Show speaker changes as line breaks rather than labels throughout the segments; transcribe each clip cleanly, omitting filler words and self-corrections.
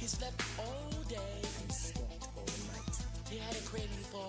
slept all day and slept all night. He had a craving for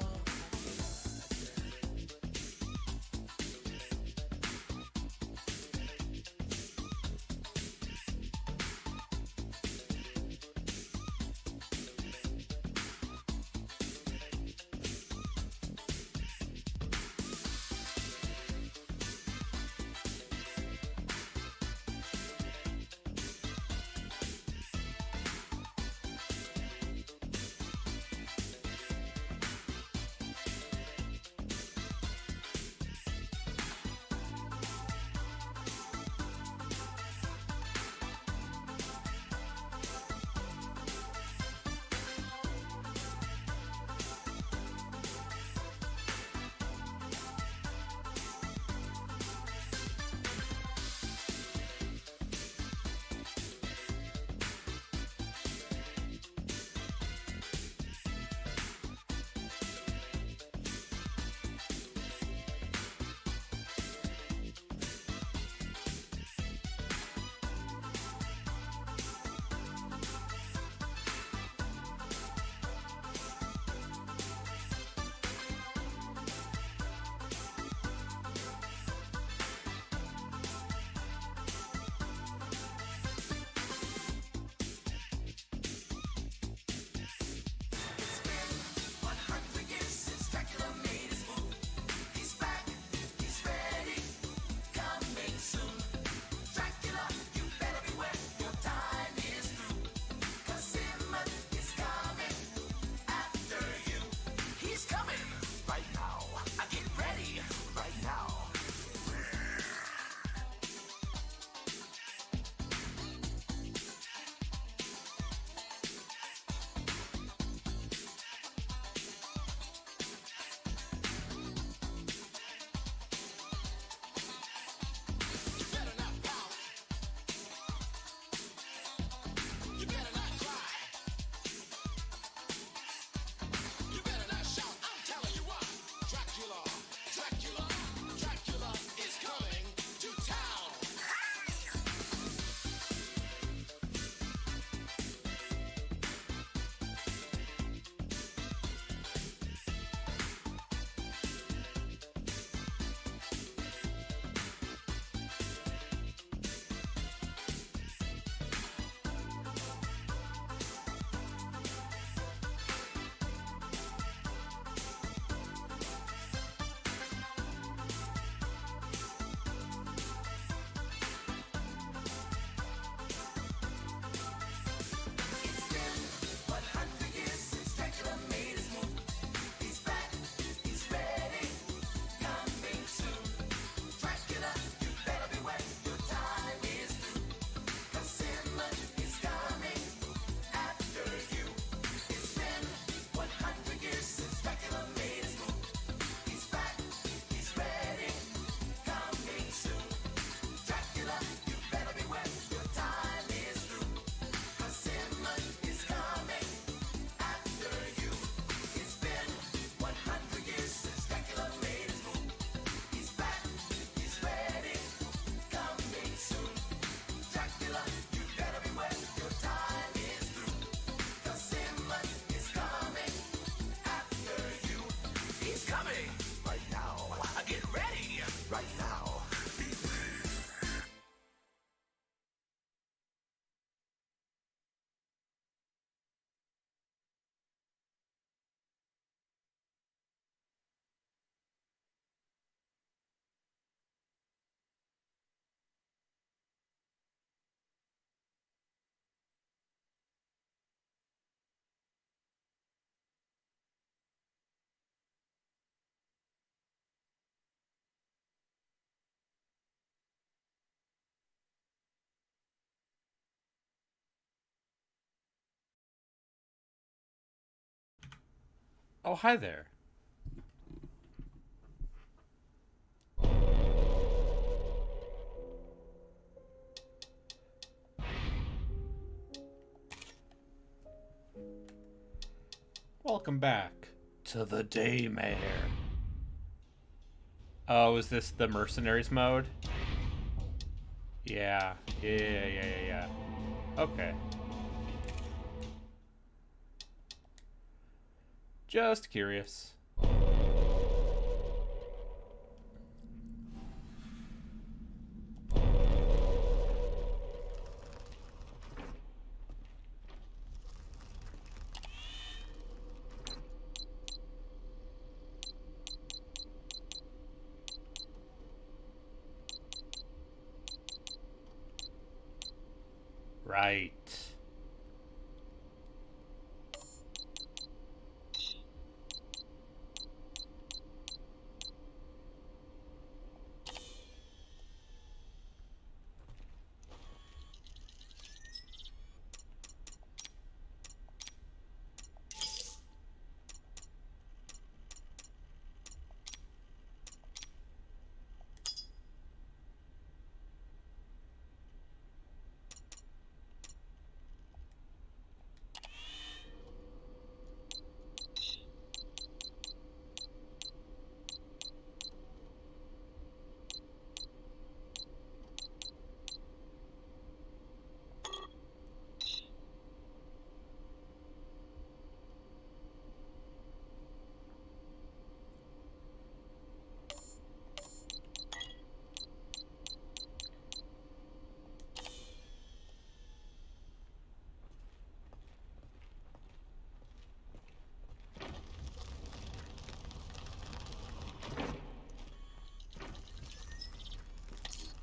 Oh, hi there. Welcome back to the Daymare. Oh, is this the mercenaries mode? Yeah. Yeah. Okay. Just curious. Right.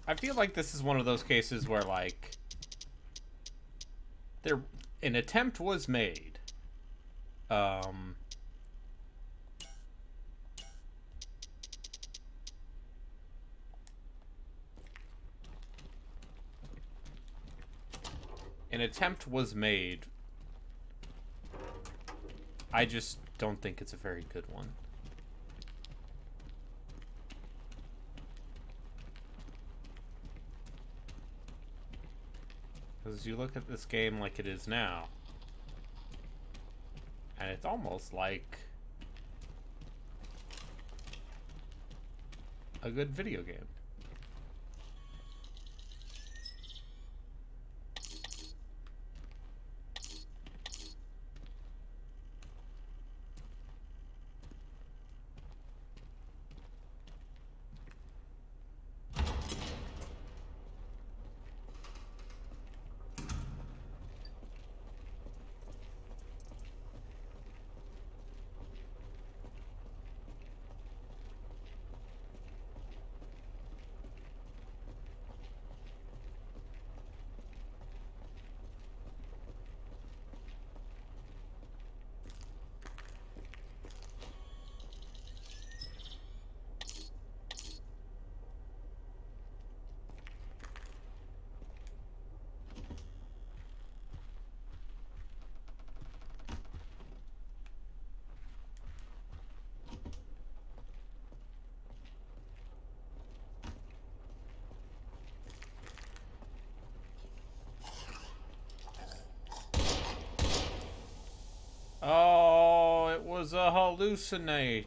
I feel like this is one of those cases where, like, an attempt was made. Um, an attempt was made. I just don't think it's a very good one. Because you look at this game like it is now, and it's almost like a good video game. Oh, it was a hallucinate.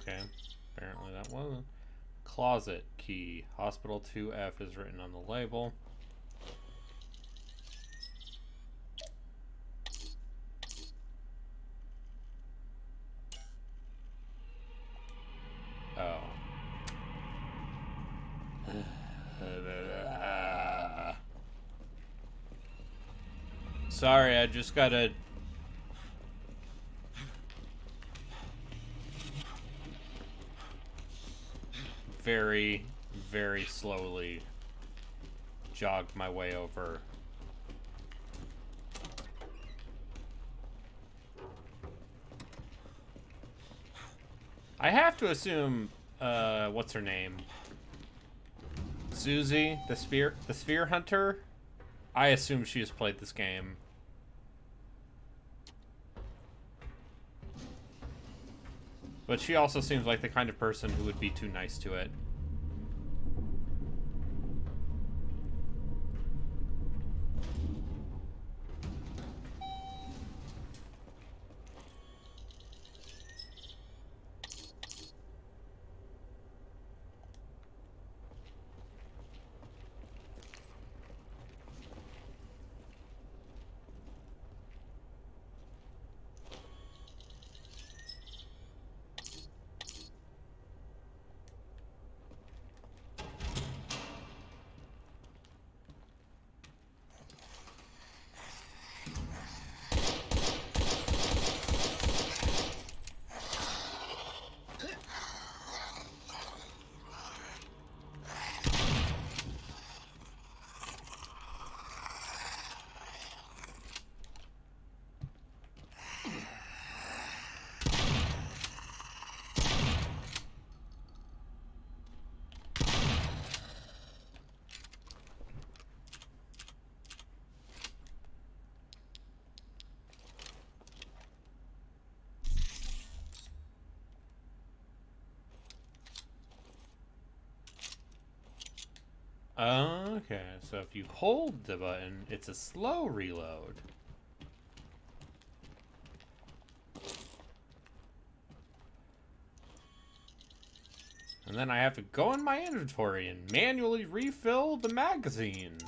okay. Apparently that wasn't. Closet key. Hospital 2F is written on the label. Oh. Sorry, I just gotta... very, very slowly jog my way over. I have to assume, what's her name? Susie, the Sphere Hunter? I assume she has played this game. But she also seems like the kind of person who would be too nice to it. Okay, so if you hold the button, it's a slow reload. And then I have to go in my inventory and manually refill the magazine.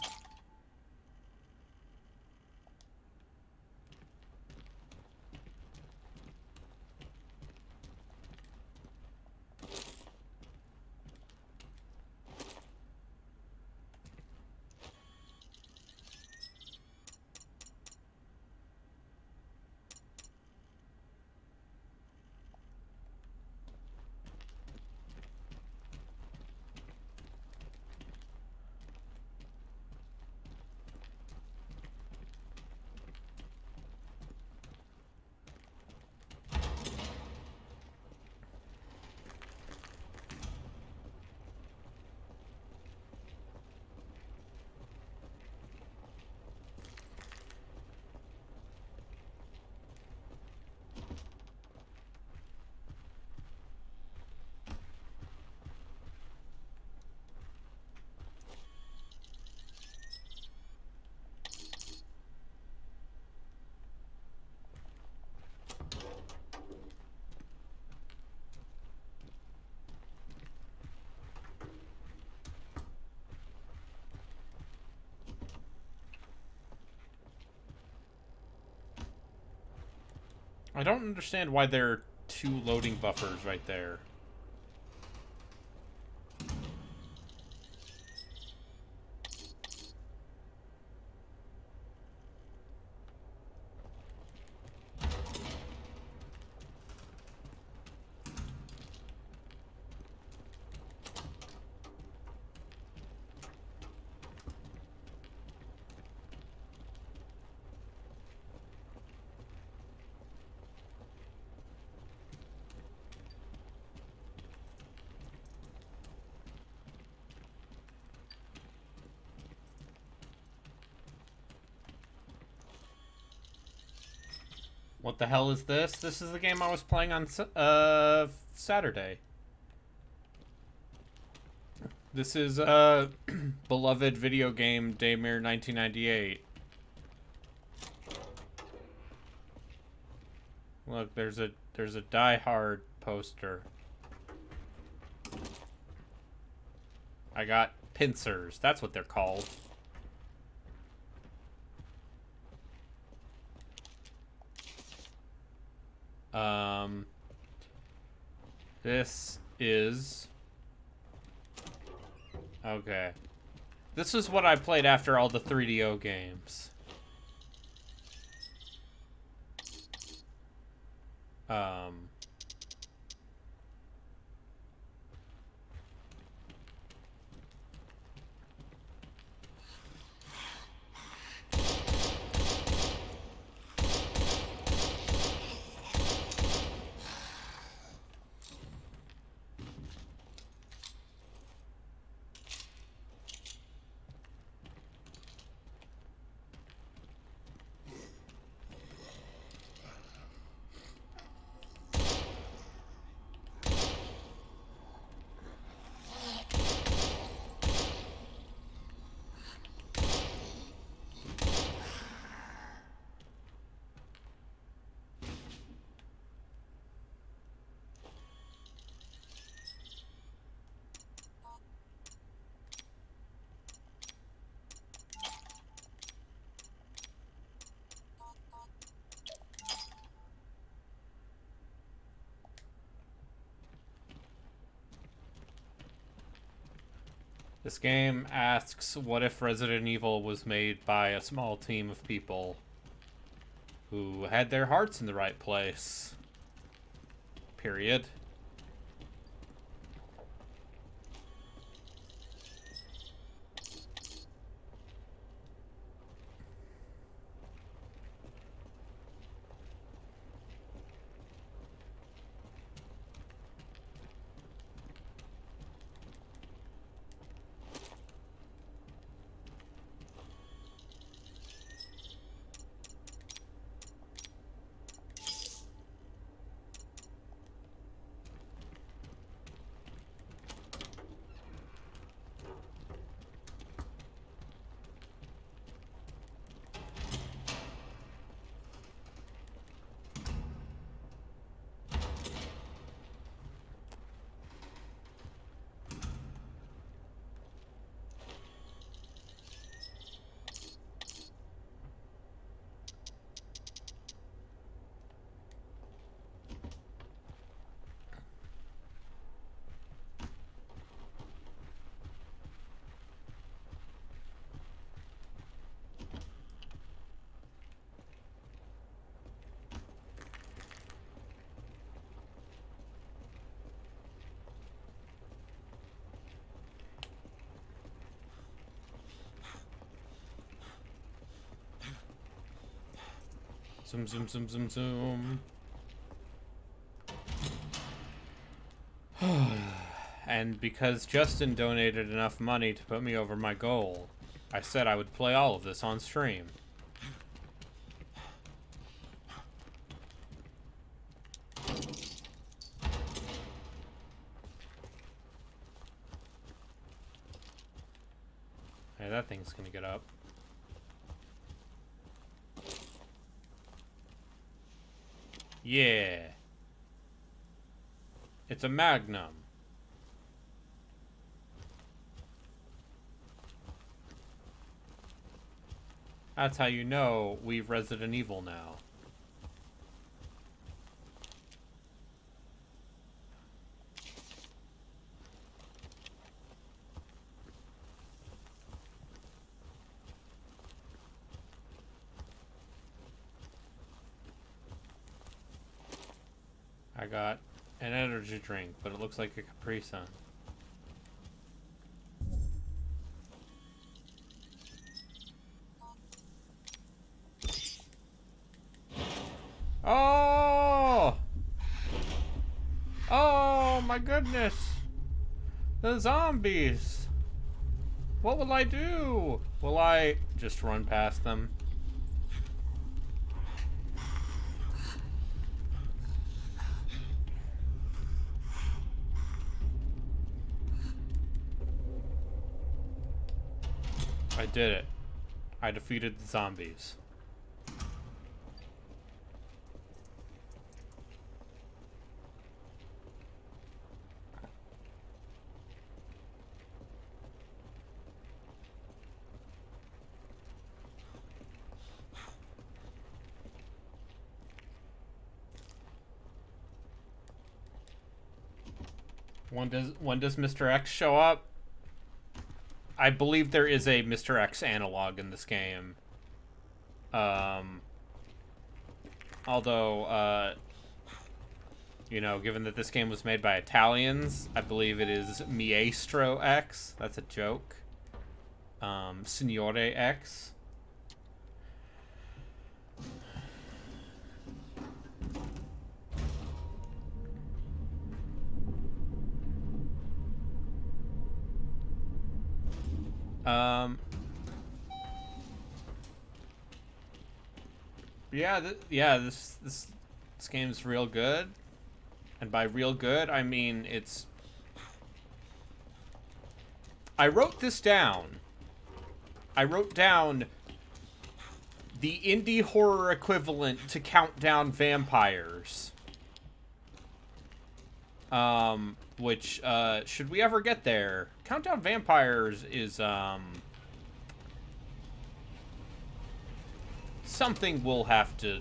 I don't understand why there are two loading buffers right there. What the hell is this? This is the game I was playing on Saturday. This is beloved video game Daymare 1998. Look, there's a Die Hard poster. I got pincers. That's what they're called. This is... Okay. This is what I played after all the 3DO games. This game asks, what if Resident Evil was made by a small team of people who had their hearts in the right place? Period. Zoom, zoom, zoom, zoom, zoom. And because Justin donated enough money to put me over my goal, I said I would play all of this on stream. Hey, that thing's gonna get up. Yeah. It's a Magnum. That's how you know we've Resident Evil now. I got an energy drink, but it looks like a Capri Sun. Oh! Oh my goodness! The zombies! What will I do? Will I just run past them? I did it. I defeated the zombies. When does Mr. X show up? I believe there is a Mr. X analog in this game. Although, you know, given that this game was made by Italians, I believe it is Maestro X. That's a joke. Signore X. Yeah, this game's real good, and by real good I mean it's. I wrote this down. I wrote down the indie horror equivalent to Countdown Vampires. Which, should we ever get there, Countdown Vampires is, something we'll have to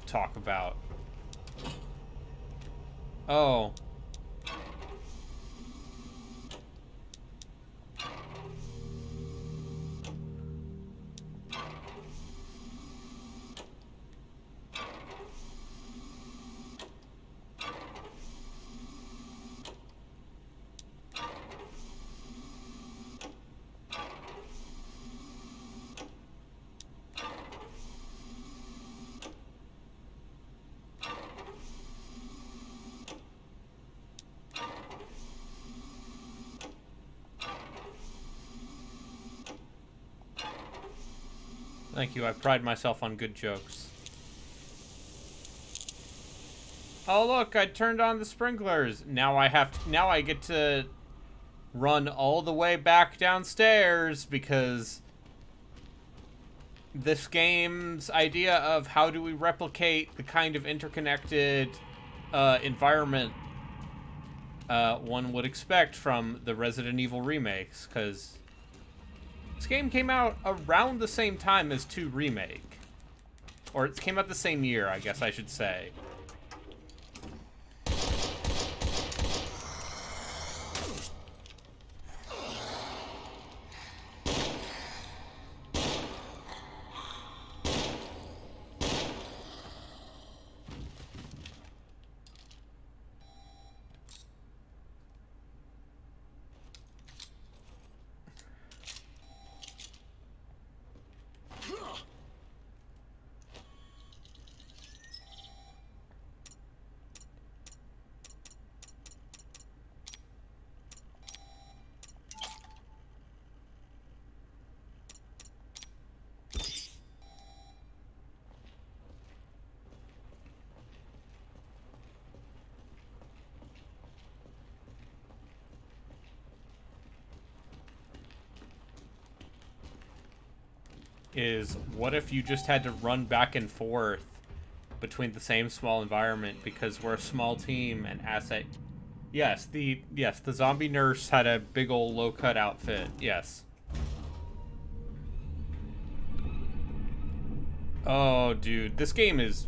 talk about. Oh. Thank you, I pride myself on good jokes. Oh look, I turned on the sprinklers. Now I get to run all the way back downstairs because this game's idea of how do we replicate the kind of interconnected environment one would expect from the Resident Evil remakes, because this game came out around the same time as 2 Remake. Or it came out the same year, I guess I should say. Is what if you just had to run back and forth between the same small environment because we're a small team and asset. Yes, the zombie nurse had a big old low-cut outfit. Yes. Oh, dude, this game is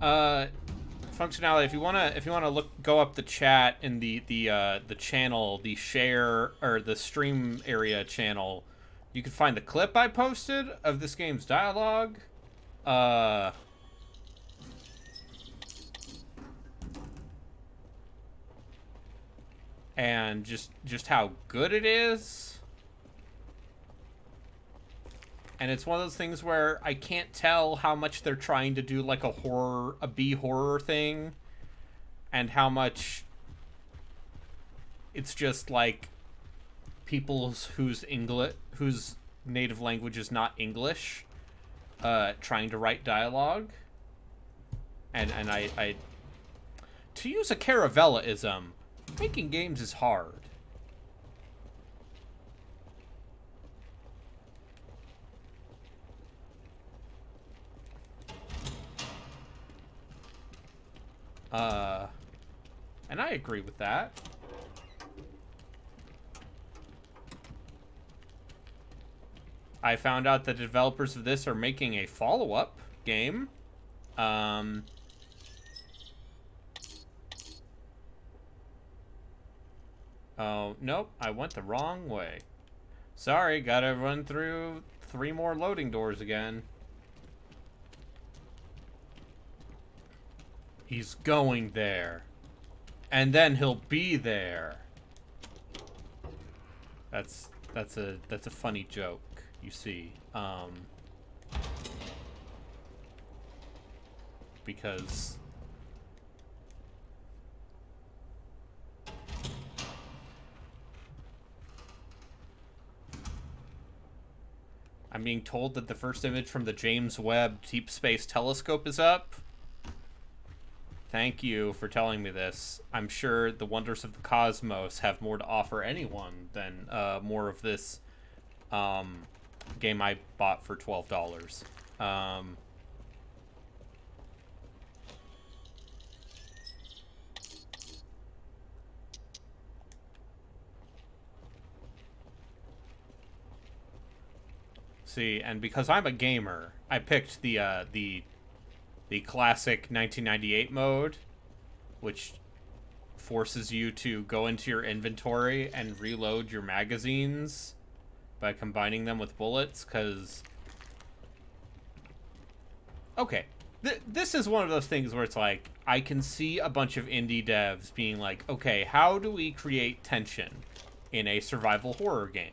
functionality. If you wanna go up the chat in the channel, the share or the stream area channel. You can find the clip I posted of this game's dialogue. And just how good it is. And it's one of those things where I can't tell how much they're trying to do like a B horror thing, and how much it's just like people whose native language is not English, trying to write dialogue. And I to use a Caravella-ism, making games is hard. And I agree with that. I found out that the developers of this are making a follow-up game. Oh, nope, I went the wrong way. Sorry, gotta run through 3 more loading doors again. He's going there. And then he'll be there. That's a funny joke, you see. Because I'm being told that the first image from the James Webb Deep Space Telescope is up. Thank you for telling me this. I'm sure the wonders of the cosmos have more to offer anyone than more of this game I bought for $12. See, and because I'm a gamer, I picked the classic 1998 mode, which forces you to go into your inventory and reload your magazines by combining them with bullets, because... Okay, this is one of those things where it's like, I can see a bunch of indie devs being like, okay, how do we create tension in a survival horror game?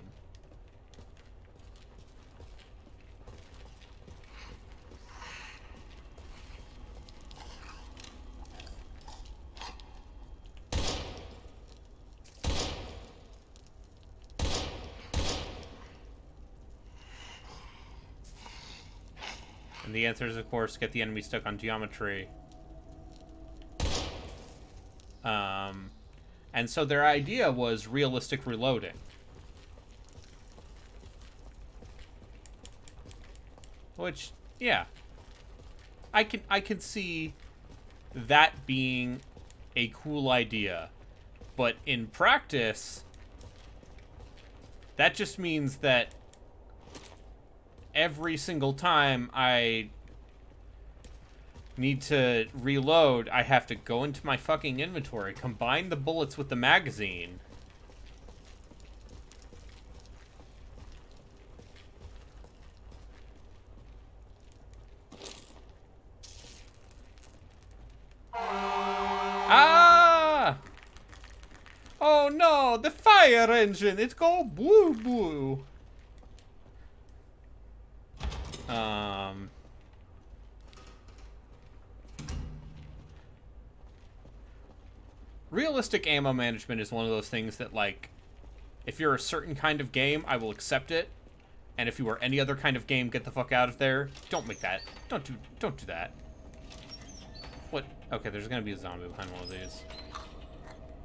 And the answer is, of course, get the enemy stuck on geometry. And so their idea was realistic reloading. Which, yeah. I can see that being a cool idea. But in practice, that just means that every single time I need to reload, I have to go into my fucking inventory, combine the bullets with the magazine. Ah! Oh no, the fire engine! It's go boo boo! Realistic ammo management is one of those things that, like, if you're a certain kind of game, I will accept it. And if you are any other kind of game, get the fuck out of there. Don't make that. Don't do that. What? Okay, there's gonna be a zombie behind one of these.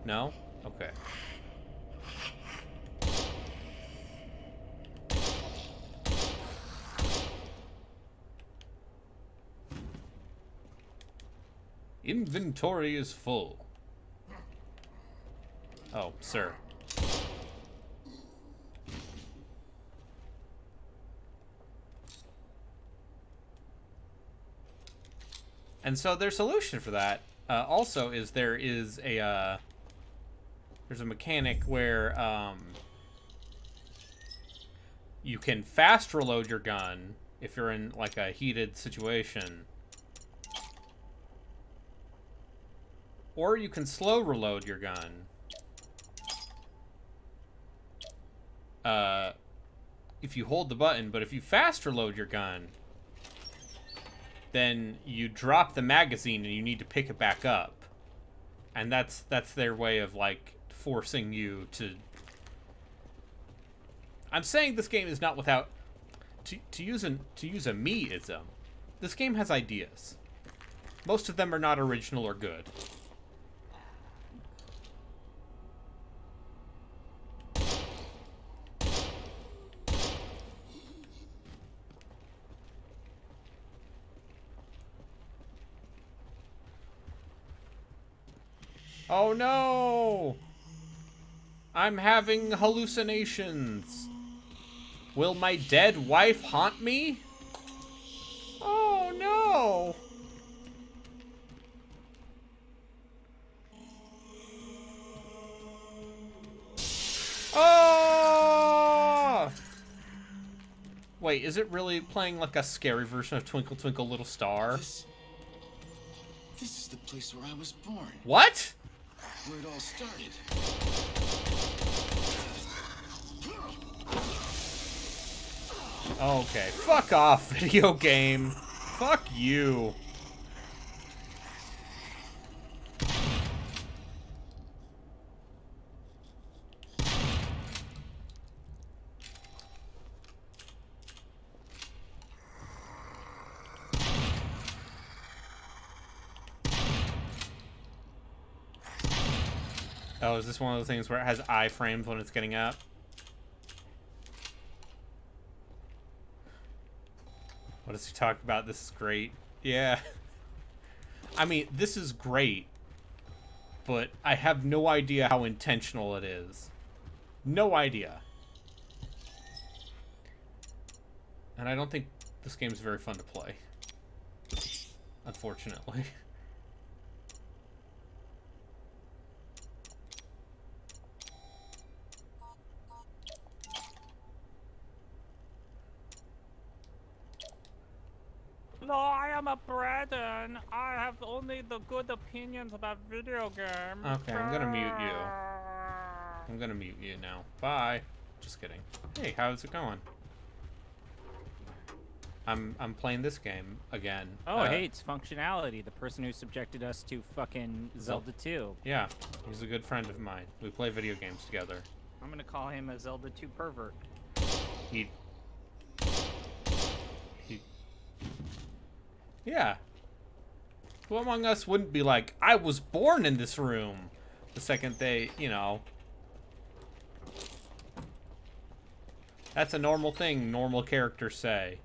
No? Okay. Inventory is full. Oh, sir. And so their solution for that also is there's a mechanic where you can fast reload your gun if you're in like a heated situation, or you can slow reload your gun. If you hold the button, but if you fast reload your gun, then you drop the magazine and you need to pick it back up. And that's their way of, like, forcing you to... I'm saying this game is not without... To use a me-ism, this game has ideas. Most of them are not original or good. Oh no! I'm having hallucinations. Will my dead wife haunt me? Oh no! Oh! Wait, is it really playing like a scary version of Twinkle Twinkle Little Star?
This is the place where I was born.
What?
Where it all started.
Okay, fuck off, video game. Fuck you. Oh, is this one of the things where it has iframes when it's getting up? What does he talk about? This is great. Yeah. I mean, this is great, but I have no idea how intentional it is. No idea. And I don't think this game's very fun to play. Unfortunately.
No, I am a Braden. I have only the good opinions about video games.
Okay, I'm gonna mute you. I'm gonna mute you now. Bye. Just kidding. Hey, how's it going? I'm playing this game again.
Oh, hey, it's functionality. The person who subjected us to fucking Zelda 2.
Yeah, he's a good friend of mine. We play video games together.
I'm gonna call him a Zelda 2 pervert.
He Yeah. Who among us wouldn't be like, I was born in this room the second they, you know. That's a normal thing normal characters say.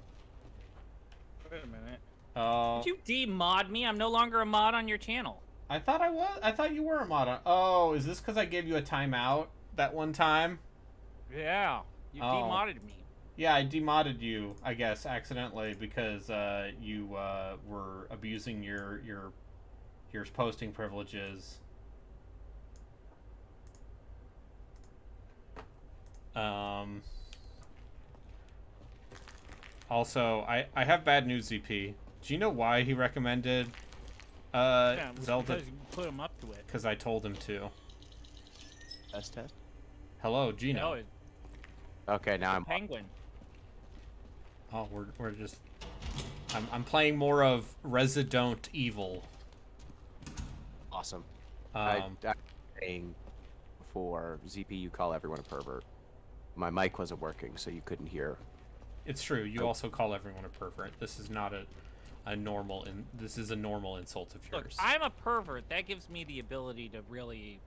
Wait a minute.
Oh.
Did you de-mod me? I'm no longer a mod on your channel.
I thought I was. I thought you were a mod. Oh, is this because I gave you a timeout that one time?
Yeah. You de-modded me.
Yeah, I demodded you, I guess, accidentally because you were abusing your posting privileges. Also, I have bad news, ZP. Do you know why he recommended
Yeah,
Zelda?
because you put him up to it.
Because I told him to.
Test.
Hello, Gino.
No, it's
Okay, now I'm.
Penguin.
Oh, we're just. I'm playing more of Resident Evil.
Awesome.
Um,
I'm saying for ZP, you call everyone a pervert. My mic wasn't working, so you couldn't hear.
It's true. You also call everyone a pervert. This is not a normal. This is a normal insult of
Look,
yours.
I'm a pervert. That gives me the ability to really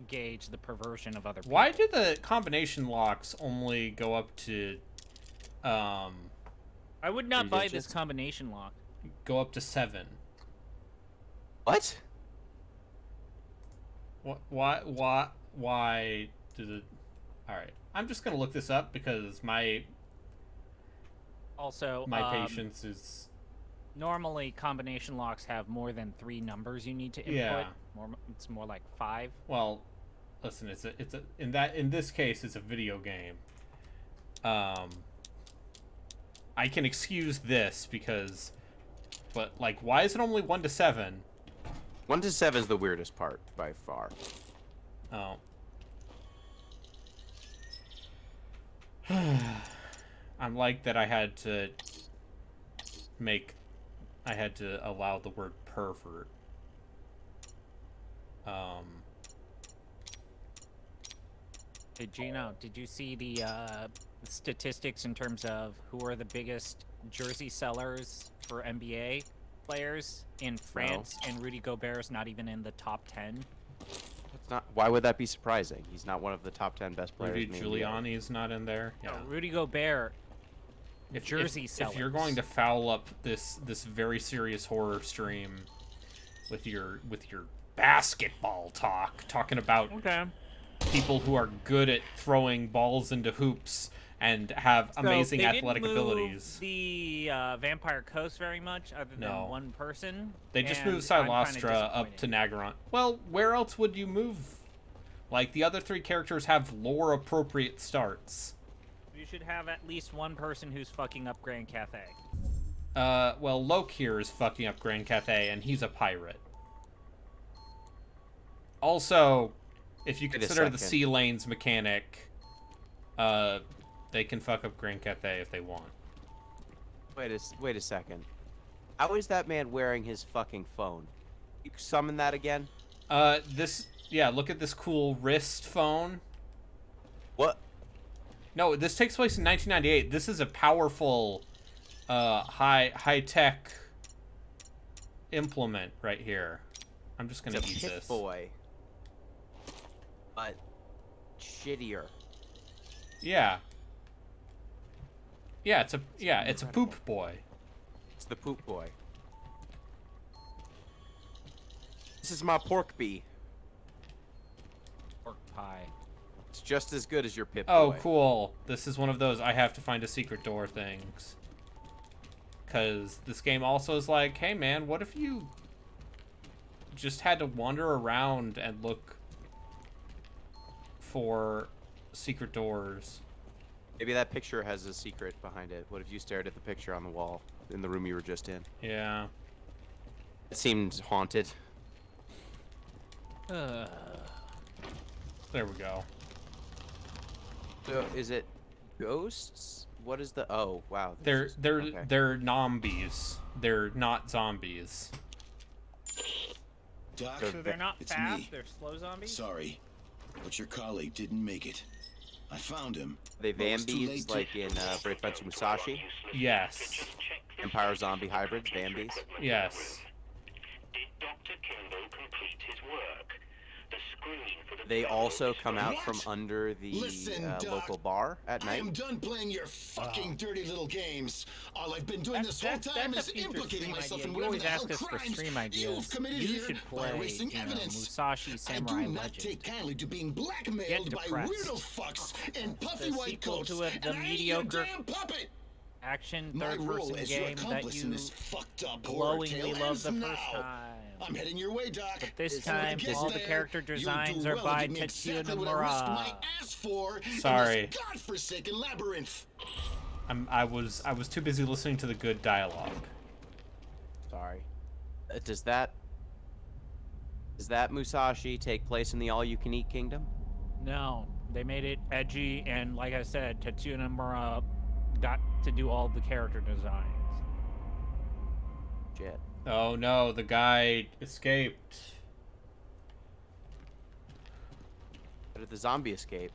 gauge the perversion of other people.
Why do the combination locks only go up to?
I would not
3
buy
digits?
this combination lock.
Go up to 7.
What?
Why do the? All right, I'm just gonna look this up because my
Also,
patience is.
normally combination locks have more than 3 numbers you need to input.
Yeah.
It's more like 5.
Well, listen, it's a in this case it's a video game. I can excuse this because, but like, why is it only 1 to 7?
1 to 7 is the weirdest part by far.
Oh. I'm like that I had to allow the word pervert.
Hey, Gino, did you see the statistics in terms of who are the biggest jersey sellers for NBA players in France? And Rudy Gobert's not even in the top 10.
It's not. Why would that be surprising? He's not one of the top 10 best players.
Rudy
in the NBA.
Giuliani is not in there. Yeah.
No, Rudy Gobert. Jersey sellers.
If you're going to foul up this very serious horror stream with your basketball talking about
Okay.
people who are good at throwing balls into hoops and have amazing
So they
athletic
didn't move
abilities.
The Vampire Coast very much, other than
No.
one person.
They just
and
moved
I'm kinda
Silastra up to
disappointed.
Nagaron. Well, where else would you move? Like, the other 3 characters have lore-appropriate starts.
You should have at least one person who's fucking up Grand Cafe.
Well, Loke here is fucking up Grand Cathay, and he's a pirate. Also, if you consider the sea lanes mechanic, they can fuck up Grand Cathay if they want.
Wait a second. How is that man wearing his fucking phone? You summon that again?
Yeah, look at this cool wrist phone.
What?
No, this takes place in 1998. This is a powerful, high-tech implement right here. I'm just gonna use this.
Boy. But shittier.
Yeah. Yeah, it's a poop boy.
It's the poop boy. This is my pork bee.
Pork pie.
It's just as good as your Pip
Oh,
boy.
cool. This is one of those I have to find a secret door things. Because this game also is like, hey man, what if you just had to wander around and look for secret doors?
Maybe that picture has a secret behind it. What if you stared at the picture on the wall in the room you were just in?
Yeah.
It seems haunted.
There we go.
So is it ghosts? What is the? Oh wow.
They're
okay.
zombies. They're not zombies.
Doc,
So they're not
it's
fast,
me.
they're slow zombies?
Sorry, but your colleague didn't make it. I found him.
Are they
but it was too late
Vambies
to-
like in Brave Fencer Musashi?
Yes.
Empire zombie hybrids, Vambies?
Yes.
Did Dr. Kimbo complete his work? The screen for the
They also come out
What?
from under the
Listen, Doc,
local bar at
I
night.
am done playing your fucking dirty little games. All I've been doing this whole time
that's
is
a future
implicating
stream
myself
idea.
in
You
whatever
always
the hell
ask us for
crimes
stream ideas.
you've committed
You
here
should
by
play,
erasing
you know,
evidence.
Musashi
I
Samurai
do not
Legend.
take kindly to being
Get
blackmailed by
depressed.
weirdo fucks in puffy
The
white
sequel
coats,
to
and
the
I ain't
mediocre
your damn puppet.
Action
My role
third-person
as your
game that
accomplice in
you
this fucked up horror
glowingly
tale
loved the
ends
first
now.
time.
I'm heading your way, Doc.
But this
And when I
time,
get
all the
there,
character
you'll
designs
do
are
well
by
to give me
Tetsuya
exactly what I risked my
Nomura.
ass for in
Sorry.
this godforsaken labyrinth.
I was too busy listening to the good dialogue.
Sorry. Does that Musashi take place in the all-you-can-eat kingdom?
No, they made it edgy, and like I said, Tetsuya Nomura got to do all the character designs.
Shit.
Oh no, the guy escaped.
How did the zombie escape?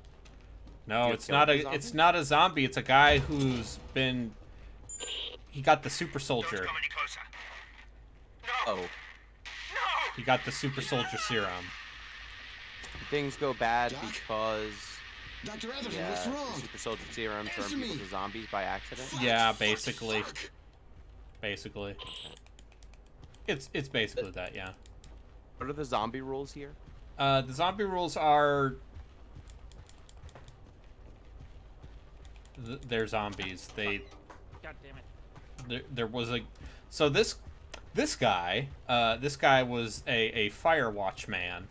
No,
You
it's
killed
not
the
a
zombie?
it's not a zombie. It's a guy who's been. He got the super soldier.
Don't come any closer. No!
Oh,
No!
He got the super soldier serum.
things go bad
Doc?
because
Dr. Atherton,
the
what's wrong?
super soldier serum turned
Answer
people
me.
to zombies by accident.
Yeah,
Fuck,
basically.
fuck.
Basically. It's basically that, yeah.
What are the zombie rules here?
The zombie rules are. They're zombies.
God damn it.
There was a. So this guy was a Firewatch man,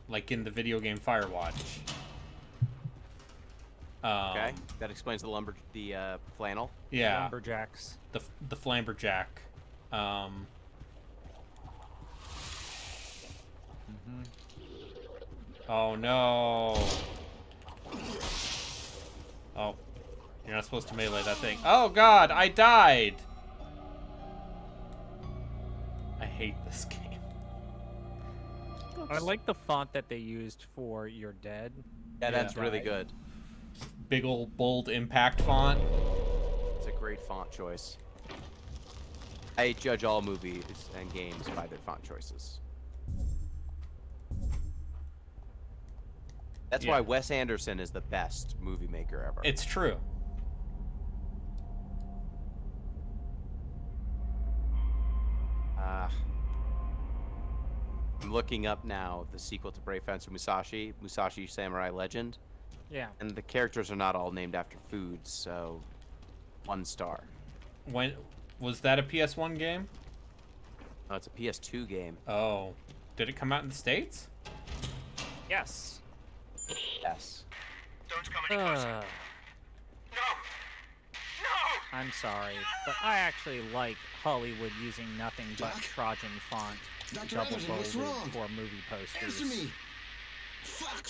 like in the video game Firewatch.
Okay, that explains the flannel.
Yeah,
Lumberjacks.
the Flamberjack. Oh no. Oh, you're not supposed to melee that thing. Oh god, I died. I hate this game.
I like the font that they used for You're Dead.
Yeah, that's
Yeah.
really good.
Big ol' bold impact font.
It's a great font choice. I judge all movies and games by their font choices. That's
Yeah.
why Wes Anderson is the best movie maker ever.
It's true.
I'm looking up now the sequel to Brave Fencer Musashi, Musashi Samurai Legend,
Yeah.
and the characters are not all named after foods, so 1 star.
When was that a PS1 game?
Oh, it's a PS2 game.
Oh, did it come out in the States?
Yes.
Yes.
Don't come any closer.
Uh,
No! No!
I'm sorry, but I actually like Hollywood using nothing but
Doc?
Trojan font
Dr.
double
Anderson, what's
bolded
wrong?
for movie posters.
Answer me! Fuck!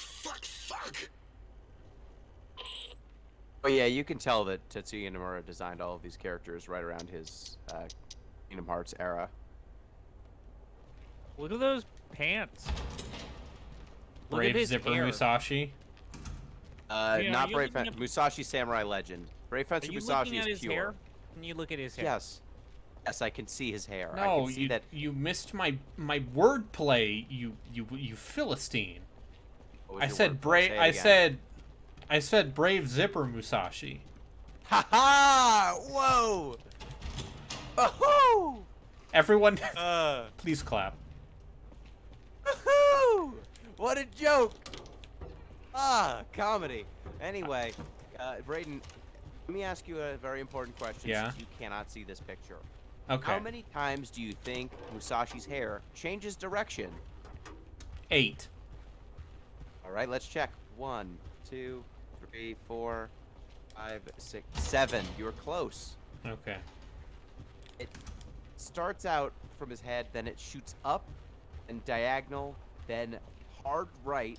Oh yeah, you can tell that Tetsuya Nomura designed all of these characters right around his Kingdom Hearts era.
Look at those pants. Look
Brave
at his
Zipper
hair.
Musashi.
Gina,
Not
are you
Brave
looking at-
Musashi Samurai Legend. Brave
Are
Fencer
you
Musashi
looking at
is
his
pure.
hair? Can you look at his hair?
Yes. Yes, I can see his hair. I
No,
can see
you
that.
you missed my wordplay. You Philistine.
What was
I
your
said
word?
brave.
Say it
I
again.
said Brave Zipper Musashi.
Ha ha! Whoa! Oh!
Everyone, please clap.
Woohoo! What a joke! Comedy. Anyway, Brayden, let me ask you a very important question.
Yeah?
Since you cannot see this picture.
Okay.
How many times do you think Musashi's hair changes direction?
8.
All right, let's check. 1, 2, 3, 4, 5, 6, 7. You're close.
Okay.
It starts out from his head, then it shoots up and diagonal, then hard right,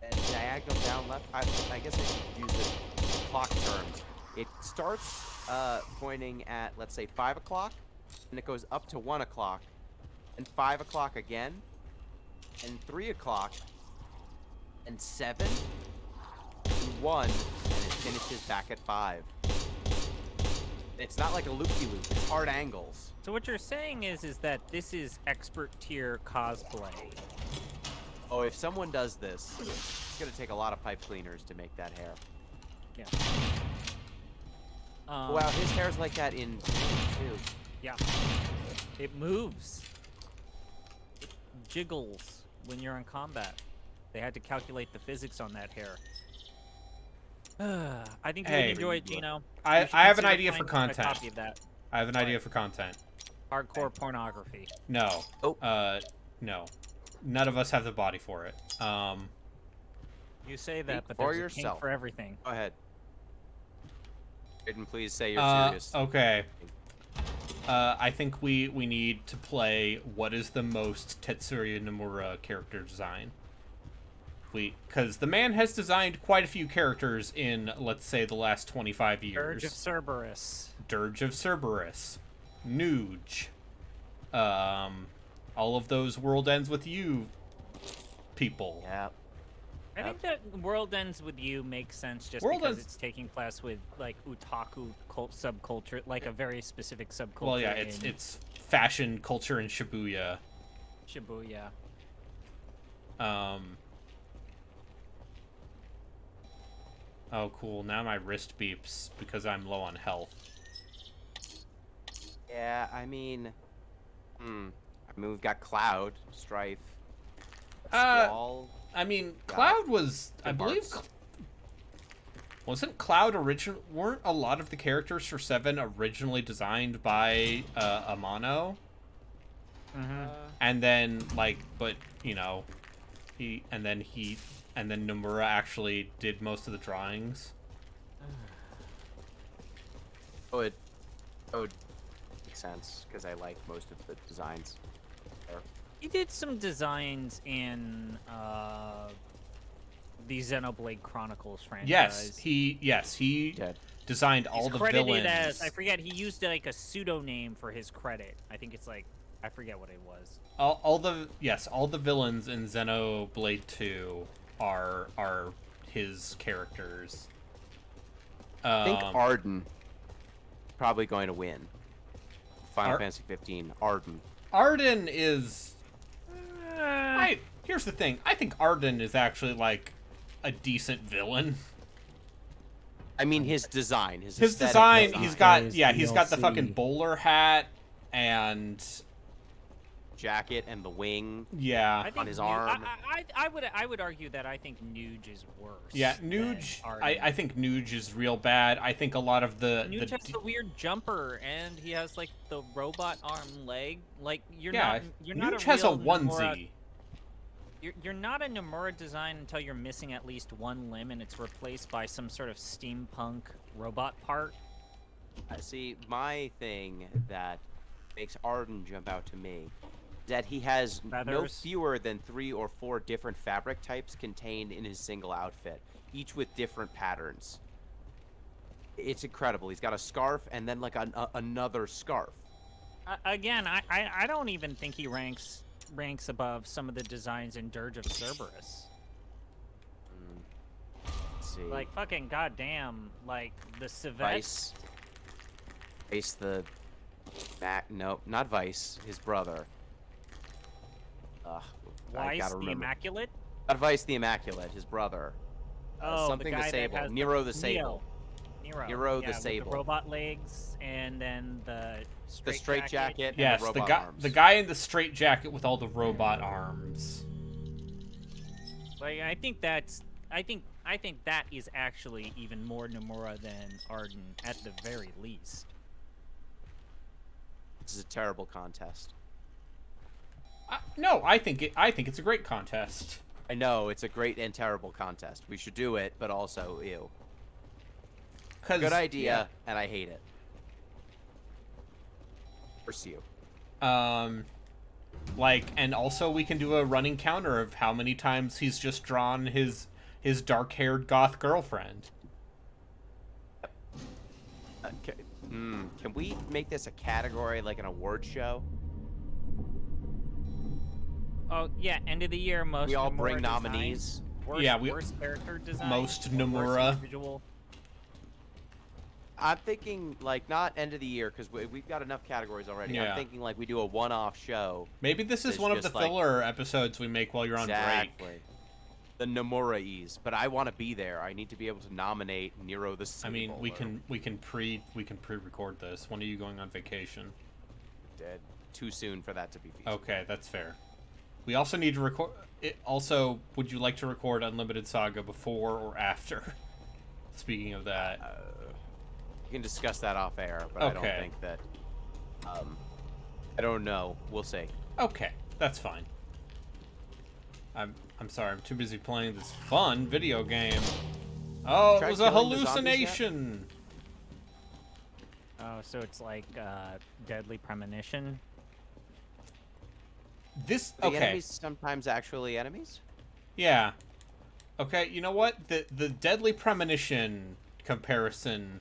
and diagonal down left. I guess I should use the clock terms. It starts pointing at, let's say, 5 o'clock, and it goes up to 1 o'clock, and 5 o'clock again, and 3 o'clock, and 7, and 1, and it finishes back at 5. It's not like a loop-de-loop, it's hard angles.
So what you're saying is that this is expert tier cosplay.
Oh, if someone does this, it's gonna take a lot of pipe cleaners to make that hair.
Yeah.
Wow, his hair's like that in too.
Yeah. It moves. It jiggles when you're in combat. They had to calculate the physics on that hair. I think you
Hey.
would enjoy it, Gino.
I
You should
have an
consider
idea for
finding a
content.
copy of that.
I have an idea for content.
Hardcore pornography.
No.
Oh.
No. None of us have the body for it.
You say that,
Speak
but
for
there's a
yourself.
kink for everything.
Go ahead. Brayden, please say you're serious.
Okay. I think we need to play what is the most Tetsuya Nomura character design. Because the man has designed quite a few characters in, let's say, the last 25 years.
Urge of Cerberus.
Dirge of Cerberus, Nuge, all of those World Ends With You people.
Yeah.
I think that World Ends With You makes sense just
World
because
Ends-
it's taking place with like otaku subculture, like a very specific subculture.
Well, yeah,
in
it's fashion culture in Shibuya.
Shibuya.
Oh, cool. Now my wrist beeps because I'm low on health.
Yeah, I mean, we've got Cloud, Strife, Squall.
I mean,
Yeah.
Cloud was, I
Good
believe,
parts.
wasn't Cloud original? Weren't a lot of the characters for 7 originally designed by Amano? And then, like, but you know, and then Nomura actually did most of the drawings.
It would make sense because I like most of the designs. There.
He did some designs in the Xenoblade Chronicles franchise.
Yes, he
Did.
designed all
He's
the
credited
villains.
as, I forget, he used like a pseudonym for his credit. I think it's like, I forget what it was.
all the villains in Xenoblade 2 are his characters.
I think Arden probably going to win. Final
Ar-
Fantasy 15. Arden.
Arden is. Here's the thing. I think Arden is actually like a decent villain.
I mean, his design. His aesthetic
design.
design.
He's got
His
he's got the
DLC.
fucking bowler hat and
jacket and the wing.
yeah.
I think
On his arm.
I would argue that I think Nuge is worse.
Yeah,
than
Nuge.
Arden.
I think Nuge is real bad. I think a lot of
Nuge has the weird jumper, and he has like the robot arm leg. Like you're not a
Nuge has a
real Nomura-
onesie.
You're not a Nomura design until you're missing at least one limb and it's replaced by some sort of steampunk robot part.
See, my thing that makes Arden jump out to me is that he has no
Feathers.
fewer than 3 or 4 different fabric types contained in his single outfit, each with different patterns. It's incredible. He's got a scarf and then like another scarf.
Again, I don't even think he ranks above some of the designs in Dirge of Cerberus.
Let's see.
Like fucking goddamn, like the Civets.
Vice the no, not Vice, his brother. Ugh, I
Weiss
gotta
the
remember.
Immaculate.
Not Vice the Immaculate, his brother.
Oh,
Something
the guy
the Sable.
that has
Nero the Sable.
Nero
the
with
Sable.
The robot legs and then the
Straight jacket and
Yes,
the
the
robot
guy,
arms.
the guy in the straight jacket with all the robot arms.
Like I think that is actually even more Nomura than Arden at the very least.
This is a terrible contest.
No, I think it's a great contest.
I know, it's a great and terrible contest. We should do it, but also, ew. Good idea, and I hate it. Pursue.
Like, and also we can do a running counter of how many times he's just drawn his dark-haired goth girlfriend.
Can we make this a category, like an award show?
Oh yeah, end of the year most.
We all
Nomura
bring
designs,
nominees.
Worst character design.
Most
worst
Nomura.
individual.
I'm thinking, like, not end of the year, because we've got enough categories already.
Yeah.
I'm thinking, like, we do a one-off show.
Maybe this is
It's
one of the
just like-
filler episodes we make while you're on break.
The Nomura-ease. But I want to be there. I need to be able to nominate Nero the Sable.
I mean, we can pre-record this. When are you going on vacation?
Dead. Too soon for that to be feasible.
Okay, that's fair. We also need to record. Also, would you like to record Unlimited Saga before or after? Speaking of that.
We can discuss that off air, but
Okay.
I don't think that. I don't know. We'll see.
Okay, that's fine. I'm sorry, I'm too busy playing this fun video game. Oh, it
Tried
was a
killing the zombies yet?
hallucination.
Oh, so it's like Deadly Premonition.
This
Are
okay.
the enemies sometimes actually enemies?
Yeah. Okay, you know what? The Deadly Premonition comparison.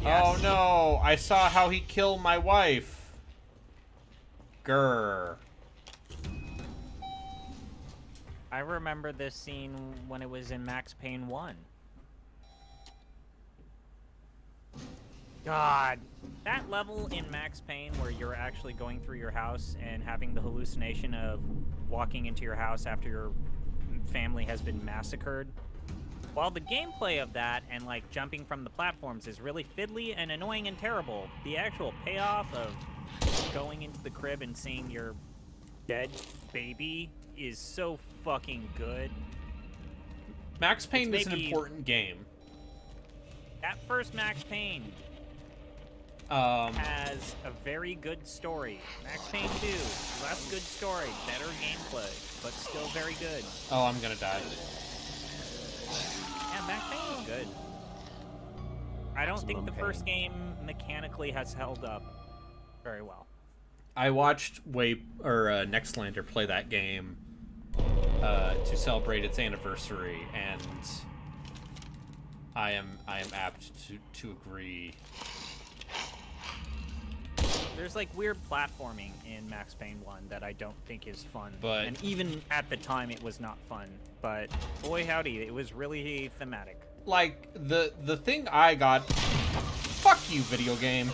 Yes.
Oh no, I saw how he killed my wife. Grr.
I remember this scene when it was in Max Payne 1. God, that level in Max Payne where you're actually going through your house and having the hallucination of walking into your house after your family has been massacred. While the gameplay of that and like jumping from the platforms is really fiddly and annoying and terrible, the actual payoff of going into the crib and seeing your dead baby is so fucking good.
Max Payne is an
maybe-
important game.
That first Max Payne has a very good story. Max Payne 2, less good story, better gameplay, but still very good.
Oh, I'm gonna die.
Yeah, Max Payne is good. I don't think the
Maximum
first game mechanically has held up very well.
I watched Nextlander play that game to celebrate its anniversary, and I am apt to agree.
There's like weird platforming in Max Payne 1 that I don't think is fun.
But-
and even at the time it was not fun. But boy howdy, it was really thematic.
Like the thing I got. Fuck you, video game.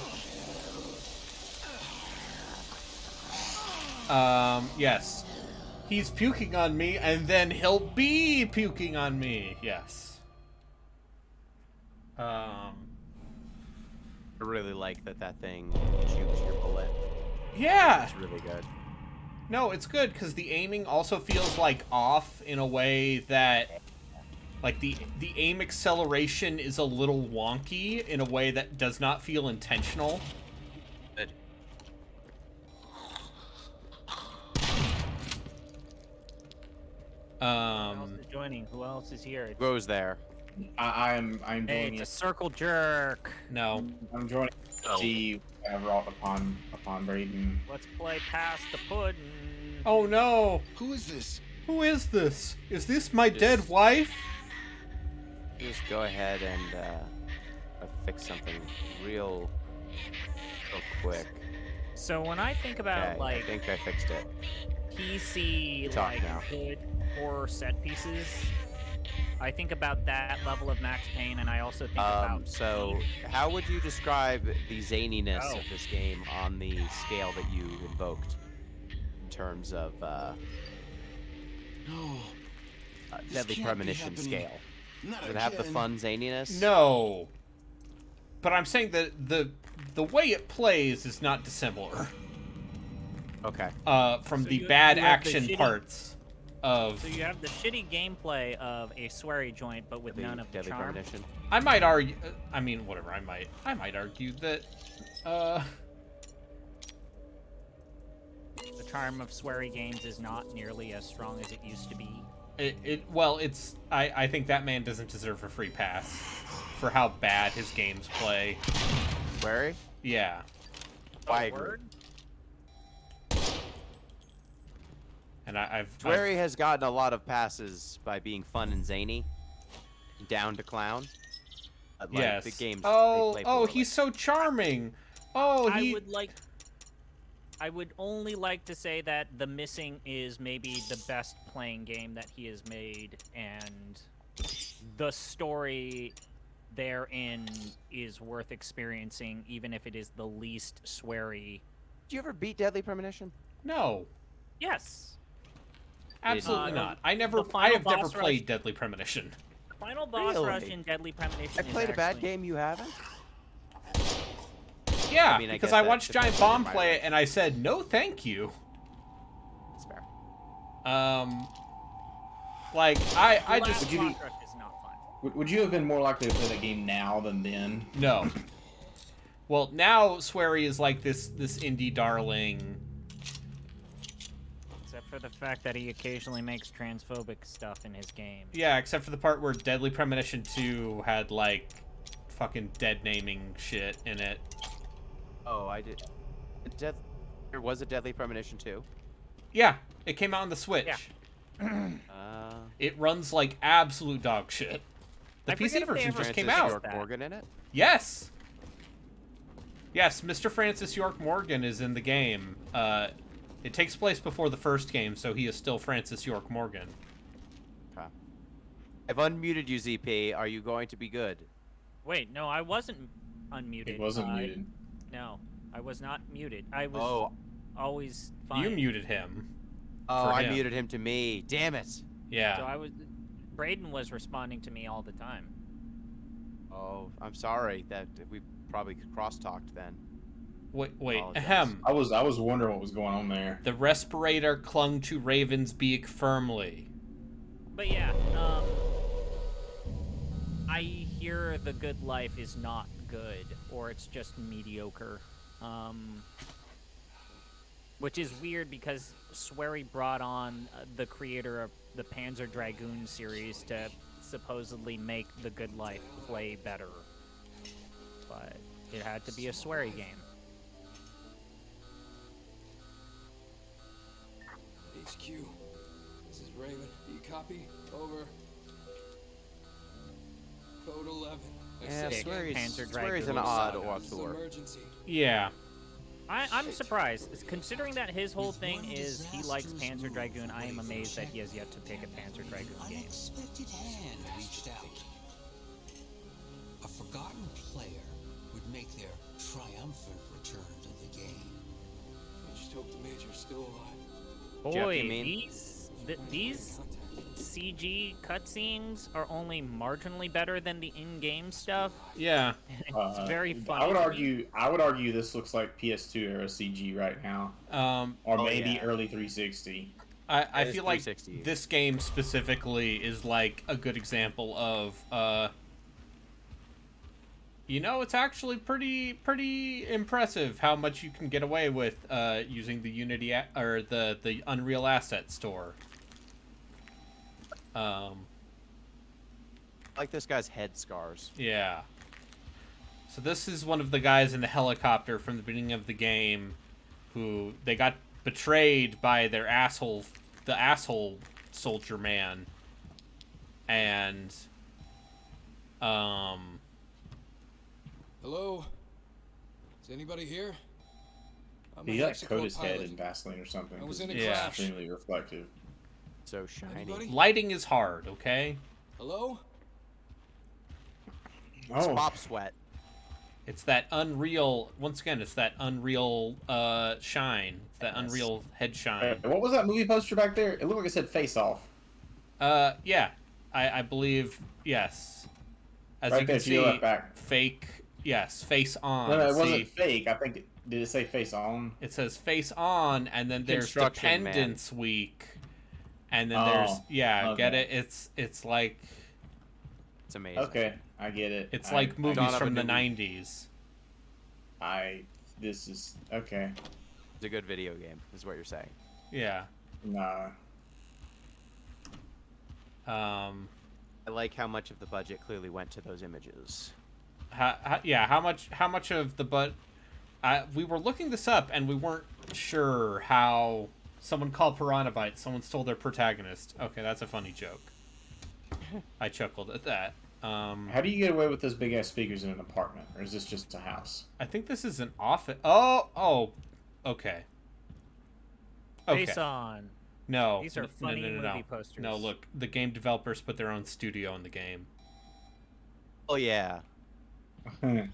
Yes. He's puking on me, and then he'll be puking on me. Yes.
I really like that thing shoots your bullet.
Yeah.
It's really good.
No, it's good because the aiming also feels like off in a way that, like the aim acceleration is a little wonky in a way that does not feel intentional.
Good.
Who else is joining? Who else is here? It's,
Goes there.
I'm
hey,
joining
it's a
it.
circle jerk.
No.
I'm joining G wrought upon Braden.
Let's play past the pudding.
Oh no!
Who is this?
Who is this? Is this my
Just-
dead wife?
Just go ahead and fix something real quick.
So when I think about
Okay,
like
I think I fixed it.
PC
Talk
like
now.
good horror set pieces, I think about that level of Max Payne, and I also think about
So how would you describe the zaniness
Oh.
of this game on the scale that you invoked in terms of
No. This
Deadly
can't be
Premonition
happening.
scale?
Not
Does it have the
again.
fun zaniness?
No. But I'm saying that the way it plays is not dissimilar
Okay.
from
So
the
you
bad
have the
action
shitty-
parts of.
So you have the shitty gameplay of a sweary joint, but with
The
none of the
Deadly
charm.
Premonition.
I might argue. I mean, whatever. I might argue that.
The charm of sweary games is not nearly as strong as it used to be.
It's. I think that man doesn't deserve a free pass for how bad his games play.
Wary?
Yeah.
I agree.
Word?
And I've.
Wary has gotten a lot of passes by being fun and zany, down to clown. But, like,
Yes.
the games.
Oh,
they play
oh,
poorly.
he's so charming. Oh, he.
I would only like to say that The Missing is maybe the best playing game that he has made, and the story therein is worth experiencing, even if it is the least sweary.
Did you ever beat Deadly Premonition?
No,
Yes.
absolutely
Uh,
not. I
the
I
final
have never
boss
played
rush-
Deadly Premonition.
Final boss rush
Really?
in Deadly Premonition
I
is
played a bad
actually-
game you haven't?
Yeah,
I mean, I
because
guess
I
that
watched Giant
depends on
Bomb
your
play it,
mileage.
and I said no, thank you.
That's fair.
Like I
The
just
last
you be-
boss rush is not fun.
Would you have been more likely to play that game now than then?
no. Well, now Swery is like this indie darling.
Except for the fact that he occasionally makes transphobic stuff in his game.
Yeah, except for the part where Deadly Premonition 2 had like fucking dead naming shit in it.
Oh, I did. There was a Deadly Premonition 2.
Yeah, it came out on the Switch.
Yeah.
It runs like absolute dog shit. The
I forget
PC
if they
version
ever
just came
Francis
out.
York
that.
Morgan in it.
Yes. Yes, Mr. Francis York Morgan is in the game. It takes place before the first game, so he is still Francis York Morgan.
Okay. I've unmuted you, ZP. Are you going to be good?
Wait, no, I wasn't unmuted.
It wasn't muted.
No, I was not muted. I was
Oh,
always fine.
You muted him.
oh,
For
I
him.
muted him to me. Damn it.
Yeah.
So I was. Braden was responding to me all the time.
Oh, I'm sorry that we probably cross-talked then.
Wait,
Apologize.
ahem.
I was wondering what was going on there.
The respirator clung to Raven's beak firmly.
But yeah, I hear The Good Life is not good, or it's just mediocre. Which is weird because Swery brought on the creator of the Panzer Dragoon series to supposedly make The Good Life play better. But it had to be a Swery game.
HQ. This is Raven. Do you copy? Over. Code 11.
Yeah,
Sick.
Swery's
Panzer
an
Dragoon.
odd
This is
auteur.
emergency.
Yeah.
I'm surprised, considering that his whole thing is he likes Panzer Dragoon. I am amazed that he has yet to pick a Panzer Dragoon game.
Unexpected hand reached out. A forgotten player would make their triumphant return to the game.
I just hope the Major's still alive.
Jeff,
Boy,
you mean?
these CG cutscenes are only marginally better than the in-game stuff.
Yeah.
It's very funny.
I would
to me.
argue this looks like PS2 era CG right now, or
Oh,
maybe
yeah.
early 360.
I
is
feel like
360.
this game specifically is like a good example of it's actually pretty impressive how much you can get away with using the Unity or the Unreal Asset Store.
I like this guy's head scars.
Yeah. So this is one of the guys in the helicopter from the beginning of the game who they got betrayed by the asshole soldier man. And
Hello? Is anybody here? I'm a
He like
Hexacore
coat his head
pilot.
in Vaseline or something.
I was
'cause
in a
it's
crash.
extremely reflective.
So shiny.
Anybody?
lighting is hard, okay?
Hello?
It's
Oh,
pop sweat.
It's that unreal, once again, it's that unreal shine. It's that
Yes.
unreal head shine.
what was that movie poster back there? It looked like it said "Face Off."
Yeah. I believe, yes. As
Right
you
there,
can
to your
see,
left back.
fake, yes, face on.
No, it
See?
wasn't fake. I think did it say "Face On"?
It says face on, and then there's
Construction,
Dependence Week, and then
Oh,
there's get
okay.
it? It's like
It's amazing.
Okay, I get it.
it's like
Dawn
movies
of a
from the
New Week.
90s.
This is okay.
It's a good video game, is what you're saying.
Yeah.
Nah.
I like how much of the budget clearly went to those images.
How much of the we were looking this up and we weren't sure how someone called Piranha Bytes. Someone stole their protagonist. Okay, that's a funny joke. I chuckled at that.
How do you get away with those big ass speakers in an apartment, or is this just a house?
I think this is an office. Oh, okay.
Face on.
No.
These are funny movie posters.
No, look, the game developers put their own studio in the game.
Oh yeah.
They're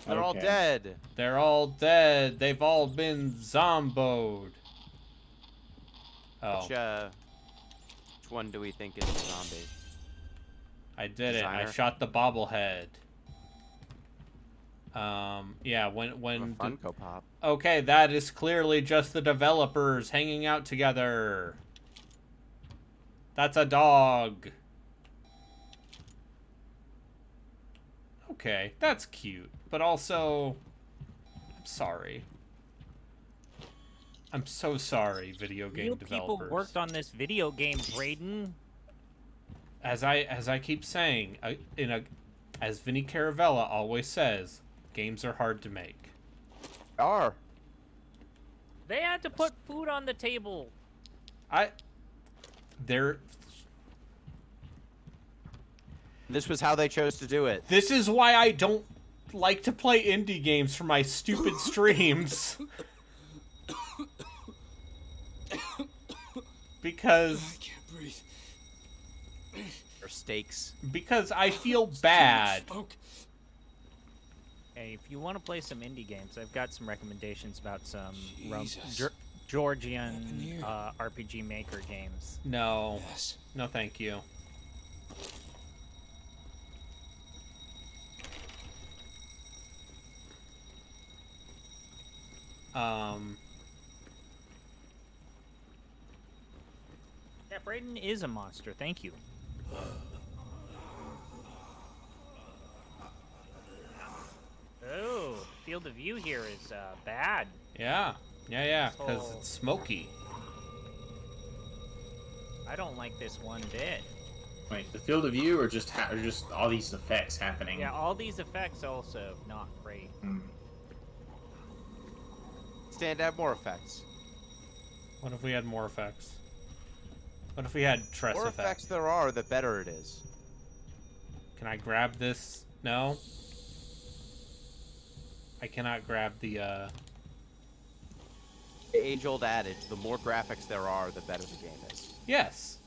They're all dead.
They're all dead. They've all been zomboed. Oh,
Which one do we think is the zombie?
I did it. I
Designer?
shot the bobblehead. Yeah,
A
when
Funko Pop.
okay, that is clearly just the developers hanging out together. That's a dog. Okay, that's cute, but also, I'm sorry. I'm so sorry, video game
Real
developers.
people worked on this video game, Braden.
As I keep saying, as Vinny Caravella always says, games are hard to make.
Are.
They had to put food on the table.
This was how they chose to do it.
This is why I don't like to play indie games for my stupid streams. Because
I can't breathe.
Or steaks.
because I feel bad.
Smoke.
Hey, if you want to play some indie games, I've got some recommendations about some
Jesus.
Georgian
here?
RPG Maker games.
No.
Yes.
No, thank you.
Yeah, Braden is a monster. Thank you. Oh, field of view here is bad.
Yeah, because it's smoky.
I don't like this one bit.
Wait, the field of view, or just all these effects happening?
Yeah, all these effects also not great.
Hmm.
Stand out more effects.
What if we had more effects? What if we had Tress
More
effects?
effects there are, the better it is.
Can I grab this? No? I cannot grab the,
The age-old adage, the more graphics there are, the better the game is.
Yes.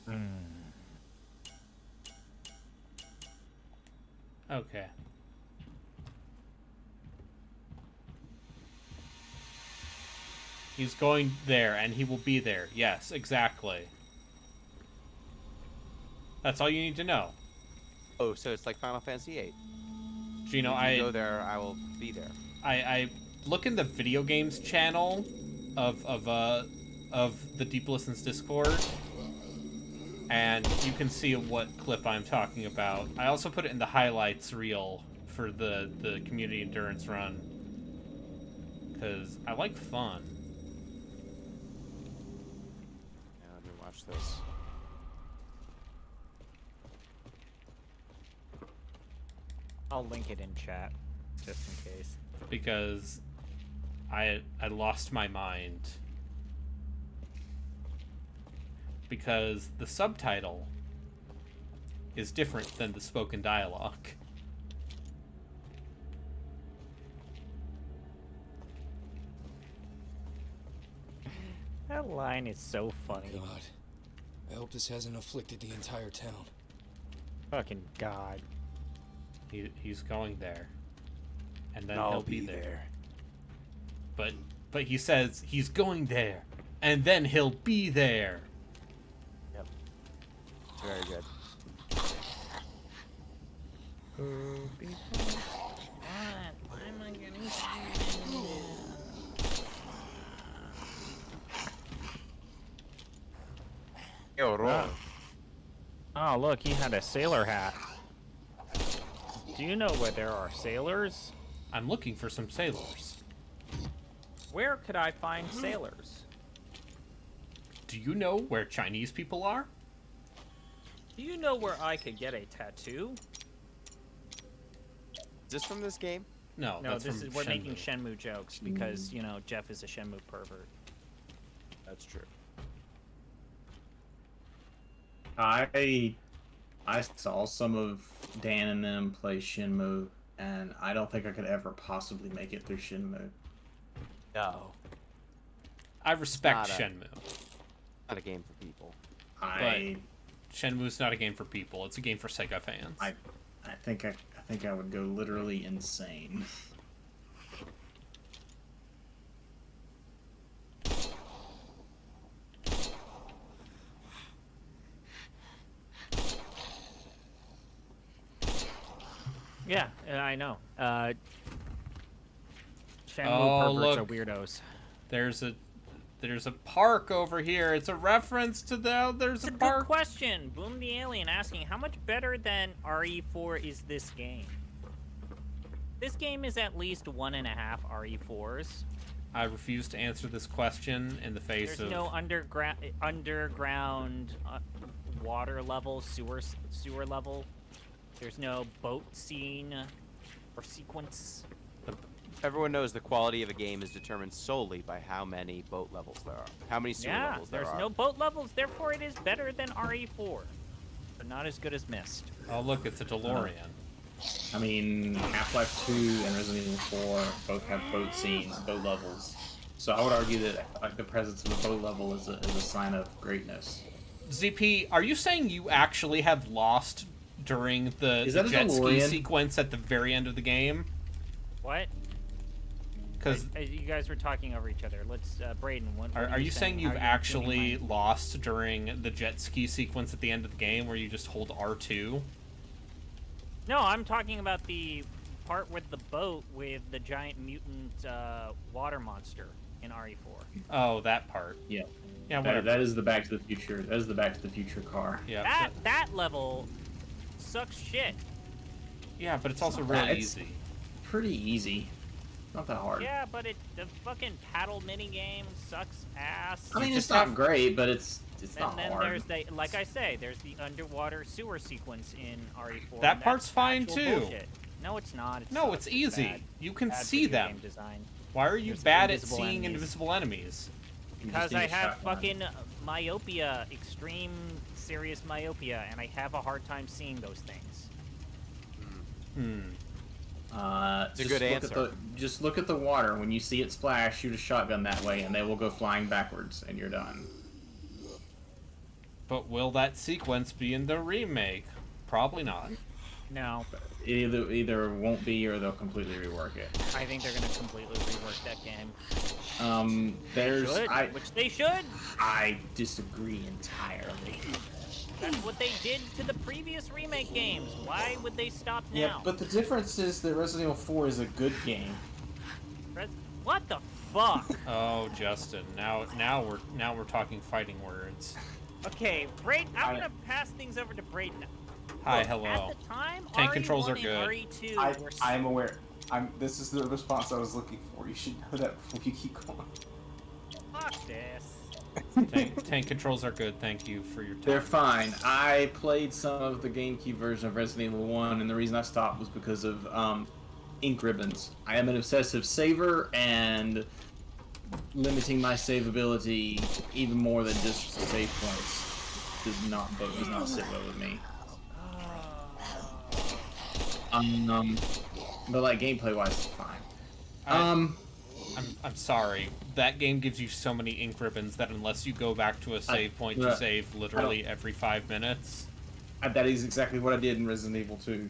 Okay. He's going there, and he will be there. Yes, exactly. That's all you need to know.
Oh, so it's like Final Fantasy VIII.
Gino,
If you go there, I will be there.
I look in the video games channel of the Deep Listens Discord, and you can see what clip I'm talking about. I also put it in the highlights reel for the community endurance run, because I like fun.
Yeah, let me watch this.
I'll link it in chat, just in case.
because I lost my mind. Because the subtitle is different than the spoken dialogue.
That line is so funny.
God. I hope this hasn't afflicted the entire town.
Fucking God.
He's going there. And then
I'll
he'll be
be
there. But he says he's going there. And then he'll be there.
Yep. Very good.
Why am I getting Oh, look, he had a sailor hat. Do you know where there are sailors?
I'm looking for some sailors.
Where could I find sailors?
Do you know where Chinese people are?
Do you know where I could get a tattoo?
Is this from this game?
No,
No,
that's
this
from
is we're
Shenmue.
making Shenmue jokes because, you know, Jeff is a Shenmue pervert.
That's true.
I saw some of Dan and them play Shenmue, and I don't think I could ever possibly make it through Shenmue.
No.
I respect
Not a-
Shenmue.
Not a game for people.
Shenmue's not a game for people. It's a game for Sega fans.
I think I would go literally insane.
Yeah, I know. Shenmue
Oh,
perverts
look.
are weirdos.
There's a park over here. It's a reference to there's
It's
a
a
park.
good question. Boom the Alien asking, how much better than RE4 is this game? This game is at least 1.5 RE4s.
I refuse to answer this question in the face
There's
of
no underground water level, sewer level. There's no boat scene or sequence.
Everyone knows the quality of a game is determined solely by how many boat levels there are. How many sewer
Yeah,
levels there
there's
are.
no boat levels, therefore it is better than RE4. But not as good as Myst.
Oh, look, it's a DeLorean.
I mean, Half-Life 2 and Resident Evil 4 both have boat scenes, boat levels. So I would argue that the presence of a boat level is a sign of greatness.
ZP, are you saying you actually have lost during the
Is that a
jet ski
DeLorean?
sequence at the very end of the game?
What?
Because
You guys were talking over each other. Let's, Braden, what
are you saying
How
you've
are you
actually
feeling
lost during the jet ski sequence at the end of the game where you just hold R2?
No, I'm talking about the part with the boat with the giant mutant water monster in RE4.
Oh, that part.
Yeah.
Yeah, whatever.
That is the Back to the Future. That is the Back to the Future car.
Yeah.
That level sucks shit.
Yeah, but it's also
not
really
bad. It's-
easy.
Pretty easy. Not that hard.
Yeah, but the fucking paddle minigame sucks ass.
I mean,
just
it's not
have-
great, but it's not
And then
hard.
there's the, like I say, there's the underwater sewer sequence in RE4.
That
and
part's
that's
fine,
actual
too.
bullshit. No, it's not. It
No,
sucks.
it's easy.
Bad.
You can
Bad
see
video
them.
game design.
Why are you
There's
bad at
invisible
seeing
enemies.
invisible enemies?
You just
Because
need
I
a
have
shotgun.
fucking myopia, extreme serious myopia, and I have a hard time seeing those things.
It's a good answer.
Just look at the water. When you see it splash, shoot a shotgun that way, and they will go flying backwards, and you're done.
But will that sequence be in the remake? Probably not.
No,
It either won't be, or they'll completely rework it.
I think they're gonna completely rework that game. Which they should.
I disagree entirely.
That's what they did to the previous remake games. Why would they stop now?
Yeah, but the difference is that Resident Evil 4 is a good game.
What the fuck?
Oh, Justin. Now we're talking fighting words.
Okay, Braden, I'm gonna pass things over to Braden.
Hi,
Look,
hello.
At the time,
Tank
RE1
controls are
and
good.
RE2 were
I am aware. This is the response I was looking for. You should know that before you keep going.
Fuck this.
Tank controls are good. Thank you for your time.
They're fine. I played some of the GameCube version of Resident Evil 1, and the reason I stopped was because of ink ribbons. I am an obsessive saver, and limiting my save ability even more than just save points does not sit well with me. But like gameplay wise, it's fine.
I'm sorry. That game gives you so many ink ribbons that unless you go back to a save point, you save literally every 5 minutes.
That is exactly what I did in Resident Evil 2.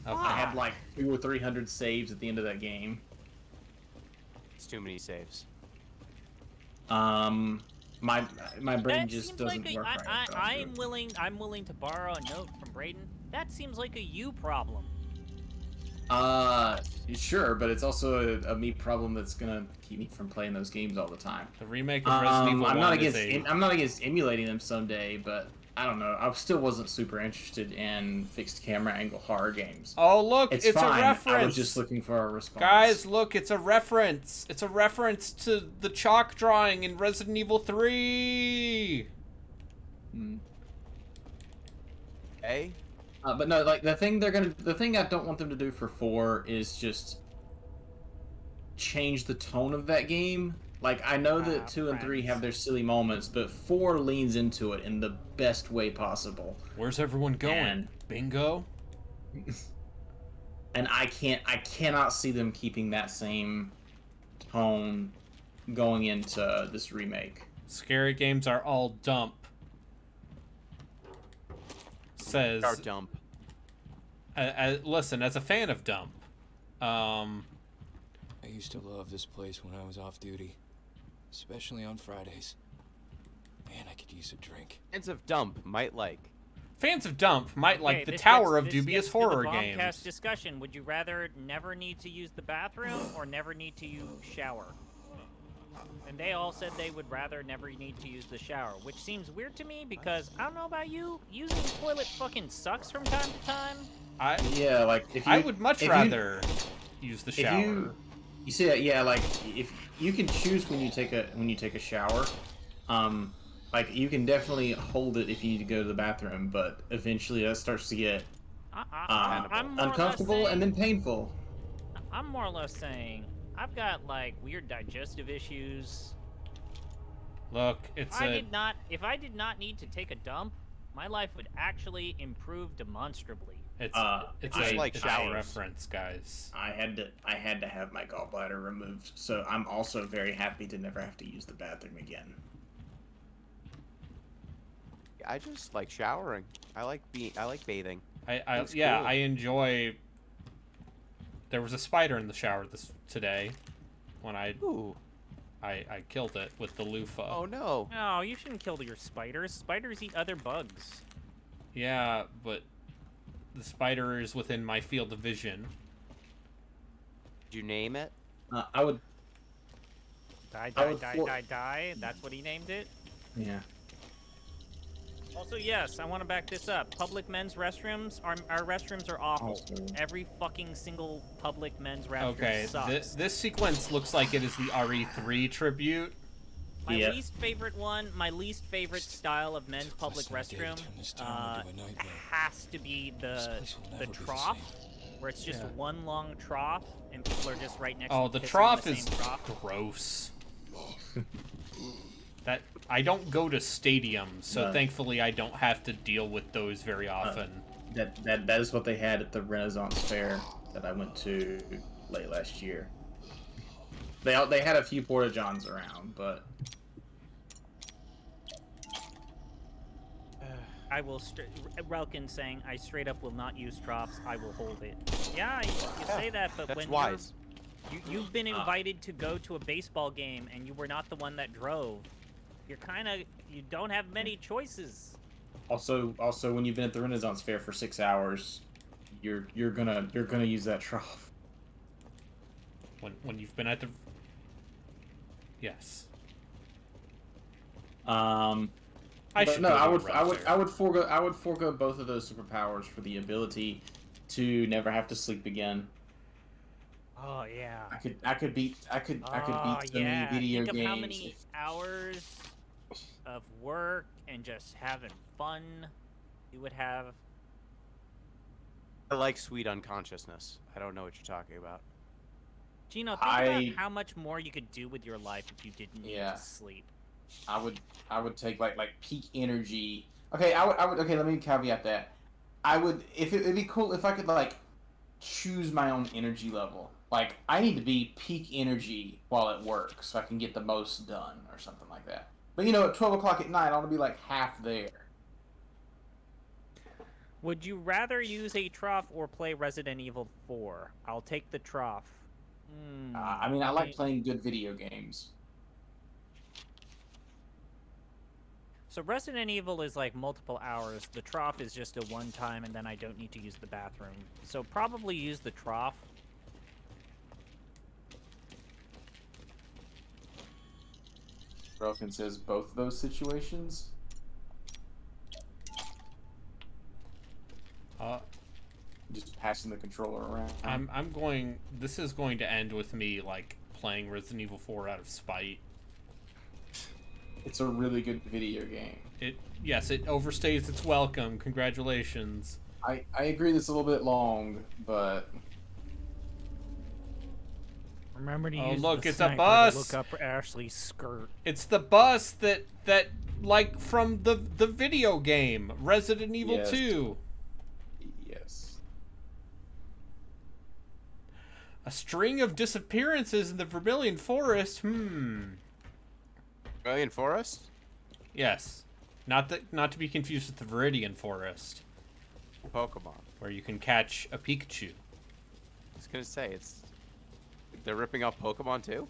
Okay.
I had like 200 or 300 saves at the end of that game.
It's too many saves.
My brain
That
just
seems
doesn't
like
work right.
I'm willing to borrow a note from Braden. That seems like a you problem.
Sure, but it's also a me problem that's gonna keep me from playing those games all the time.
The remake of Resident Evil 1
I'm not against emulating them someday, but I don't know. I still wasn't super interested in fixed camera angle horror games.
Oh, look, it's
fine.
a reference.
I was just looking for a response.
Guys, look, it's a reference. It's a reference to the chalk drawing in Resident Evil 3.
Hey.
But no, like the thing I don't want them to do for 4 is just change the tone of that game. Like I know that 2 and 3 have their silly moments, but 4 leans into it in the best way possible.
Where's everyone going? Bingo.
And I cannot see them keeping that same tone going into this remake.
Scary games are all dump. Says
Our dump.
listen, as a fan of dump,
I used to love this place when I was off duty, especially on Fridays. Man, I could use a drink.
Fans of dump might like.
Fans of dump might like the Tower of Dubious horror
games.
games.
Discussion: would you rather never need to use the bathroom or never need to shower? And they all said they would rather never need to use the shower, which seems weird to me because I don't know about you, using the toilet fucking sucks from time to time.
Yeah, like if you,
I would much rather use the shower.
You see that? Yeah, like if you can choose when you take a shower, like you can definitely hold it if you need to go to the bathroom, but eventually that starts to get
I'm
uncomfortable and then painful.
I'm more or less saying I've got like weird digestive issues.
Look,
if I did not need to take a dump, my life would actually improve demonstrably.
It's
like
shower reference, guys.
I had to have my gallbladder removed, so I'm also very happy to never have to use the bathroom again.
I just like showering. I like bathing.
I enjoy. There was a spider in the shower today when I killed it with the loofah.
Oh no.
No, you shouldn't kill your spiders. Spiders eat other bugs.
Yeah, but the spider is within my field of vision.
Did you name it?
I would.
Die. That's what he named it?
Yeah.
Also, yes, I want to back this up. Public men's restrooms, our restrooms are awful. Every fucking single public men's restroom sucks.
This sequence looks like it is the RE3 tribute.
My least favorite style of men's public restroom has to be the trough, where it's just one long trough and people are just right next to
the trough is gross. That I don't go to stadiums, so thankfully I don't have to deal with those very often.
That is what they had at the Renaissance Fair that I went to late last year. They had a few porta johns around, but
I will. Relkin saying, "I straight up will not use troughs. I will hold it." Yeah, you say that, but
that's
when
wise.
You've been invited to go to a baseball game and you were not the one that drove. You don't have many choices.
Also, when you've been at the Renaissance Fair for 6 hours, you're gonna use that trough.
When you've been at the yes.
I would forego both of those superpowers for the ability to never have to sleep again.
Oh yeah.
I could beat
Oh
so many
yeah.
video
Think of
games.
how many hours of work and just having fun you would have.
I like sweet unconsciousness. I don't know what you're talking about.
Gino, think about how much more you could do with your life if you didn't need to sleep.
I would take like peak energy. Okay, I would okay, let me caveat that. I would it'd be cool if I could like choose my own energy level. Like I need to be peak energy while at work so I can get the most done or something like that. But you know, at 12 o'clock at night I want to be like half there.
Would you rather use a trough or play Resident Evil 4? I'll take the trough.
I mean, I like playing good video games.
So Resident Evil is like multiple hours. The trough is just a one time, and then I don't need to use the bathroom. So probably use the trough.
Broken says both of those situations. Just passing the controller around.
I'm going. This is going to end with me like playing Resident Evil 4 out of spite.
It's a really good video game.
Yes, it overstays its welcome. Congratulations.
I agree. This is a little bit long, but
remember to
oh
use
look,
the
it's a bus.
to look up Ashley's skirt.
It's the bus that like from the video game Resident Evil 2.
Yes.
A string of disappearances in the Vermilion Forest.
Vermilion Forest?
Yes. Not to be confused with the Viridian Forest.
Pokemon.
Where you can catch a Pikachu.
I was gonna say they're ripping off Pokemon too?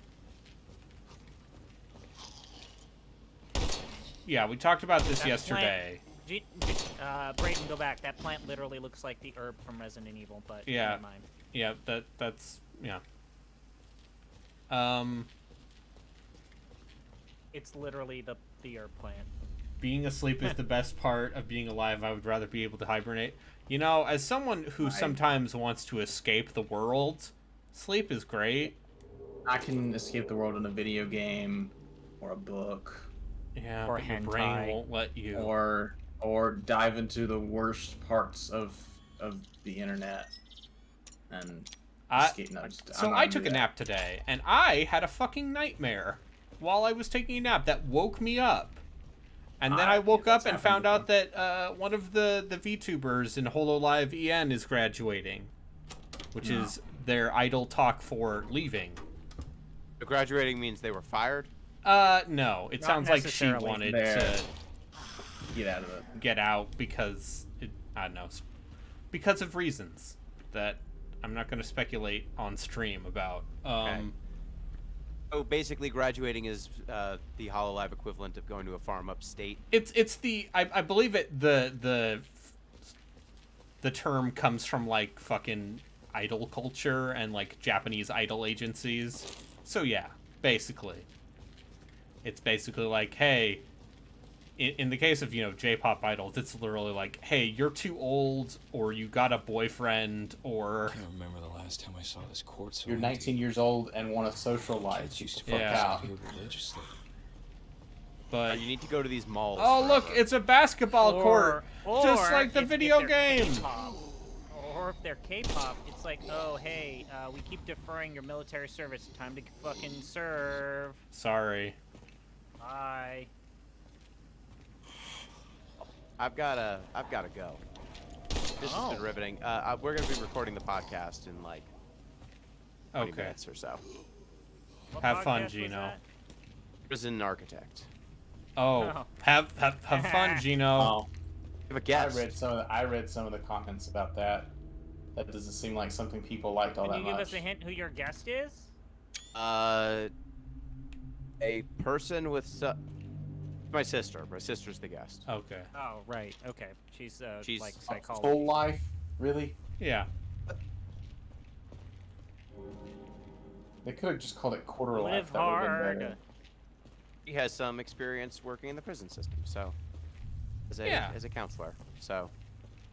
Yeah, we talked about this yesterday.
Brayden, go back. That plant literally looks like the herb from Resident Evil, but
yeah,
never mind.
Yeah, that's yeah.
It's literally the herb plant.
Being asleep is the best part of being alive. I would rather be able to hibernate. You know, as someone who sometimes wants to escape the world, sleep is great.
I can escape the world in a video game or a book.
Yeah,
or
but your brain won't let you.
Or dive into the worst parts of the internet and escape.
I took a nap today, and I had a fucking nightmare while I was taking a nap that woke me up. And then I woke up and found out that one of the VTubers in HoloLive EN is graduating, which is their idle talk for leaving.
So graduating means they were fired?
No. It sounds like she wanted to
get out
because I don't know, because of reasons that I'm not going to speculate on stream about.
Okay. Oh, basically, graduating is the HoloLive equivalent of going to a farm upstate.
It's the I believe the term comes from like fucking idol culture and like Japanese idol agencies. So yeah, basically, it's basically like, hey, in the case of, you know, J-pop idols, it's literally like, hey, you're too old, or you got a boyfriend, or...
I can't remember the last time I saw this court so
you're 19 years old and want to socialize.
Used to
fuck out.
religiously.
But
you need to go to these malls.
Oh,
forever.
look, it's a basketball court, just like the video game.
Or if they're K-pop, it's like, oh, hey, we keep deferring your military service. Time to fucking serve.
Sorry.
Bye.
I've gotta go. This has been riveting. We're gonna be recording the podcast in like 20 minutes or so.
What
have fun,
podcast
Gino.
Prison Architect.
Oh, have fun, Gino.
Have a guess.
I read some of the comments about that. That doesn't seem like something people liked all that much.
Can you give us a hint who your guest is?
A person with my sister. My sister's the guest.
Okay.
Oh, right. Okay. She's like psychology.
Full life, really?
Yeah.
They could have just called it quarter
Live
life. That would have been
hard.
better.
He has some experience working in the prison system, so as a counselor. So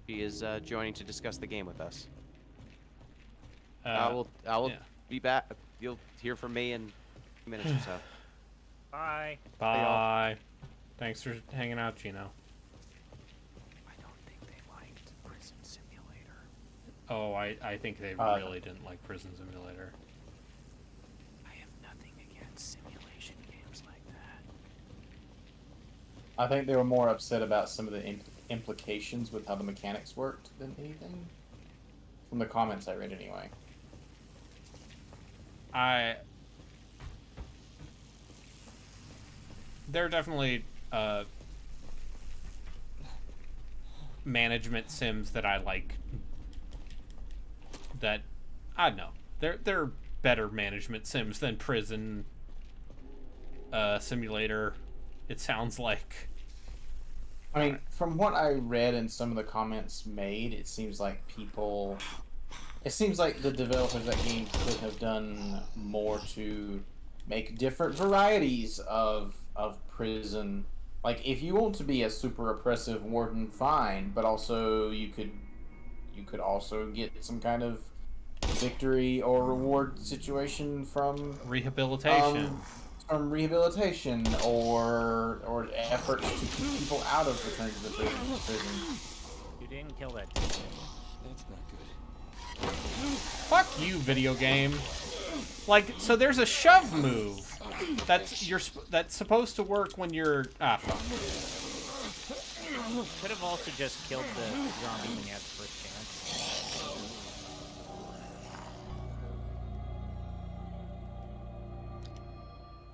he is joining to discuss the game with us. I will be back. You'll hear from me in a few minutes or so.
Bye.
Bye. Thanks for hanging out, Gino.
I don't think they liked Prison Simulator.
Oh, I think they really didn't like Prison Simulator.
I have nothing against simulation games like that.
I think they were more upset about some of the implications with how the mechanics worked than anything. From the comments I read, anyway.
There are definitely management sims that I like. That I don't know. They're better management sims than Prison Simulator. It sounds like.
I mean, from what I read and some of the comments made, it seems like people... It seems like the developers of that game could have done more to make different varieties of prison. Like, if you want to be a super oppressive warden, fine, but also you could also get some kind of victory or reward situation from
Rehabilitation.
From rehabilitation or efforts to keep people out of returning to the prison.
You didn't kill that.
That's not good.
Fuck you, video game. Like, so there's a shove move that's supposed to work when you're fuck.
Could have also just killed the zombie when you had the first chance.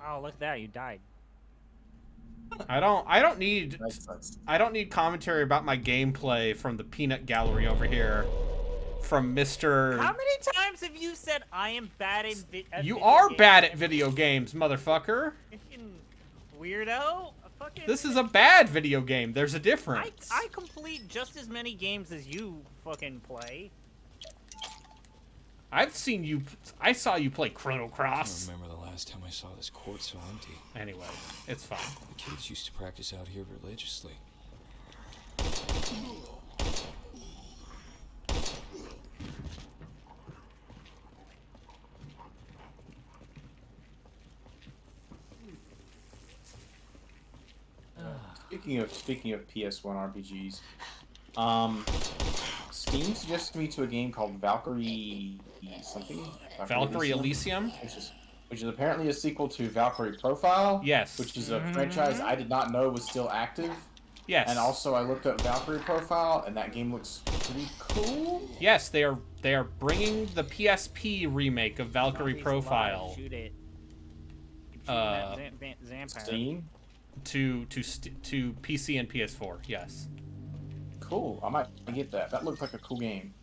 Oh, look at that! You died.
I don't need commentary about my gameplay from the peanut gallery over here. From Mr.
How many times have you said I am bad at
You
video
are
games?
bad at video games, motherfucker.
Fucking weirdo. Fucking...
This is a bad video game. There's a difference.
I complete just as many games as you fucking play.
I've seen you. I saw you play Chrono
I
Cross.
don't remember the last time I saw this court so empty.
Anyway, it's fine.
The kids used to practice out here religiously.
Speaking of PS1 RPGs, Steam suggested me to a game called Valkyrie something.
Valkyrie Elysium?
Which is apparently a sequel to Valkyrie Profile.
Yes.
Which is a franchise I did not know was still active.
Yes.
And also I looked up Valkyrie Profile, and that game looks pretty cool.
Yes, they are bringing the PSP remake of Valkyrie Profile.
Shoot it.
Steam?
To PC and PS4. Yes.
Cool. I might get that. That looks like a cool game.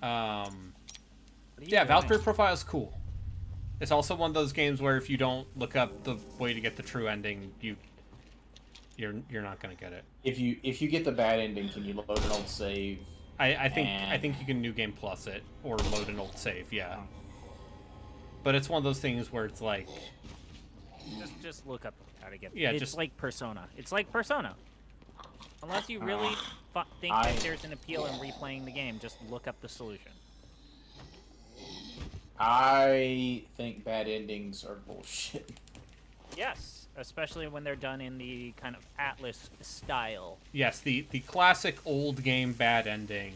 Yeah, Valkyrie Profile is cool. It's also one of those games where if you don't look up the way to get the true ending, you're not gonna get it.
If you get the bad ending, can you load an old save?
I think you can New Game Plus it or load an old save. Yeah. But it's one of those things where it's like.
Just look up how to get.
Yeah,
it's
just
like Persona. It's like Persona. Unless you really think that there's an appeal in replaying the game, just look up the solution.
I think bad endings are bullshit.
Yes, especially when they're done in the kind of Atlas style.
Yes, the classic old game bad ending.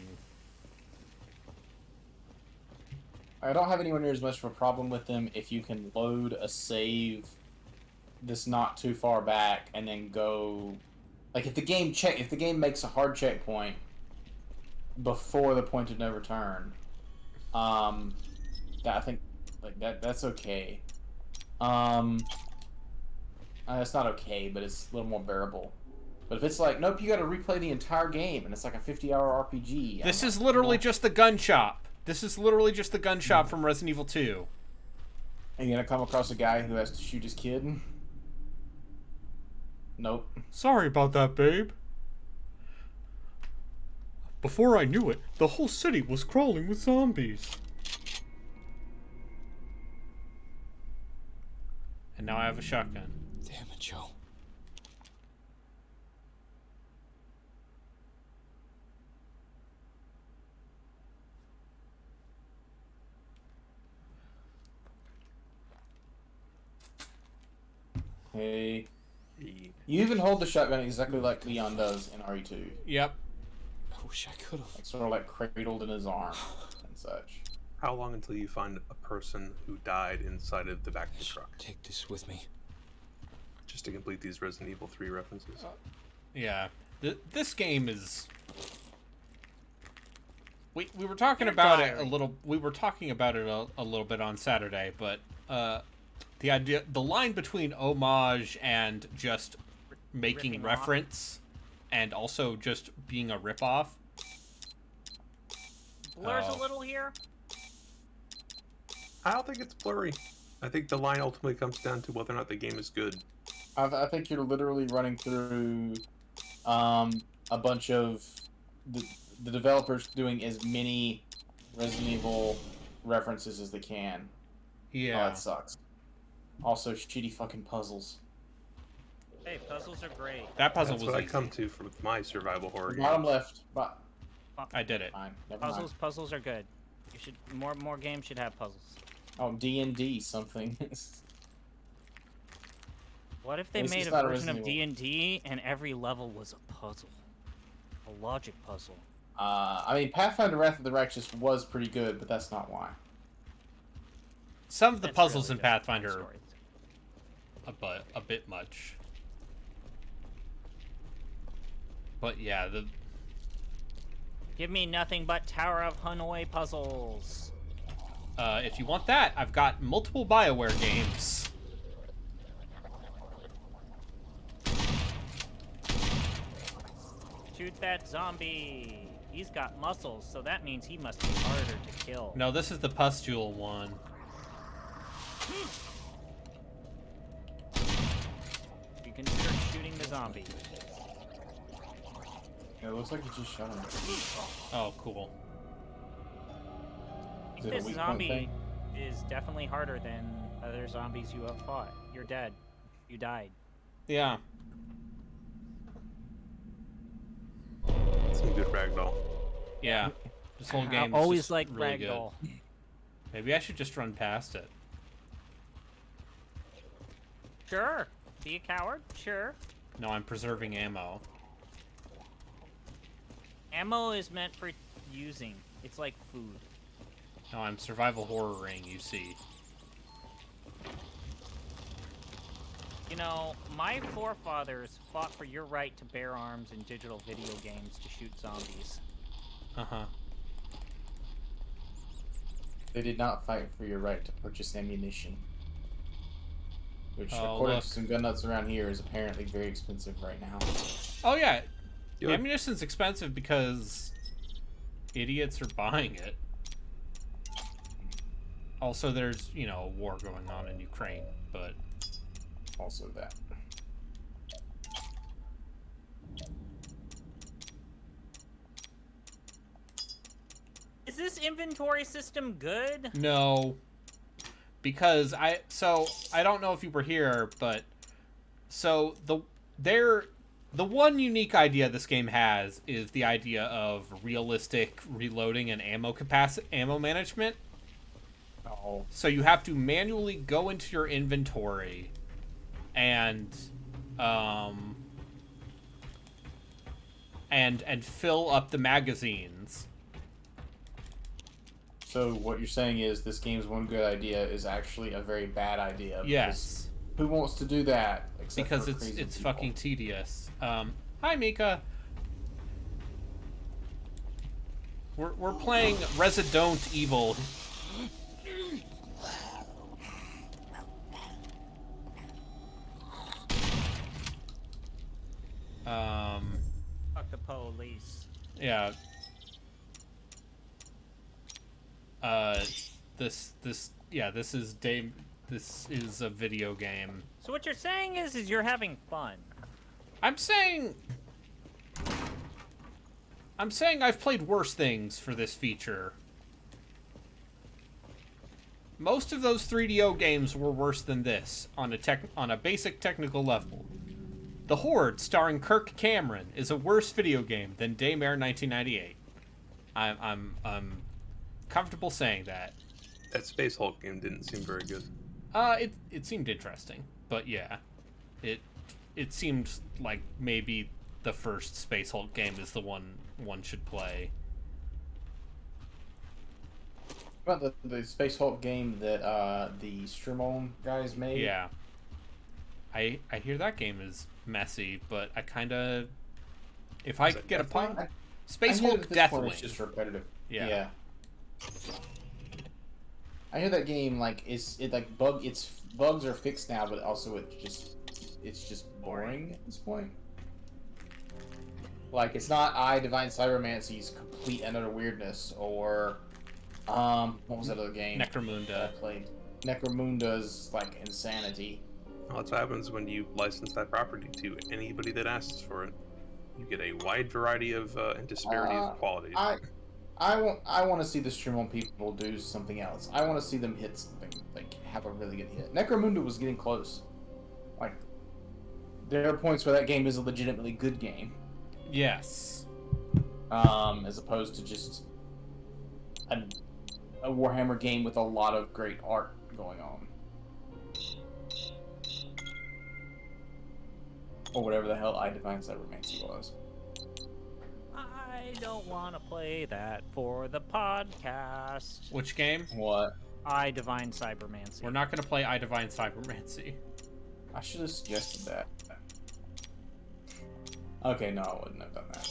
I don't have anywhere near as much of a problem with them if you can load a save that's not too far back and then go, like if the game makes a hard checkpoint before the point of no return, that I think like that's okay. It's not okay, but it's a little more bearable. But if it's like, nope, you got to replay the entire game and it's like a 50-hour RPG.
This is literally just the gun shop. This is literally just the gun shop from Resident Evil 2.
And you're gonna come across a guy who has to shoot his kid? Nope.
Sorry about that, babe. Before I knew it, the whole city was crawling with zombies. And now I have a shotgun.
Damn it, Joe.
Hey. You even hold the shotgun exactly like Leon does in RE2.
Yep.
I wish I could have.
Like, sort of like cradled in his arm and such.
How long until you find a person who died inside of the back of the truck?
Take this with me.
Just to complete these Resident Evil 3 references.
Yeah. This game is... We were talking about it a little... We were talking about it a little bit on Saturday, but the line between homage and just making
Ripping
reference and also just being a ripoff.
Blurs a little here.
I don't think it's blurry. I think the line ultimately comes down to whether or not the game is good.
I think you're literally running through a bunch of the developers doing as many Resident Evil references as they can.
Yeah.
Oh, that sucks. Also, shitty fucking puzzles.
Hey, puzzles are great.
That puzzle
That's
was
what I
easy.
come to for my survival horror
Bottom
games.
left.
I did it.
Fine. Never mind.
Puzzles are good. You should more games should have puzzles.
Oh, D&D something.
What if they
At least
made
it's
a
not a
version of
Resident
D&D and every level was a puzzle, a logic puzzle?
I mean, Pathfinder Wrath of the Righteous was pretty good, but that's not why.
Some of the
That's
puzzles
really
in
good.
Pathfinder are a bit much. But yeah,
Give me nothing but Tower of Hanoi puzzles.
if you want that, I've got multiple BioWare games.
Shoot that zombie. He's got muscles, so that means he must be harder to kill.
No, this is the Pustule one.
You consider shooting the zombie.
Yeah, it looks like you just shot him.
Oh, cool.
I
Is it
think
a
this
weak point
zombie
thing?
is definitely harder than other zombies you have fought. You're dead. You died.
Yeah.
Some good ragdoll.
Yeah. This whole
I
game is
always
just
like
really
ragdoll.
good. Maybe I should just run past it.
Sure. Be a coward? Sure.
No, I'm preserving ammo.
Ammo is meant for using. It's like food.
No, I'm survival horroring, you see.
You know, my forefathers fought for your right to bear arms in digital video games to shoot zombies.
Uh-huh.
They did not fight for your right to purchase ammunition. Which,
Oh,
according
look.
to some gun nuts around here, is apparently very expensive right now.
Oh, yeah.
Good.
Ammunition's expensive because idiots are buying it. Also, there's, you know, a war going on in Ukraine, but...
Also that.
Is this inventory system good?
No. Because I don't know if you were here, but so the one unique idea this game has is the idea of realistic reloading and ammo management.
Oh.
So you have to manually go into your inventory and fill up the magazines.
So what you're saying is this game's one good idea is actually a very bad idea. because
Yes.
Who wants to do that? Except
Because
for
it's
crazy people.
fucking tedious. Hi Mika. We're playing Resident Evil.
Fuck the police.
Yeah. This is a video game.
So what you're saying is you're having fun.
I'm saying I've played worse things for this feature. Most of those 3DO games were worse than this on a basic technical level. The Horde, starring Kirk Cameron, is a worse video game than Daymare 1998. I'm comfortable saying that.
That Space Hulk game didn't seem very good.
It seemed interesting, but yeah. it seemed like maybe the first Space Hulk game is the one should play.
About the Space Hulk game that the Strumon guys made.
Yeah. I hear that game is messy, but I kind of, if I could get a point, Space Hulk Deathwing.
It's just repetitive.
Yeah.
I hear that game its bugs are fixed now, but also it's just boring at this point. Like, it's not I Divine Cybermancy's complete and utter weirdness, or what was that other game?
Necromunda.
I played. Necromunda's like insanity.
Well, that's what happens when you license that property to anybody that asks for it. You get a wide variety of and disparity of qualities.
I want to see the Strumon people do something else. I want to see them hit something, like have a really good hit. Necromunda was getting close. Like, there are points where that game is a legitimately good game.
Yes.
As opposed to just a Warhammer game with a lot of great art going on. Or whatever the hell I Divine Cybermancy was.
I don't want to play that for the podcast.
Which game?
What?
I Divine Cybermancy.
We're not going to play I Divine Cybermancy.
I should have suggested that. Okay, no, I wouldn't have done that.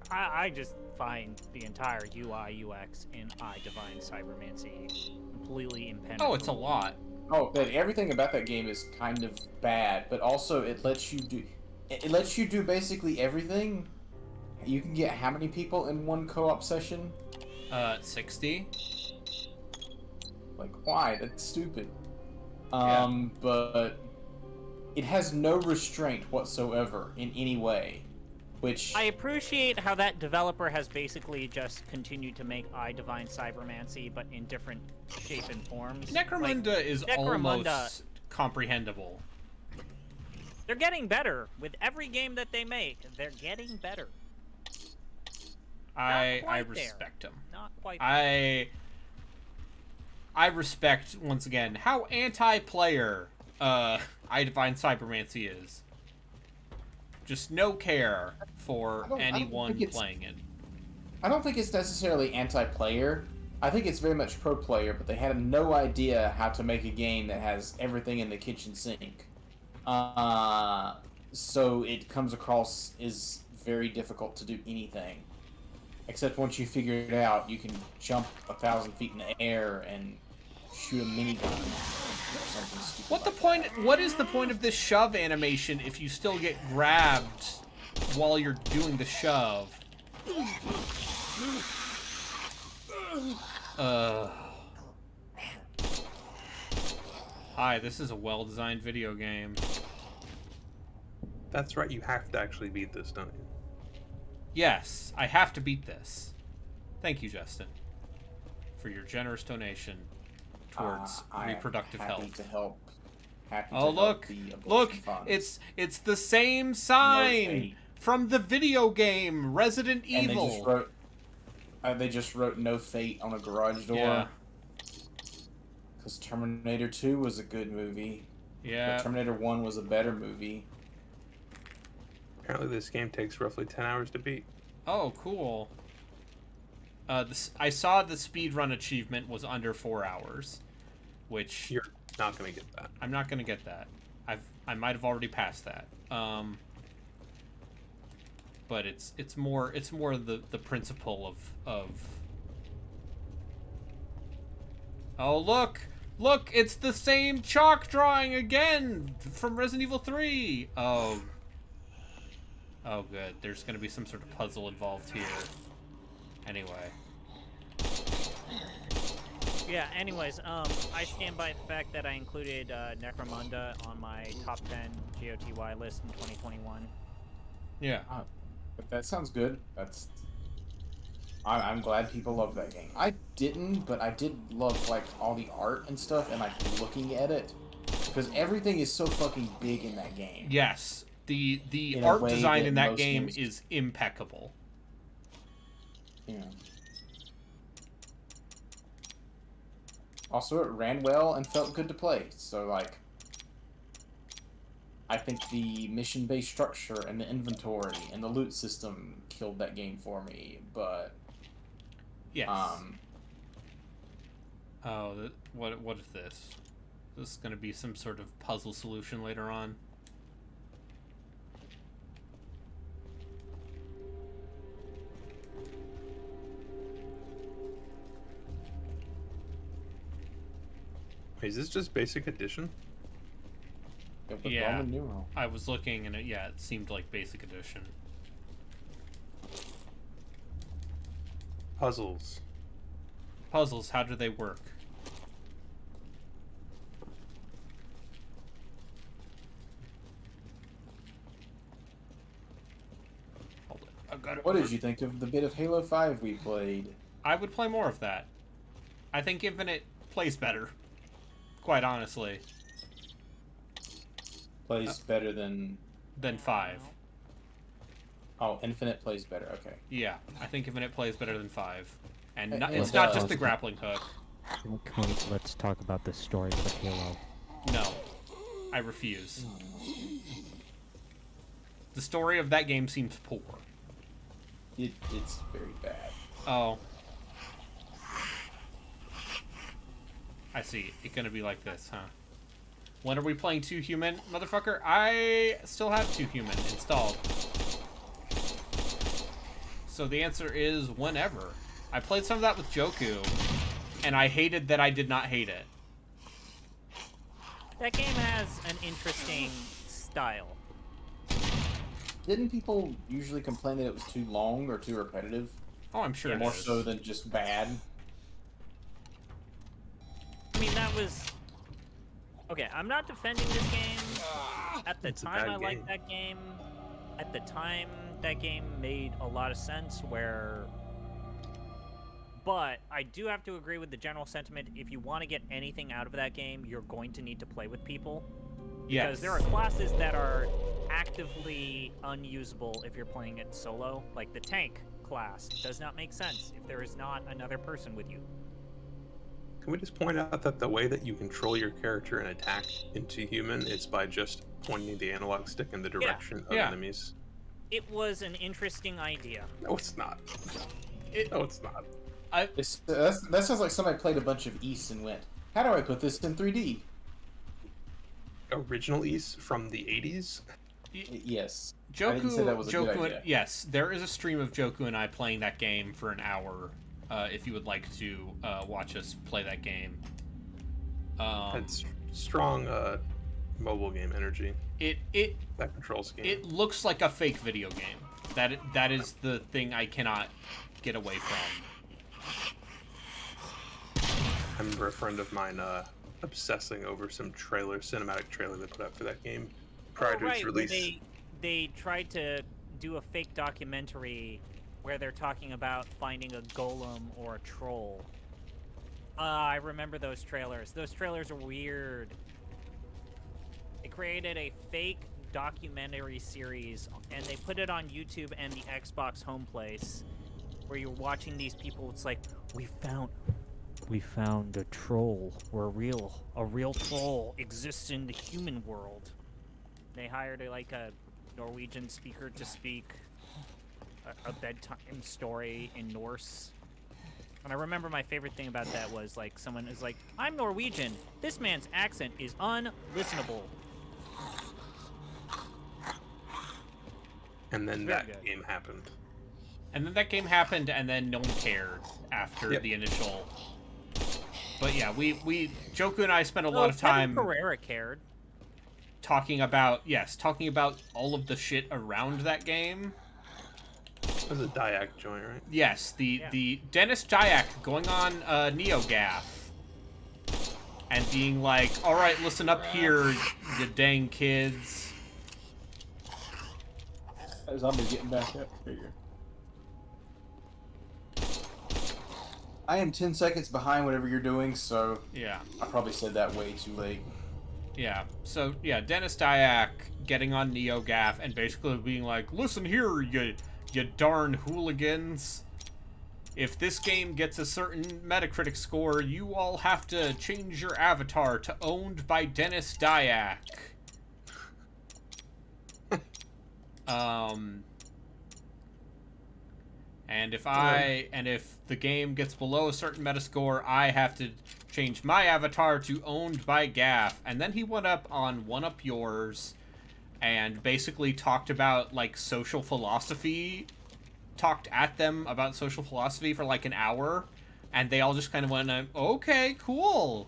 I just find the entire UI UX in I Divine Cybermancy completely impenetrable.
Oh, it's a lot.
Oh, but everything about that game is kind of bad, but also it lets you do basically everything. You can get how many people in one co-op session?
60.
Like, why? That's stupid.
Yeah.
But it has no restraint whatsoever in any way, which
I appreciate how that developer has basically just continued to make I Divine Cybermancy, but in different shape and forms.
Necromunda is
Necromunda,
almost comprehensible.
They're getting better with every game that they make. They're getting better.
I respect them.
Not quite.
I respect, once again, how anti-player I Divine Cybermancy is. Just no care for anyone playing it.
I don't think it's necessarily anti-player. I think it's very much pro-player, but they had no idea how to make a game that has everything in the kitchen sink. So it comes across as very difficult to do anything. Except once you figure it out, you can jump 1,000 feet in the air and shoot a minigun or something stupid.
What is the point of this shove animation if you still get grabbed while you're doing the shove? Hi, this is a well-designed video game.
That's right, you have to actually beat this, don't you?
Yes, I have to beat this. Thank you, Justin, for your generous donation towards reproductive health.
To help.
Look, it's the same sign from the video game Resident Evil.
They just wrote "No Fate" on a garage door.
Yeah.
Because Terminator 2 was a good movie.
Yeah.
But Terminator 1 was a better movie.
Apparently this game takes roughly 10 hours to beat.
Oh, cool. I saw the speedrun achievement was under 4 hours, which...
You're not going to get that.
I'm not going to get that. I might have already passed that. But it's more the principle of... Oh, look! Look, it's the same chalk drawing again from Resident Evil 3! Oh, good. There's going to be some sort of puzzle involved here. Anyway.
Yeah, anyways, I stand by the fact that I included Necromunda on my top 10 GOTY list in 2021.
Yeah.
But that sounds good. I'm glad people love that game. I didn't, but I did love, like, all the art and stuff and, like, looking at it. Because everything is so fucking big in that game.
Yes. The art design in that game is impeccable.
Yeah. Also, it ran well and felt good to play. So, like, I think the mission-based structure and the inventory and the loot system killed that game for me. But
Yes. What is this? This is going to be some sort of puzzle solution later on.
Is this just basic edition?
Yeah,
Roman numeral.
I was looking and it seemed like basic edition.
Puzzles.
Puzzles, how do they work? Hold it. I've got it.
What did you think of the bit of Halo 5 we played?
I would play more of that. I think Infinite plays better. Quite honestly.
Plays better than
5.
Oh, Infinite plays better. Okay.
Yeah, I think Infinite plays better than 5. And
It
it's not
does.
just the grappling hook.
Let's talk about the story of Halo.
No. I refuse. The story of that game seems poor.
It's very bad.
Oh. I see. It's gonna be like this, huh? When are we playing 2 Human? Motherfucker, I still have 2 Human installed. So the answer is whenever. I played some of that with Joku, and I hated that I did not hate it.
That game has an interesting style.
Didn't people usually complain that it was too long or too repetitive?
Oh, I'm sure it
More
is.
so than just bad.
I mean, that was... Okay, I'm not defending this game. At the
It's a
time,
bad
I liked
game.
that game. At the time, that game made a lot of sense where... But I do have to agree with the general sentiment. If you want to get anything out of that game, you're going to need to play with people.
Yes.
Because there are classes that are actively unusable if you're playing it solo. Like the tank class does not make sense if there is not another person with you.
Can we just point out that the way that you control your character and attack into human is by just pointing the analog stick in the direction of enemies?
It was an interesting idea.
No, it's not. No, it's not.
That sounds like somebody played a bunch of East and went, how do I put this in 3D?
Original East from the 80s?
Yes. I didn't say that was a good idea.
Yes, there is a stream of Joku and I playing that game for an hour. If you would like to watch us play that game.
It's strong mobile game energy. That controls game.
It looks like a fake video game. That is the thing I cannot get away from.
I remember a friend of mine obsessing over some cinematic trailer they put out for that game prior to its release.
They tried to do a fake documentary where they're talking about finding a golem or a troll. I remember those trailers. Those trailers are weird. They created a fake documentary series, and they put it on YouTube and the Xbox home place, where you're watching these people. It's like, we found a troll, or a real troll exists in the human world. They hired a Norwegian speaker to speak a bedtime story in Norse. And I remember my favorite thing about that was, like, someone is like, I'm Norwegian. This man's accent is unlistenable.
And then that game happened.
And then that game happened, and then no one cared after the initial. But yeah, Joku and I spent a lot of time.
Kevin Pereira cared.
Talking about all of the shit around that game.
It was a Dyack joint, right?
Yes, the Dennis Dyack going on NeoGAF and being like, "All right, listen up here, you dang kids."
That zombie's getting back up. Here you go. I am 10 seconds behind whatever you're doing, so
yeah,
I probably said that way too late.
Yeah, so yeah, Dennis Dyack getting on NeoGAF and basically being like, "Listen here, you darn hooligans." if this game gets a certain Metacritic score, you all have to change your avatar to owned by Dennis Dyack. And if the game gets below a certain Metascore, I have to change my avatar to owned by Gaff. And then he went up on One Up Yours and basically talked about, like, social philosophy, talked at them about social philosophy for like an hour, and they all just kind of went, okay, cool.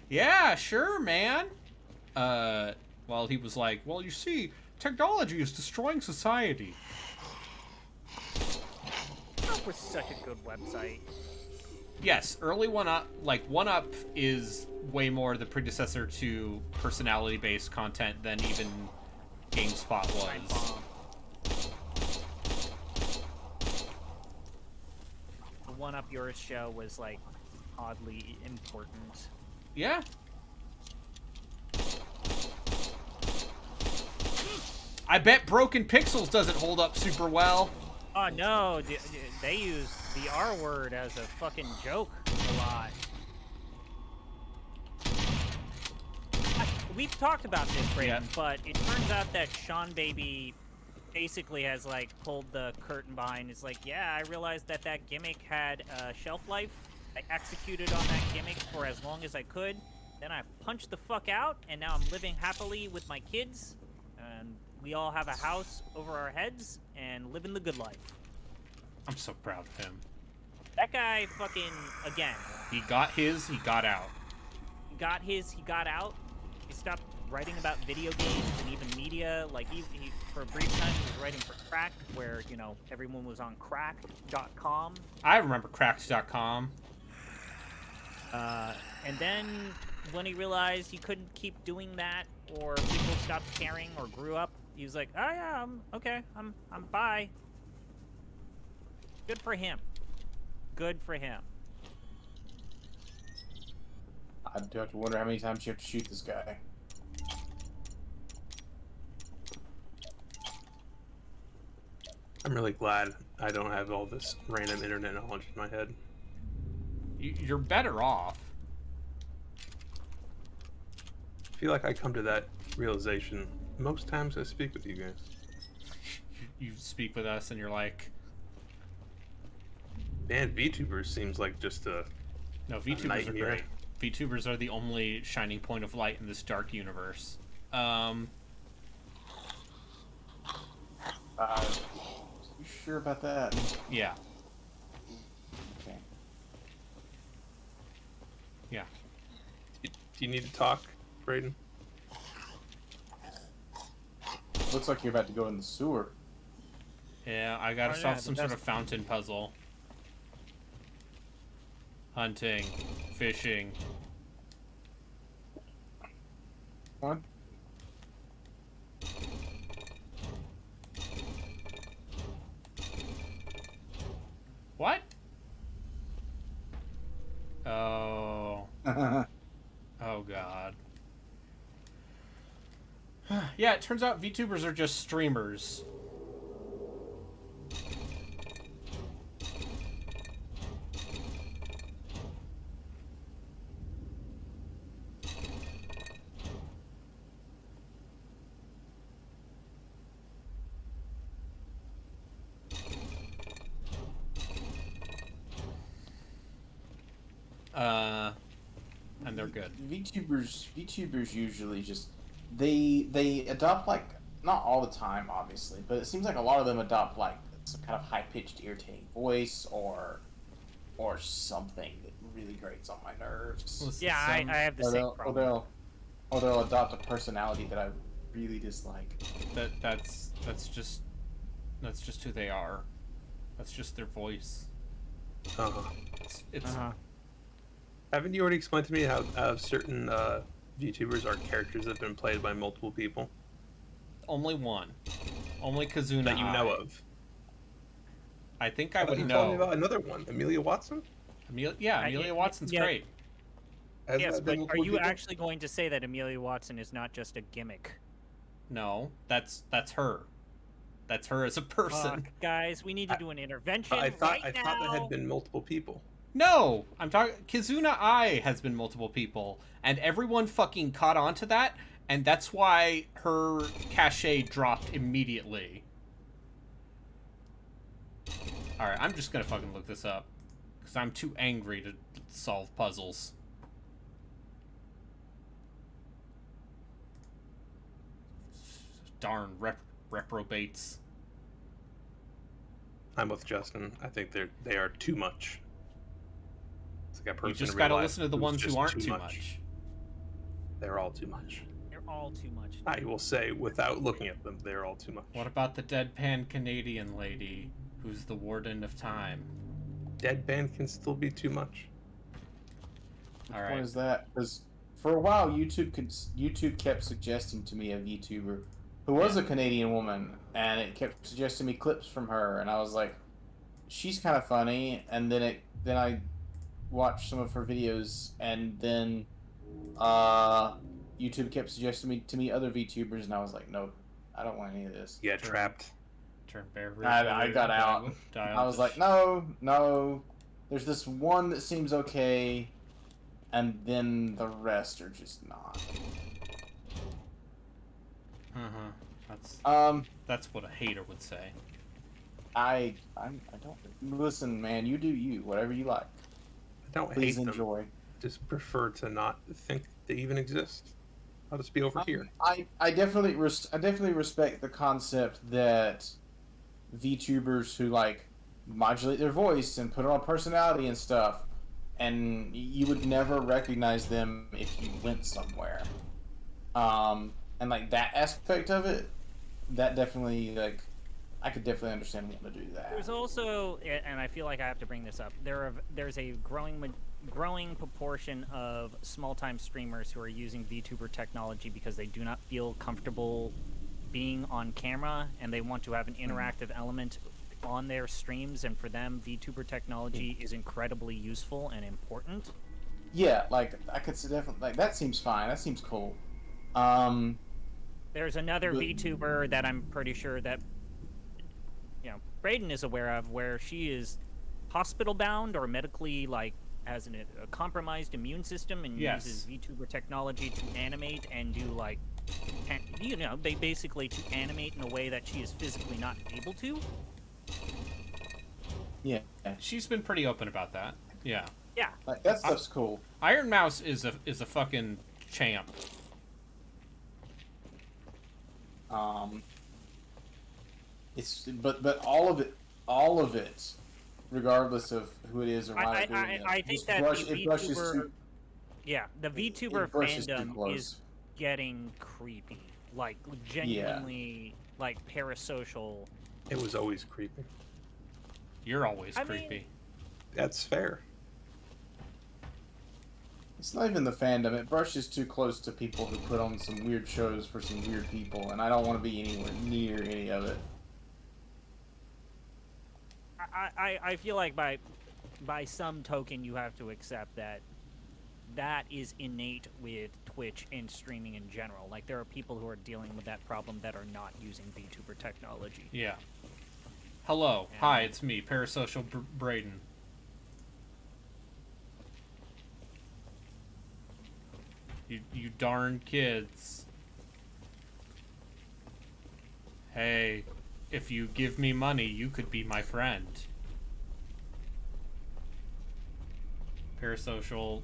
Yeah, sure, man. Well, he was like, well, you see, technology is destroying society.
That was such a good website.
Yes, early One Up is way more the predecessor to personality-based content than even GameSpot was.
The One Up Yours show was, like, oddly important.
Yeah. I bet Broken Pixels doesn't hold up super well.
Oh no, they use the R word as a fucking joke a lot. We've talked about this, Brayden, but it turns out that Sean Baby basically has, like, pulled the curtain behind. It's like, yeah, I realized that gimmick had a shelf life. I executed on that gimmick for as long as I could. Then I punched the fuck out, and now I'm living happily with my kids. And we all have a house over our heads and living the good life.
I'm so proud of him.
That guy fucking, again.
He got his, he got out.
He got his, he got out. He stopped writing about video games and even media. Like, he for a brief time, he was writing for Crack, where, you know, everyone was on cracked.com.
I remember cracked.com.
And then when he realized he couldn't keep doing that, or people stopped caring or grew up, he was like, oh yeah, I'm bye. Good for him. Good for him.
I do have to wonder how many times you have to shoot this guy.
I'm really glad I don't have all this random internet knowledge in my head.
You're better off.
I feel like I come to that realization most times I speak with you guys.
You speak with us and you're like...
Man, VTubers seems like just a...
No, VTubers are great. VTubers are the only shining point of light in this dark universe.
You sure about that?
Yeah.
Okay.
Yeah.
Do you need to talk, Brayden?
Looks like you're about to go in the sewer.
Yeah, I gotta solve some sort of fountain puzzle. Hunting, fishing.
What?
What? Oh. Oh, God. Yeah, it turns out VTubers are just streamers. And they're good.
VTubers usually just they adopt, like, not all the time obviously, but it seems like a lot of them adopt, like, some kind of high-pitched irritating voice or something that really grates on my nerves.
Yeah, I have the same problem.
Or they'll adopt a personality that I really dislike.
That's just who they are. That's just their voice. It's
Haven't you already explained to me how certain VTubers are characters that have been played by multiple people?
Only one. Only Kazuna
that you know of.
I think I would
you
know.
told me about another one, Amelia Watson.
Amelia Watson's great.
Yes, but are you actually going to say that Amelia Watson is not just a gimmick?
No, that's her. That's her as a person.
Fuck, guys, we need to do an intervention
I thought
right
there
now.
had been multiple people.
No, I'm talking. Kizuna Ai has been multiple people, and everyone fucking caught on to that, and that's why her cachet dropped immediately. All right, I'm just gonna fucking look this up because I'm too angry to solve puzzles. Darn reprobates.
I'm with Justin. I think they are too much. It's like a person
You just
in
gotta
real life
listen to the
who's
ones who
just
aren't too much.
They're all too much.
They're all too much.
I will say, without looking at them, they're all too much.
What about the deadpan Canadian lady who's the warden of time?
Deadpan can still be too much.
All
What
right.
is that? Because for a while, YouTube kept suggesting to me a VTuber who was a Canadian woman, and it kept suggesting me clips from her, and I was like, she's kind of funny. And then I watched some of her videos, and then YouTube kept suggesting to me other VTubers, and I was like, nope, I don't want any of this.
Yeah, trapped.
Turn bear.
I got out. I was like, no. There's this one that seems okay, and then the rest are just not.
That's what a hater would say.
I don't listen, man. You do you. Whatever you like.
I don't
Please
hate
enjoy.
them. Just prefer to not think they even exist. I'll just be over here.
I definitely respect the concept that VTubers who like modulate their voice and put on personality and stuff, and you would never recognize them if you went somewhere. And like that aspect of it, that definitely like I could definitely understand wanting to do that.
There's also, and I feel like I have to bring this up. There's a growing proportion of small-time streamers who are using VTuber technology because they do not feel comfortable being on camera, and they want to have an interactive element on their streams, and for them, VTuber technology is incredibly useful and important.
Yeah, like I could definitely like that seems fine. That seems cool.
There's another VTuber that I'm pretty sure that Braden is aware of, where she is hospital bound or medically has a compromised immune system and uses VTuber technology to animate and do they basically to animate in a way that she is physically not able to.
Yeah,
she's been pretty open about that. Yeah.
Yeah.
Like that stuff's cool.
Iron Mouse is a fucking champ.
It's but all of it, regardless of who it is or why they're doing it.
I think that the VTuber fandom is getting creepy, like genuinely like parasocial.
It was always creepy.
You're always creepy.
That's fair.
It's not even the fandom. It brushes too close to people who put on some weird shows for some weird people, and I don't want to be anywhere near any of it.
I feel like by some token you have to accept that is innate with Twitch and streaming in general. Like there are people who are dealing with that problem that are not using VTuber technology.
Yeah. Hello. Yeah. Hi, it's me, Parasocial Braden. You darn kids. Hey, if you give me money, you could be my friend. Parasocial.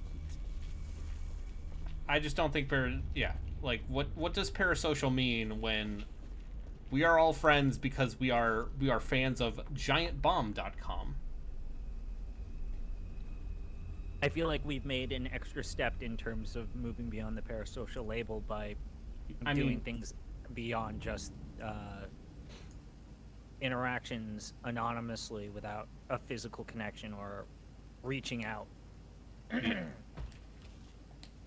I just don't think like what does parasocial mean when we are all friends because we are fans of giantbomb.com?
I feel like we've made an extra step in terms of moving beyond the parasocial label by doing things beyond just interactions anonymously without a physical connection or reaching out.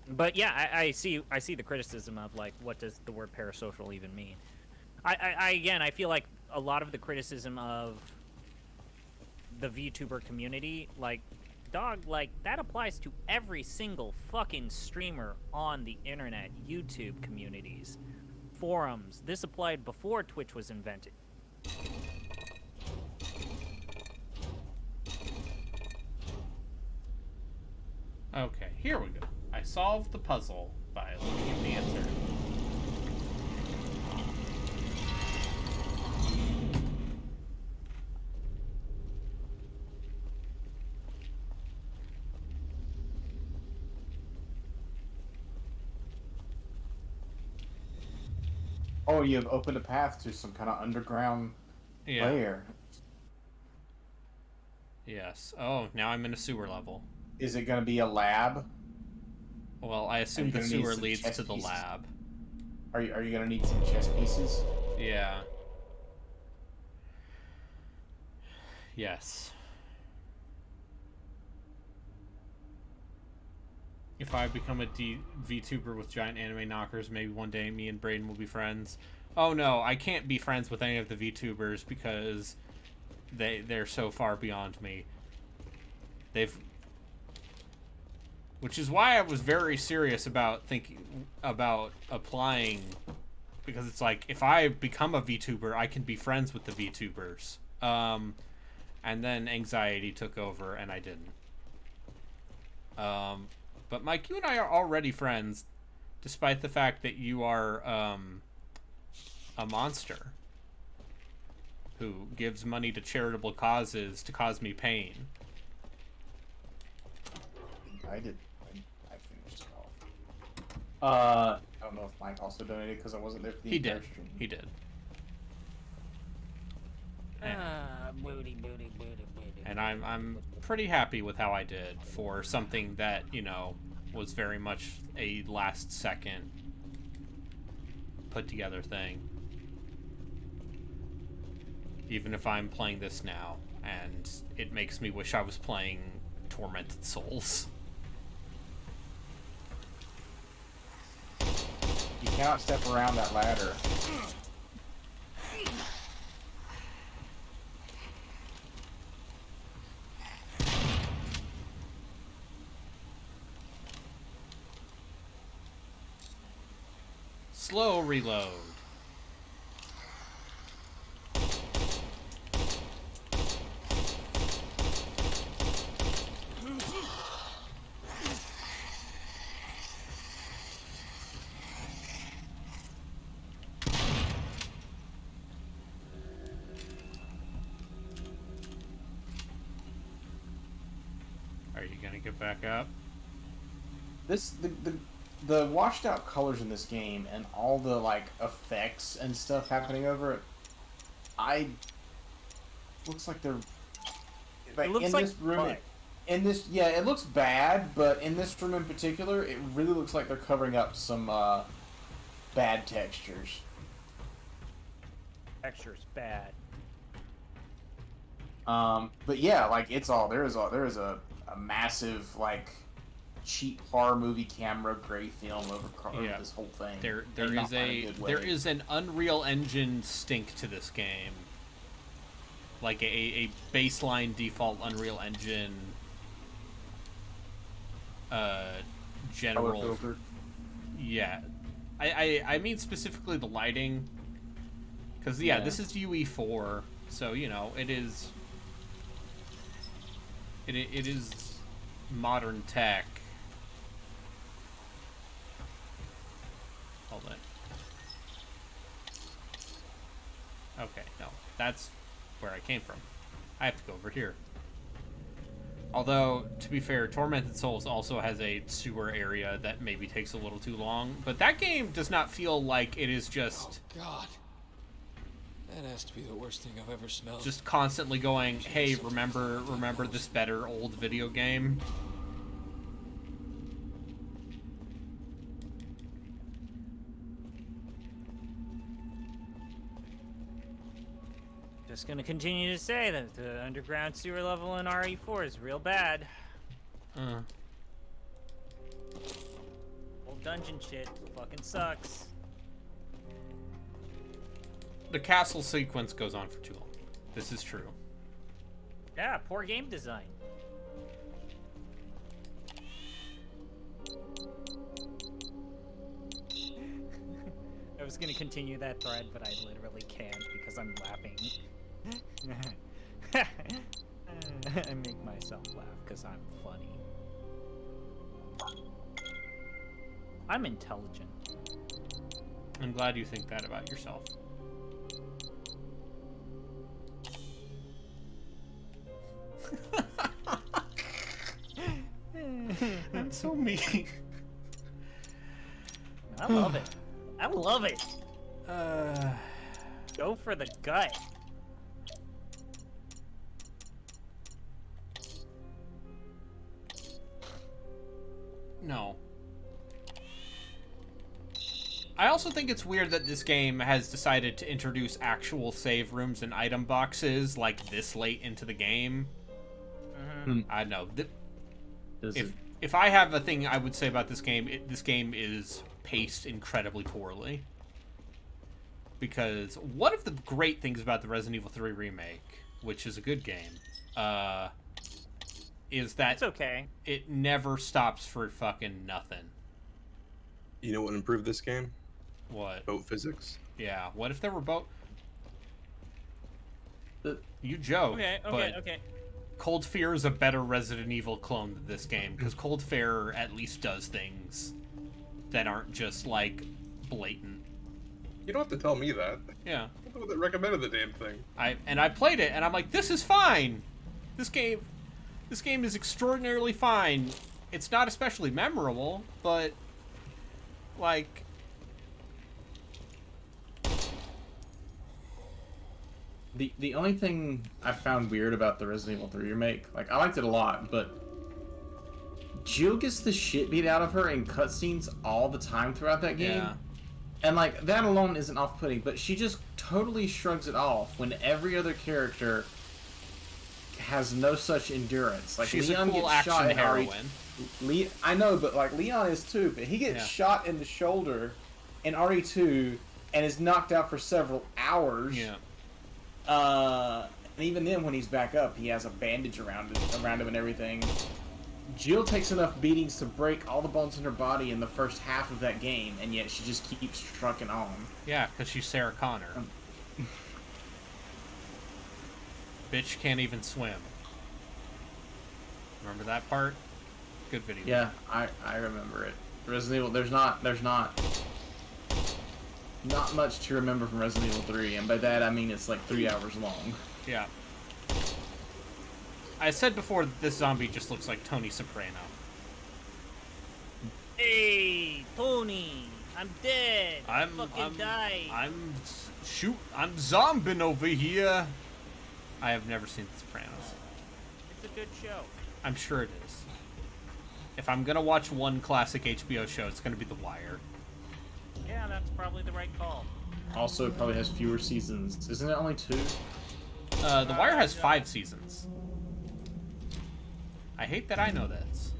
But yeah, I see the criticism of like, what does the word parasocial even mean? I feel like a lot of the criticism of the VTuber community, like, dog, like, that applies to every single fucking streamer on the internet, YouTube communities, forums. This applied before Twitch was invented.
Okay, here we go. I solved the puzzle by looking at the answer.
Oh, you have opened a path to some kind of underground layer.
Yes. Oh, now I'm in a sewer level.
Is it going to be a lab?
Well, I assume the sewer leads to the lab.
Are you going to need some chess pieces?
Yeah. Yes. If I become a VTuber with giant anime knockers, maybe one day me and Braden will be friends. Oh no, I can't be friends with any of the VTubers because they're so far beyond me. Which is why I was very serious about thinking about applying, because it's like, if I become a VTuber, I can be friends with the VTubers. And then anxiety took over and I didn't. But Mike, you and I are already friends, despite the fact that you are a monster who gives money to charitable causes to cause me pain.
I did. I finished it off. I don't know if Mike also donated because I wasn't there for the entire stream.
He did.
Booty.
And I'm pretty happy with how I did for something that, you know, was very much a last second put together thing. Even if I'm playing this now, and it makes me wish I was playing Tormented Souls.
You cannot step around that ladder.
Slow reload. Are you gonna get back up?
The washed out colors in this game and all the like effects and stuff happening over it, looks like they're like,
it looks
in
like
this room. It looks bad, but in this room in particular, it really looks like they're covering up some bad textures.
Texture's bad.
But yeah, like there is a massive like cheap horror movie camera gray film over this whole thing.
There is an Unreal Engine stink to this game, like a baseline default Unreal Engine general
color filter.
Yeah, I mean specifically the lighting, because this is UE4, so you know it is modern tech. Hold on. Okay, no, that's where I came from. I have to go over here. Although, to be fair, Tormented Souls also has a sewer area that maybe takes a little too long, but that game does not feel like it is just...
Oh, God. That has to be the worst thing I've ever smelled.
Just constantly going, hey, remember this better old video game?
Just gonna continue to say that the underground sewer level in RE4 is real bad. Old dungeon shit fucking sucks.
The castle sequence goes on for too long. This is true.
Yeah, poor game design. I was gonna continue that thread, but I literally can't because because I'm laughing. I make myself laugh because I'm funny. I'm intelligent.
I'm glad you think that about yourself. That's so mean.
I love it. I love it. Go for the gut.
No. I also think it's weird that this game has decided to introduce actual save rooms and item boxes like this late into the game. I know. If I have a thing I would say about this game, this game is paced incredibly poorly. Because one of the great things about the Resident Evil 3 remake, which is a good game, is that
it's okay.
It never stops for fucking nothing.
You know what would improve this game?
What?
Boat physics.
Yeah. What if there were boat? You joke.
Okay.
Cold Fear is a better Resident Evil clone than this game, because Cold Fear at least does things that aren't just, like, blatant.
You don't have to tell me that.
Yeah.
I'm the one that recommended the damn thing.
I played it, and I'm like, this is fine! This game is extraordinarily fine. It's not especially memorable, but, like...
The only thing I found weird about the Resident Evil 3 remake, like, I liked it a lot, but Jill gets the shit beat out of her in cutscenes all the time throughout that game.
Yeah.
And, like, that alone isn't off-putting, but she just totally shrugs it off when every other character has no such endurance. Like,
she's
Leon
a cool
gets
action
shot in
heroine.
I know, but, like, Leon is too, but he gets shot in the shoulder in RE2 and is knocked out for several hours.
Yeah.
And even then, when he's back up, he has a bandage around him and everything. Jill takes enough beatings to break all the bones in her body in the first half of that game, and yet she just keeps trucking on.
Yeah, because she's Sarah Connor. Bitch can't even swim. Remember that part? Good video.
Yeah, I remember it. Resident Evil, there's not much to remember from Resident Evil 3, and by that I mean it's like 3 hours long.
Yeah. I said before that this zombie just looks like Tony Soprano.
Hey, Tony! I'm dead! I'm died!
I'm zombing over here! I have never seen The Sopranos.
It's a good show.
I'm sure it is. If I'm gonna watch one classic HBO show, it's gonna be The Wire.
Yeah, that's probably the right call.
Also, it probably has fewer seasons. Isn't it only 2?
The Wire has 5 seasons. I hate that I know this.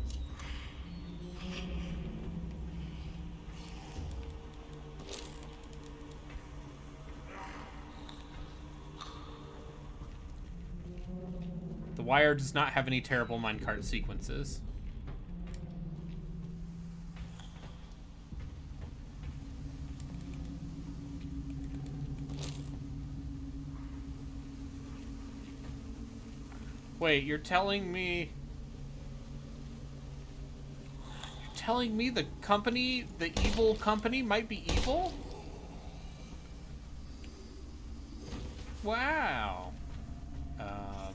The Wire does not have any terrible minecart sequences. Wait, you're telling me the company, the evil company, might be evil? Wow.
Oh,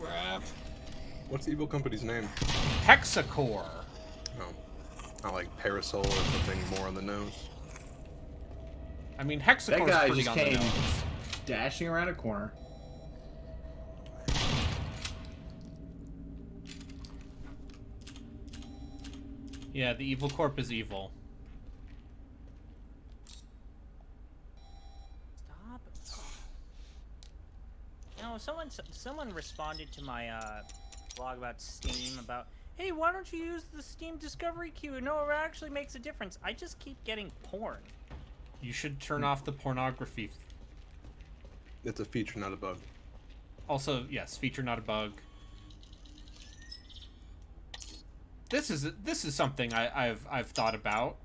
crap.
What's the evil company's name?
Hexacore.
Oh. Not like Parasol or something more on the nose.
I mean, Hexacore's
that guy
pretty
just
on the
came
nose.
dashing around a corner.
Yeah, the evil corp is evil.
Stop. No, someone responded to my blog about Steam about, hey, why don't you use the Steam Discovery Queue? No, it actually makes a difference. I just keep getting porn.
You should turn off the pornography.
It's a feature, not a bug.
Also, yes, feature, not a bug. this is something I've thought about,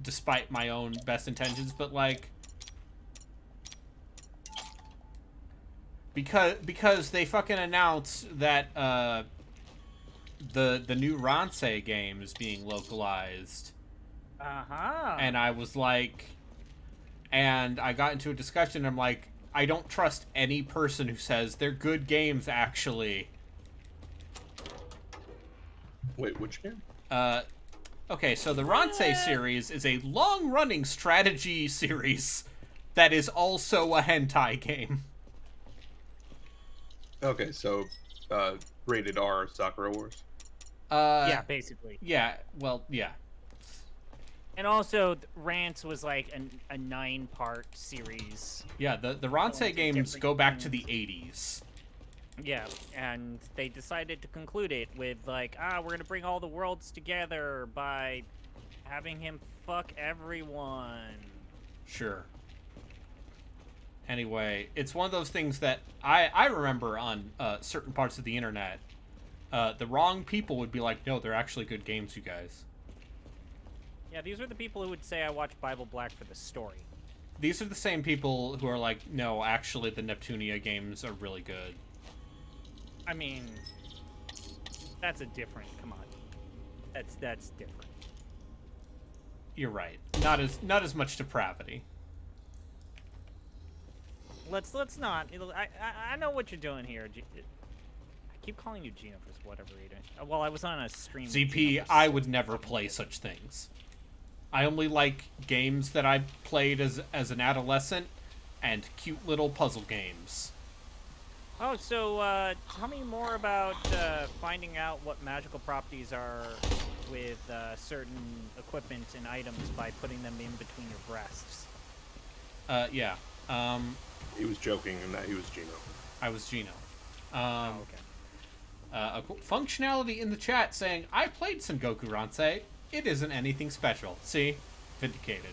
despite my own best intentions, but like, because they fucking announced that the new Ronse game is being localized. And I was like, and I got into a discussion. I'm like, I don't trust any person who says they're good games, actually.
Wait, which game?
Okay, so the Ronse series is a long-running strategy series that is also a hentai game.
Okay, so, rated R Sakura Wars?
Yeah, basically.
Yeah, well, yeah.
And also, Rance was like a 9-part series.
Yeah, the Ronse games go back to the 80s.
Yeah, and they decided to conclude it with like, we're gonna bring all the worlds together by having him fuck everyone.
Sure. Anyway, it's one of those things that I remember on certain parts of the internet. The wrong people would be like, no, they're actually good games, you guys.
Yeah, these are the people who would say I watch Bible Black for the story.
These are the same people who are like, no, actually the Neptunia games are really good.
I mean, that's a different, come on. That's different.
You're right. Not as much depravity.
Let's not. I know what you're doing here. I keep calling you Gino for whatever reason. Well, I was on a stream.
ZP, I would never play such things. I only like games that I played as an adolescent and cute little puzzle games.
Oh, so tell me more about finding out what magical properties are with certain equipment and items by putting them in between your breasts.
Yeah.
He was joking in that he was Gino.
I was Gino.
Okay.
A functionality in the chat saying, I played some Goku Ronse. It isn't anything special. See? Vindicated.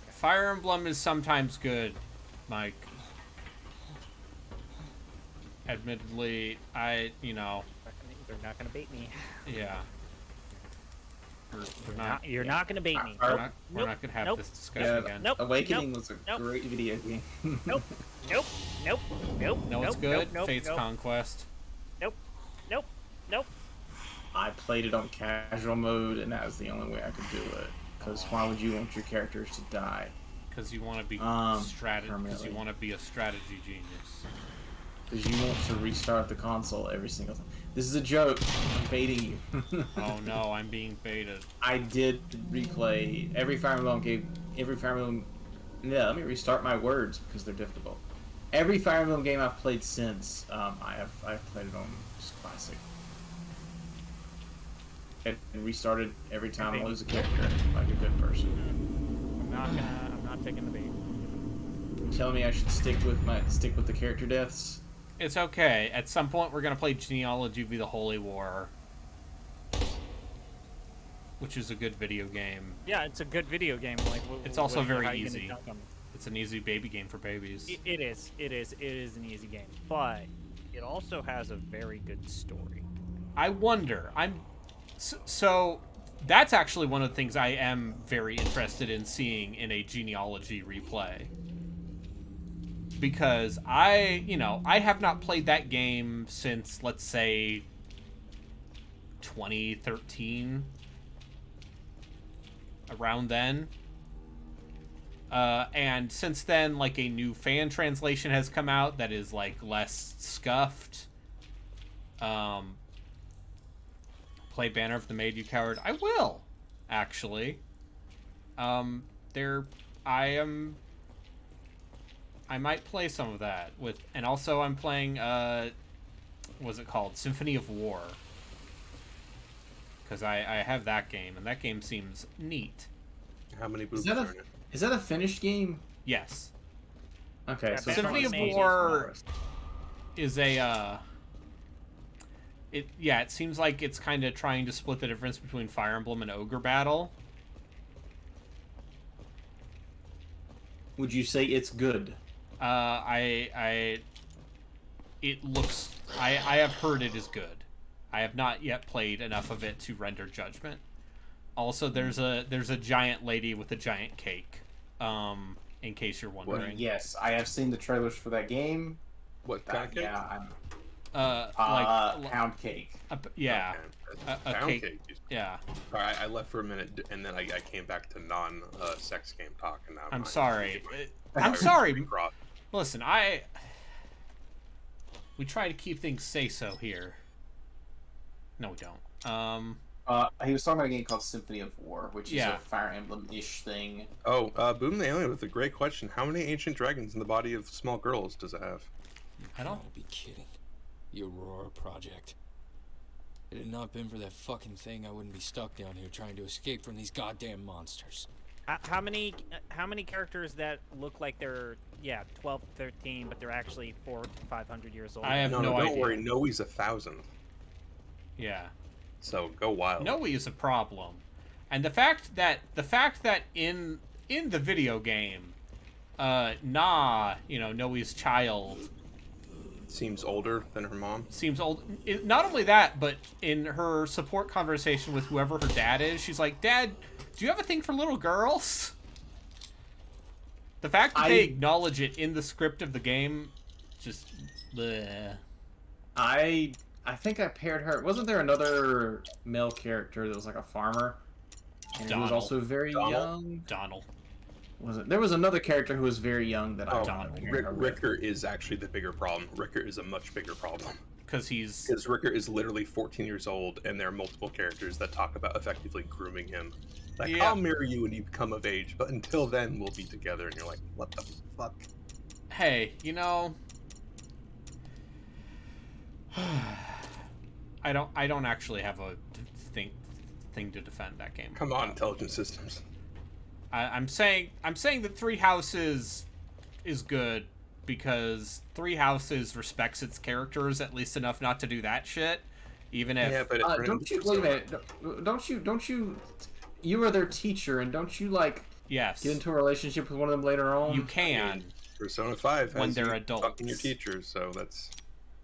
Fire Emblem is sometimes good, Mike. Admittedly, they're
not gonna bait me.
Yeah.
You're not gonna bait me.
We're not gonna have this discussion again.
Awakening was a great video game.
Nope.
No, it's good. Fate's Conquest.
Nope.
I played it on casual mode, and that was the only way I could do it. Because why would you want your characters to die?
Because you want to be Because you want to be a strategy genius.
Because you want to restart the console every single time. This is a joke. I'm baiting you.
Oh no, I'm being baited.
I did replay every Fire Emblem game. Yeah, let me restart my words because they're difficult. Every Fire Emblem game I've played since, I've played it on just classic. And restarted every time I lose a character, like a good person.
I'm not taking the bait.
Telling me I should stick with the character deaths.
It's okay. At some point, we're gonna play Genealogy v the Holy War, which is a good video game.
Yeah, it's a good video game. Like,
it's also very easy. It's an easy baby game for babies.
It is an easy game, but it also has a very good story.
I wonder. So that's actually one of the things I am very interested in seeing in a Genealogy replay. Because I have not played that game since, let's say, 2013. Around then. And since then, like, a new fan translation has come out that is, like, less scuffed. Play Banner of the Maid, you coward. I will, actually. I might play some of that and also I'm playing what's it called? Symphony of War. Because I have that game, and that game seems neat.
How many boobs are in it?
Is that a finished game?
Yes.
Okay, so
Symphony of War is it seems like it's kind of trying to split the difference between Fire Emblem and Ogre Battle.
Would you say it's good?
It looks. I have heard it is good. I have not yet played enough of it to render judgment. Also, there's a giant lady with a giant cake. In case you're wondering.
Well, yes, I have seen the trailers for that game.
What kind of cake?
Yeah,
like
pound cake.
Yeah,
okay.
a
Pound
cake.
cake.
Yeah.
All right, I left for a minute, and then I came back to non-sex game talk, and now
I'm sorry. I'm sorry. Listen, we try to keep things say-so here. No, we don't.
He was talking about a game called Symphony of War, which is a Fire Emblem-ish thing.
Oh, Boom the Alien with a great question. How many ancient dragons in the body of small girls does it have?
I don't be kidding. The Aurora Project. If it had not been for that fucking thing, I wouldn't be stuck down here trying to escape from these goddamn monsters.
How many characters that look like they're 12, 13, but they're actually 400 to 500 years old?
I have no idea.
Don't worry, Noe's 1,000.
Yeah.
So go wild.
Noe is a problem, and the fact that in the video game, Noe's child
seems older than her mom.
Seems old. Not only that, but in her support conversation with whoever her dad is, she's like, "Dad, do you have a thing for little girls?" The fact that they acknowledge it in the script of the game, just bleh.
I think I paired her. Wasn't there another male character that was like a farmer? And he was also very young.
Donald.
Was it? There was another character who was very young that I
Ricker is actually the bigger problem. Ricker is a much bigger problem.
Because
Ricker is literally 14 years old, and there are multiple characters that talk about effectively grooming him. Like, I'll marry you when you become of age, but until then, we'll be together. And you're like, what the fuck?
Hey, I don't actually have a thing to defend that game.
Come on, Intelligent Systems.
I'm saying that Three Houses is good because Three Houses respects its characters at least enough not to do that shit. Even if
don't you wait a minute? Don't you? You are their teacher, and don't you
get
into a relationship with one of them later on?
You can.
I mean, Persona 5
when they're adults.
Fucking your teachers, so that's.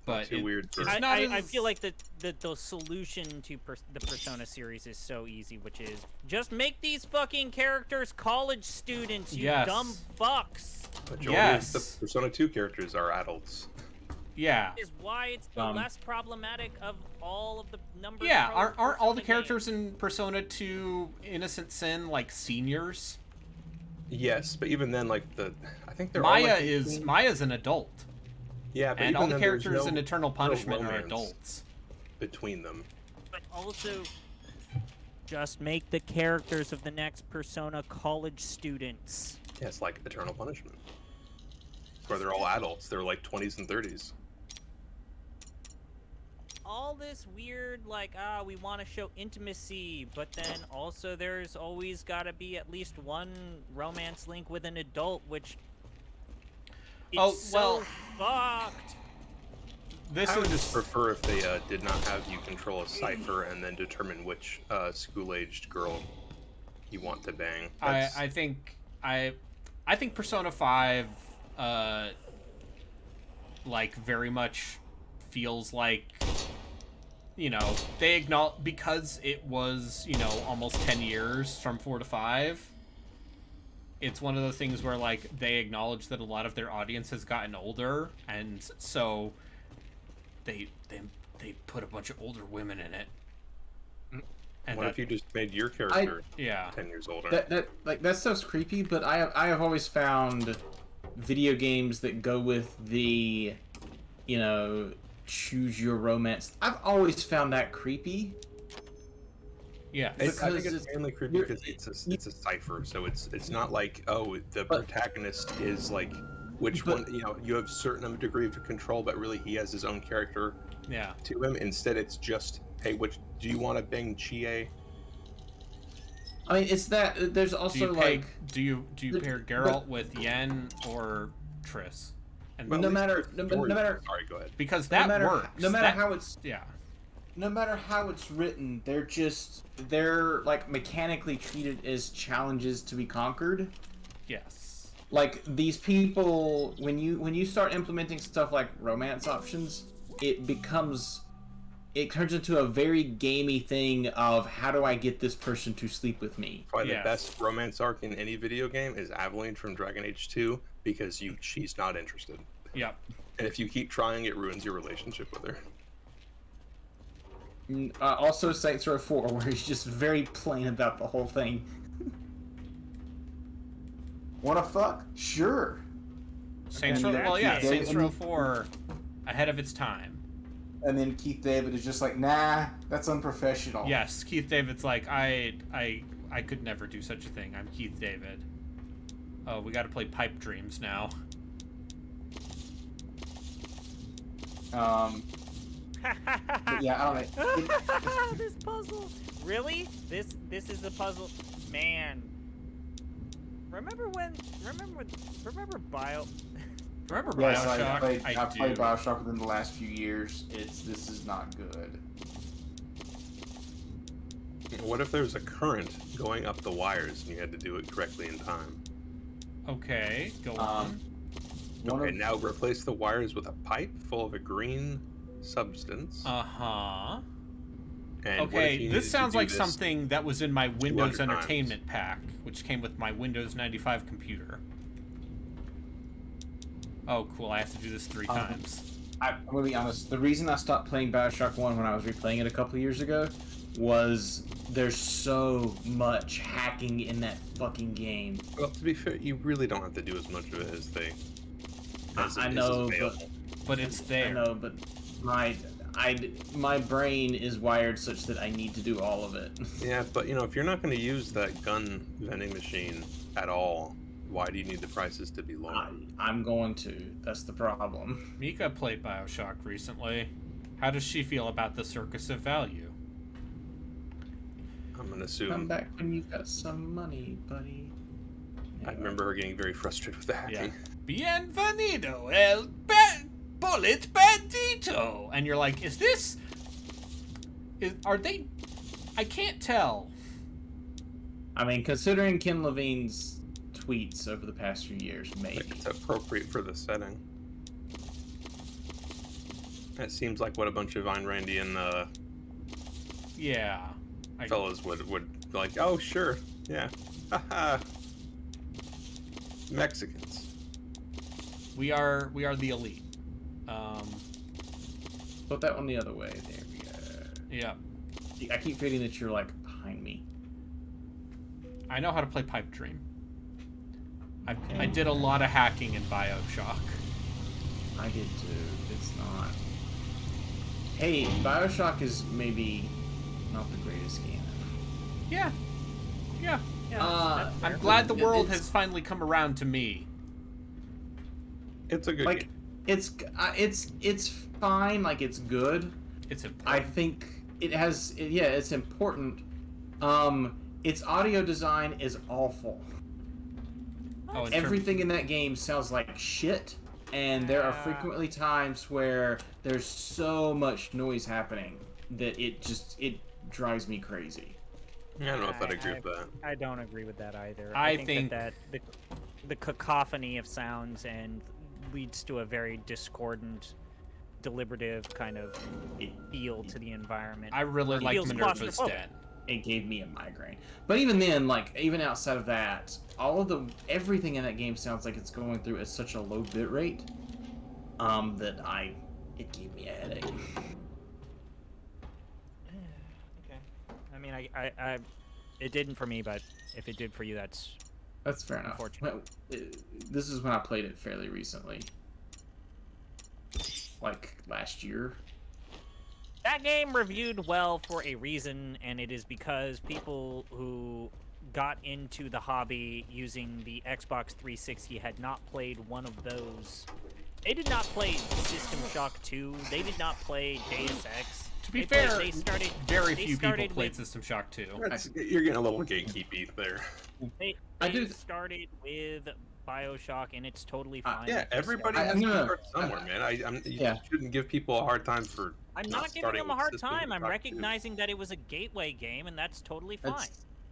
But
too weird.
I feel like the solution to the Persona series is so easy, which is just make these fucking characters college students, you dumb fucks.
Majority of the Persona 2 characters are adults.
Yeah.
Is why it's the less problematic of all of the numbers.
Yeah, aren't all the characters in Persona 2 Innocent Sin like seniors?
Yes, but even then, I think they're
Maya's an adult.
Yeah, but
and
even
all the
then,
characters in Eternal Punishment are
romance
adults.
Between them.
But also, just make the characters of the next Persona college students.
Yeah, it's like Eternal Punishment. Where they're all adults. They're like 20s and 30s.
All this weird, we want to show intimacy, but then also there's always got to be at least one romance link with an adult, which... It's so fucked.
I would just prefer if they did not have you control a cipher and then determine which school-aged girl you want to bang.
I think Persona 5 very much feels like they acknowledge, because it was almost 10 years from 4 to 5. It's one of the things where they acknowledge that a lot of their audience has gotten older, and so they put a bunch of older women in it. And
what if you just made your character 10 years older?
That stuff's creepy, but I have always found video games that go with the choose your romance. I've always found that creepy.
Yeah,
I think it's mainly creepy because it's a cipher, so it's not like, oh, the protagonist is which one, you have certain degree of control, but really he has his own character to him. Instead, it's just, hey, which do you want to bang Chie?
I mean, it's that there's also
do you pair Geralt with Yen or Triss? And
no matter
sorry, go ahead.
Because that works.
No matter how it's written, they're mechanically treated as challenges to be conquered.
Yes.
like these people, when you start implementing stuff like romance options, it turns into a very gamey thing of how do I get this person to sleep with me.
Probably the best romance arc in any video game is Avalanche from Dragon Age 2 because she's not interested.
Yep.
And if you keep trying, it ruins your relationship with her.
Also Saints Row 4, where he's just very plain about the whole thing.
Wanna fuck? Sure.
Saints Row 4, ahead of its time.
And then Keith David is just like, nah, that's unprofessional.
Yes, Keith David's like, I could never do such a thing. I'm Keith David. Oh, we gotta play Pipe Dreams now.
Yeah, I don't know.
This puzzle. Really? This is the puzzle, man. Remember Bio?
Remember
Yes,
Bioshock?
I played Bioshock within the last few years. This is not good.
What if there's a current going up the wires and you had to do it correctly in time?
Okay, go on.
Okay, now replace the wires with a pipe full of a green substance.
Uh-huh.
And
okay, this sounds like something that was in my Windows Entertainment Pack, which came with my Windows 95 computer. Oh, cool, I have to do this 3 times.
I'm gonna be honest, the reason I stopped playing Bioshock 1 when I was replaying it a couple years ago was there's so much hacking in that fucking game.
Well, to be fair, you really don't have to do as much of it as they...
I know,
but it's there.
I know, but my brain is wired such that I need to do all of it.
Yeah, but if you're not going to use that gun vending machine at all, why do you need the prices to be lower?
I'm going to. That's the problem.
Mika played Bioshock recently. How does she feel about the circus of value?
I'm going to assume...
Come back when you've got some money, buddy.
I remember her getting very frustrated with the hacking.
Yeah. Bienvenido el bullet bandito! And you're like, are they... I can't tell.
I mean, considering Ken Levine's tweets over the past few years, maybe.
It's appropriate for the setting. That seems like what a bunch of Ayn Randian fellas would be like, oh, sure, yeah. Haha. Mexicans.
We are the elite.
Put that one the other way. There we go.
Yeah.
I keep feeling that you're like behind me.
I know how to play Pipe Dream. I did a lot of hacking in Bioshock.
I did too. It's not. Hey, Bioshock is maybe not the greatest game ever.
Yeah. I'm glad the world has finally come around to me.
It's a good game.
It's fine. Like, it's good.
It's important.
I think it has. It's important. Its audio design is awful. Everything in that game sounds like shit, and there are frequently times where there's so much noise happening that it drives me crazy.
I don't know if I'd agree with that.
I don't agree with that either.
I think
that the cacophony of sounds and leads to a very discordant, deliberative kind of feel to the environment.
I really like Minerva's Den.
It gave me a migraine. But even then, even outside of that, everything in that game sounds like it's going through at such a low bit rate that it gave me a headache.
Okay. I mean, I it didn't for me, but if it did for you, that's
fair enough. This is when I played it fairly recently, like last year.
That game reviewed well for a reason, and it is because people who got into the hobby using the Xbox 360 had not played one of those. They did not play System Shock 2. They did not play Deus Ex.
To be fair, very few people played System Shock 2.
You're getting a little gatekeepy there.
They started with Bioshock, and it's totally fine.
Yeah, everybody has to start somewhere, man. You shouldn't give people a hard time for.
I'm not giving them a hard time. I'm recognizing that it was a gateway game, and that's totally fine.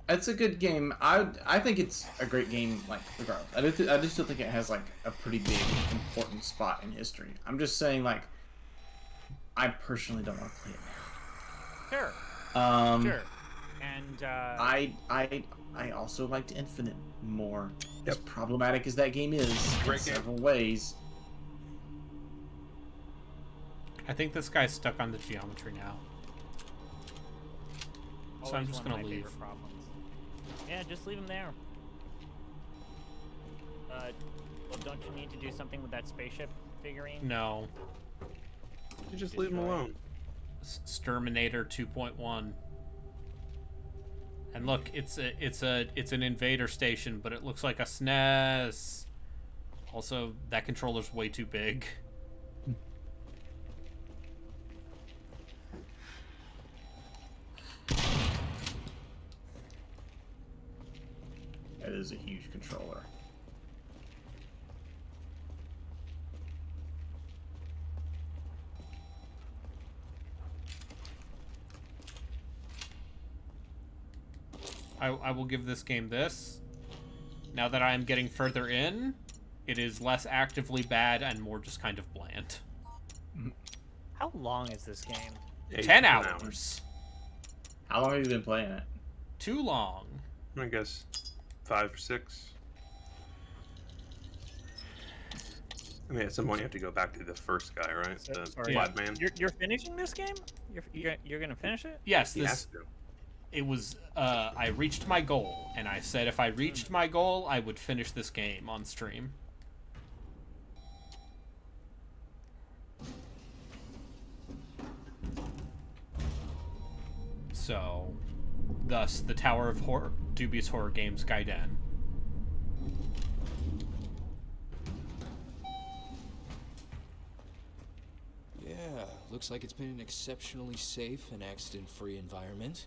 It's a good game. I think it's a great game, like, regardless. I just still think it has, like, a pretty big, important spot in history. I'm just saying, like, I personally don't want to play it now.
Sure. Sure. And,
I also liked Infinite more. As problematic as that game is in several ways.
I think this guy's stuck on the geometry now. So I'm just gonna leave.
Yeah, just leave him there. Well, don't you need to do something with that spaceship figurine?
No.
You just leave him alone.
Exterminator 2.1. And look, it's an invader station, but it looks like a SNES. Also, that controller's way too big.
That is a huge controller.
I will give this game this. Now that I am getting further in, it is less actively bad and more just kind of bland.
How long is this game?
10 hours.
How long have you been playing it?
Too long.
I guess 5 or 6. I mean, at some point you have to go back to the first guy, right? The Flat Man.
You're finishing this game? You're gonna finish it?
Yes. It was, I reached my goal, and I said if I reached my goal, I would finish this game on stream. So, thus, the Tower of Horror, Dubious Horror Games Gaiden.
Yeah, looks like it's been an exceptionally safe and accident-free environment.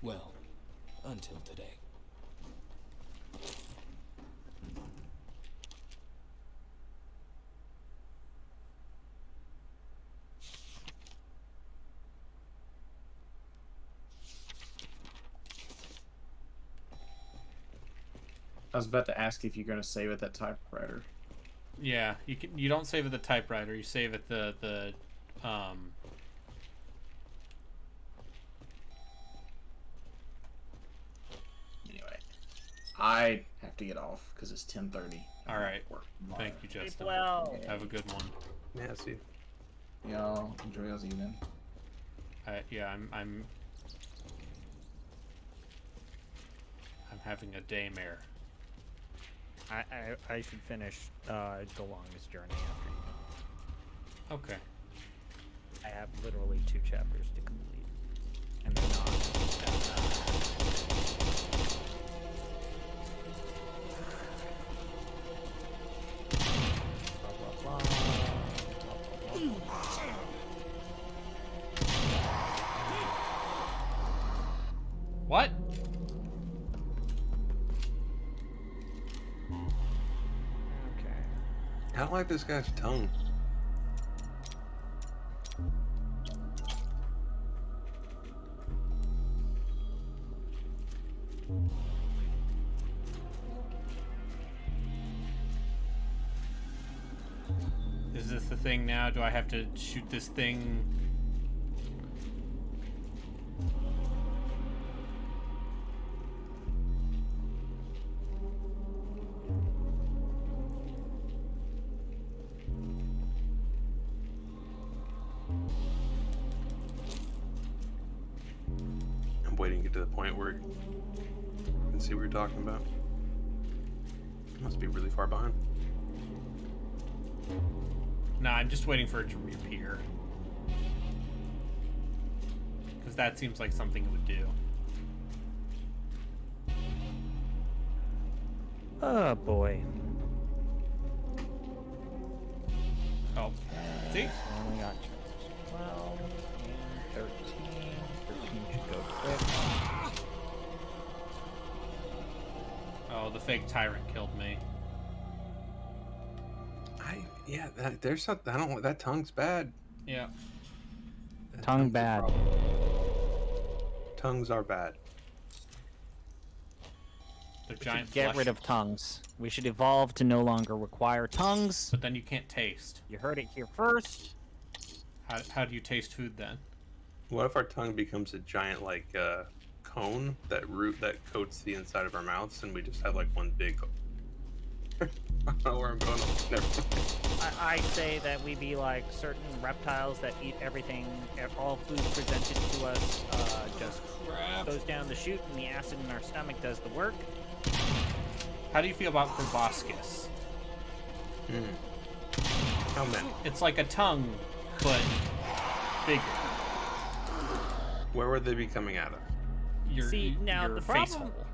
Well, until today.
I was about to ask if you're going to save at that typewriter.
Yeah, you don't save at the typewriter, you save at the
Anyway, I have to get off because it's 10:30.
All right. Thank you, Justin.
Well.
Have a good one.
Yeah, see.
Y'all enjoy y'all's evening.
Yeah, I'm having a daymare.
I should finish the longest journey after you.
Okay.
I have literally 2 chapters to complete, and they're not. Blah, blah, blah.
What?
I don't like this guy's tongue.
Is this the thing now? Do I have to shoot this thing?
I'm waiting to get to the point where you can see what you're talking about. Must be really far behind.
Nah, I'm just waiting for it to reappear. Because that seems like something it would do.
Oh boy.
Oh. See?
I only got chapters 12 and 13. 13 should go quick.
Oh, the fake tyrant killed me.
Yeah, there's something. I don't. That tongue's bad.
Yeah.
Tongue bad.
Tongues are bad.
They're giant
Get
flesh.
rid of tongues. We should evolve to no longer require tongues.
But then you can't taste.
You heard it here first.
How do you taste food then?
What if our tongue becomes a giant like cone that coats the inside of our mouths, and we just have like one big? I don't know where I'm going. Never.
I say that we be like certain reptiles that eat everything, all food presented to us just goes down the chute, and the acid in our stomach does the work.
How do you feel about proboscis?
How many?
It's like a tongue, but bigger.
Where would they be coming out of?
See, now
your
the
face
problem,
hole.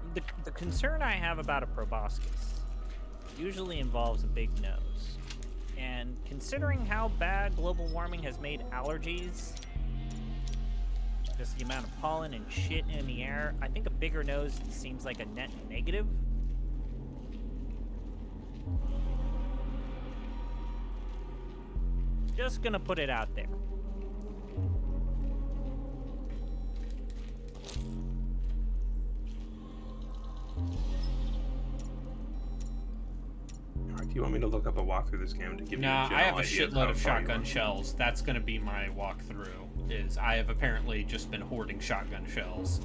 the concern I have about a proboscis usually involves a big nose. And considering how bad global warming has made allergies, just the amount of pollen and shit in the air, I think a bigger nose seems like a net negative. Just gonna put it out there.
Do you want me to look up a walkthrough this game to give you a
Nah,
general
I have a
idea
shitload
how
of
far you
shotgun
are?
shells. That's gonna be my walkthrough. Is I have apparently just been hoarding shotgun shells.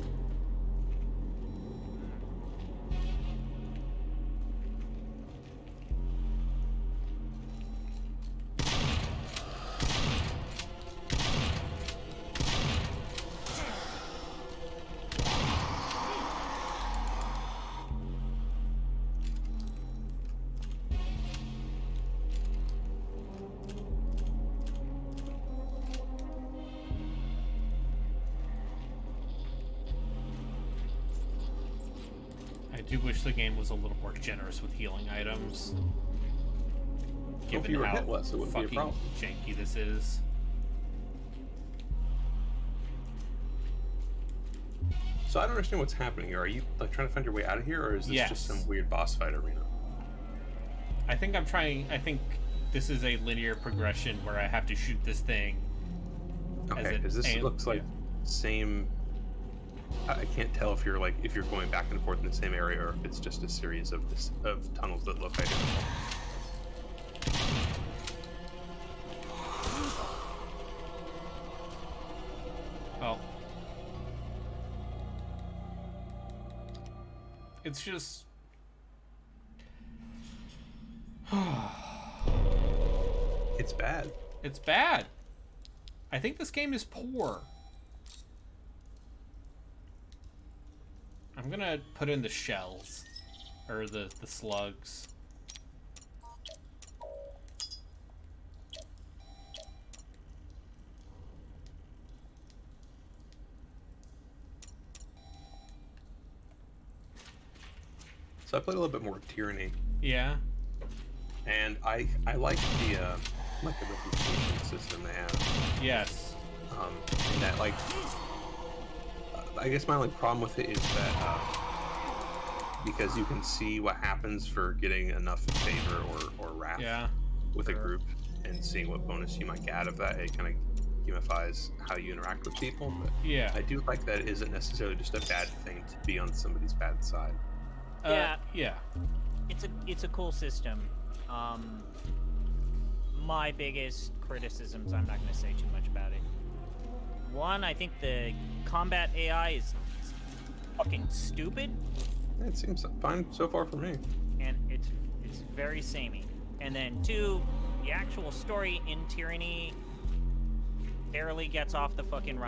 I do wish the game was a little more generous with healing items.
If
Given
you were
how
hit less, it wouldn't be a
fucking
problem.
janky this is.
So I don't understand what's happening here. Are you like trying to find your way out of here, or is this just some weird boss fight arena?
I think this is a linear progression where I have to shoot this thing.
Okay, because this looks like same. I can't tell if you're going back and forth in the same area, or if it's just a series of tunnels that look identical.
Oh. It's just...
It's bad.
It's bad. I think this game is poor. I'm gonna put in the shells. Or the slugs.
So I played a little bit more Tyranny.
Yeah.
And I like the reputation system they have.
Yes.
And that I guess my only problem with it is that because you can see what happens for getting enough favor or wrath with a group and seeing what bonus you might get out of that, it kind of gamifies how you interact with people. But
yeah,
I do like that it isn't necessarily just a bad thing to be on somebody's bad side.
Yeah.
It's a cool system. My biggest criticisms, I'm not going to say too much about it. One, I think the combat AI is fucking stupid.
It seems fine so far for me.
And it's very samey. And then two, the actual story in Tyranny barely gets off the fucking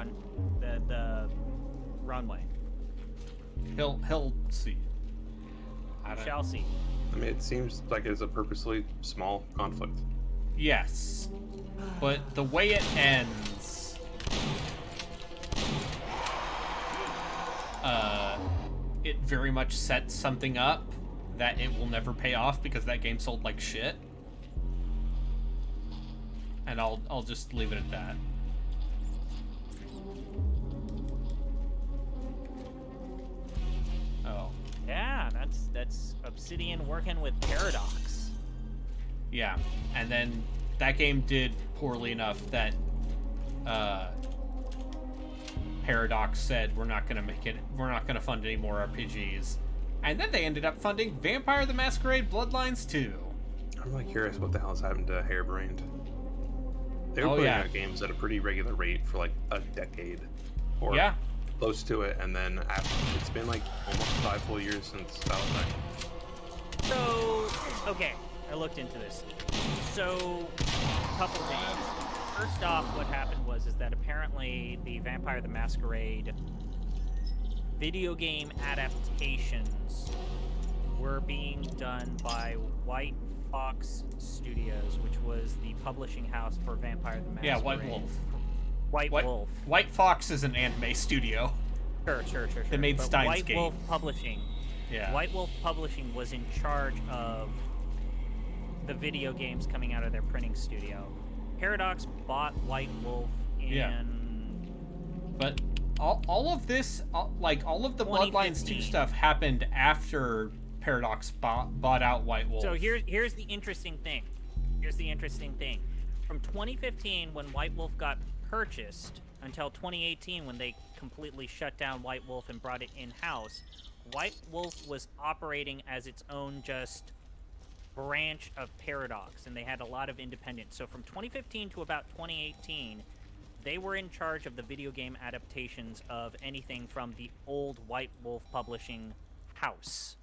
the runway.
He'll see.
We shall see.
I mean, it seems like it's a purposely small conflict.
Yes. But the way it ends... it very much sets something up that it will never pay off because that game sold like shit. And I'll just leave it at that. Oh.
Yeah, that's Obsidian working with Paradox.
Yeah, and then that game did poorly enough that Paradox said we're not gonna fund any more RPGs, And then they ended up funding Vampire the Masquerade Bloodlines 2.
I'm really curious what the hell has happened to Hairbrained. They were putting out games at a pretty regular rate for like a decade. Or close to it, and then it's been like almost 5 full years since Valentine.
So, okay, I looked into this. So, a couple things. First off, what happened was that apparently the Vampire the Masquerade video game adaptations were being done by White Fox Studios, which was the publishing house for Vampire the Masquerade.
Yeah, White Wolf.
White Wolf.
White Fox is an anime studio.
Sure.
They made Steins
White
Gate.
Wolf Publishing.
Yeah.
White Wolf Publishing was in charge of the video games coming out of their printing studio. Paradox bought White Wolf in...
But all of this, like all of the Bloodlines 2 stuff happened after Paradox bought out White Wolf.
So here's the interesting thing. From 2015, when White Wolf got purchased, until 2018, when they completely shut down White Wolf and brought it in-house, White Wolf was operating as its own just branch of Paradox, and they had a lot of independence. So from 2015 to about 2018, they were in charge of the video game adaptations of anything from the old White Wolf publishing house.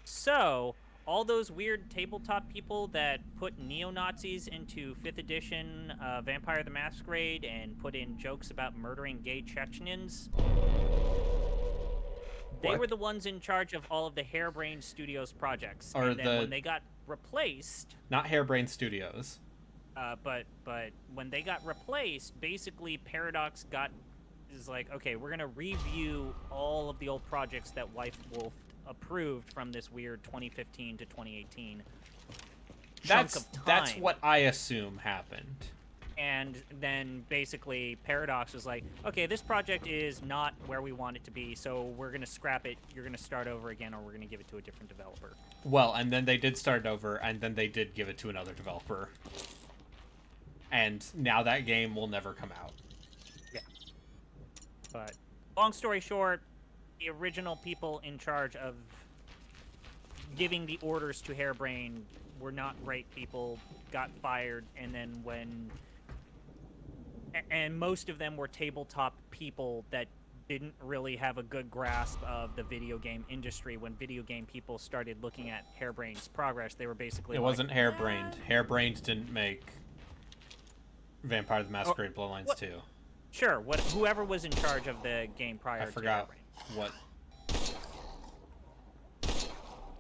So, all those weird tabletop people that put neo-Nazis into 5th edition Vampire the Masquerade and put in jokes about murdering gay Chechens, they were the ones in charge of all of the Hairbrained Studios projects. And then when they got replaced...
Not Hairbrained Studios.
But when they got replaced, basically Paradox is like, okay, we're going to review all of the old projects that White Wolf approved from this weird 2015 to 2018 chunk of time.
That's what I assume happened.
And then basically Paradox was like, okay, this project is not where we want it to be, so we're going to scrap it, you're going to start over again, or we're going to give it to a different developer.
Well, and then they did start over, and then they did give it to another developer. And now that game will never come out.
Yeah. But long story short, the original people in charge of giving the orders to Hairbrain were not great people, got fired, and then and most of them were tabletop people that didn't really have a good grasp of the video game industry. When video game people started looking at Hairbrain's progress, they were basically
wasn't Hairbrained. Hairbrained didn't make Vampire the Masquerade Bloodlines 2.
Sure, whoever was in charge of the game prior to
forgot
Hairbrain.
what.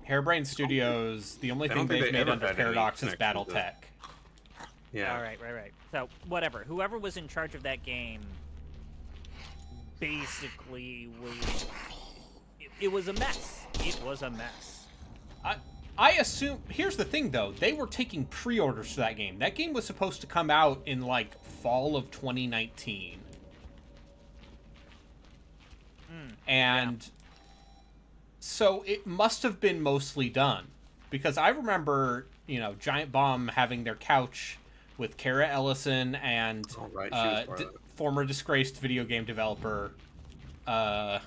Hairbrained Studios, the only thing they've made under Paradox is BattleTech.
Yeah.
All right. So, whatever. Whoever was in charge of that game basically was... It was a mess. It was a mess.
I assume... Here's the thing, though. They were taking pre-orders for that game. That game was supposed to come out in, like, fall of 2019. And... So it must have been mostly done. Because I remember, Giant Bomb having their couch with Kara Ellison and former disgraced video game developer. Yeah,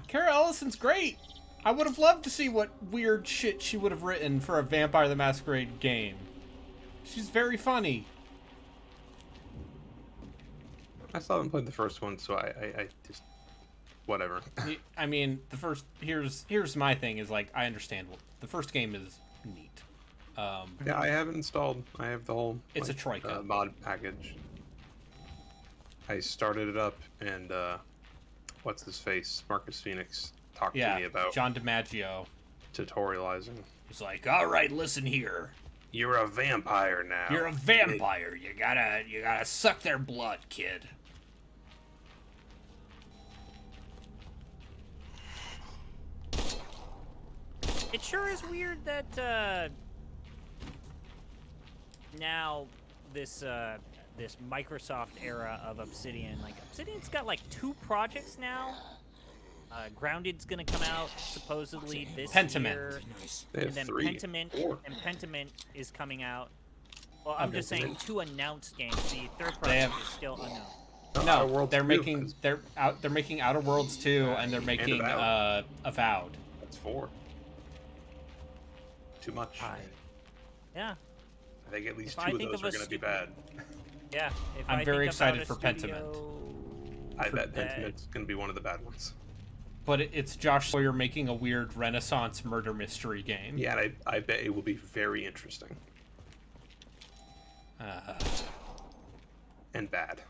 Kara Ellison's great. I would have loved to see what weird shit she would have written for a Vampire the Masquerade game. She's very funny.
I still haven't played the first one, so I just... Whatever.
I mean, the first... Here's my thing, is, like, I understand. The first game is neat.
Yeah, I have it installed. I have the whole...
It's a troika.
Mod package. I started it up, and, what's his face? Marcus Phoenix talked to me about...
John DiMaggio.
Tutorializing.
He's like, alright, listen here.
You're a vampire now.
You're a vampire. You gotta suck their blood, kid.
It sure is weird that now this Microsoft era of Obsidian, like Obsidian's got like 2 projects now. Grounded's gonna come out supposedly this year, and then Pentiment is coming out. Well, I'm just saying 2 announced games. The third project is still unknown.
No,
Worlds
they're
2,
making
'cause
they're making Outer Worlds 2, and they're making Avowed.
That's 4. Too much.
Yeah.
I think at least
If I
2 of
think
those
of
are
a
going to be
stu-
bad.
Yeah. If
I'm
I
very
think
excited
about
for
a
Pentiment.
studio
I bet
that-
Pentiment's going to be one of the bad ones.
But it's Josh Sawyer making a weird Renaissance murder mystery game.
Yeah, and I bet it will be very interesting. And bad.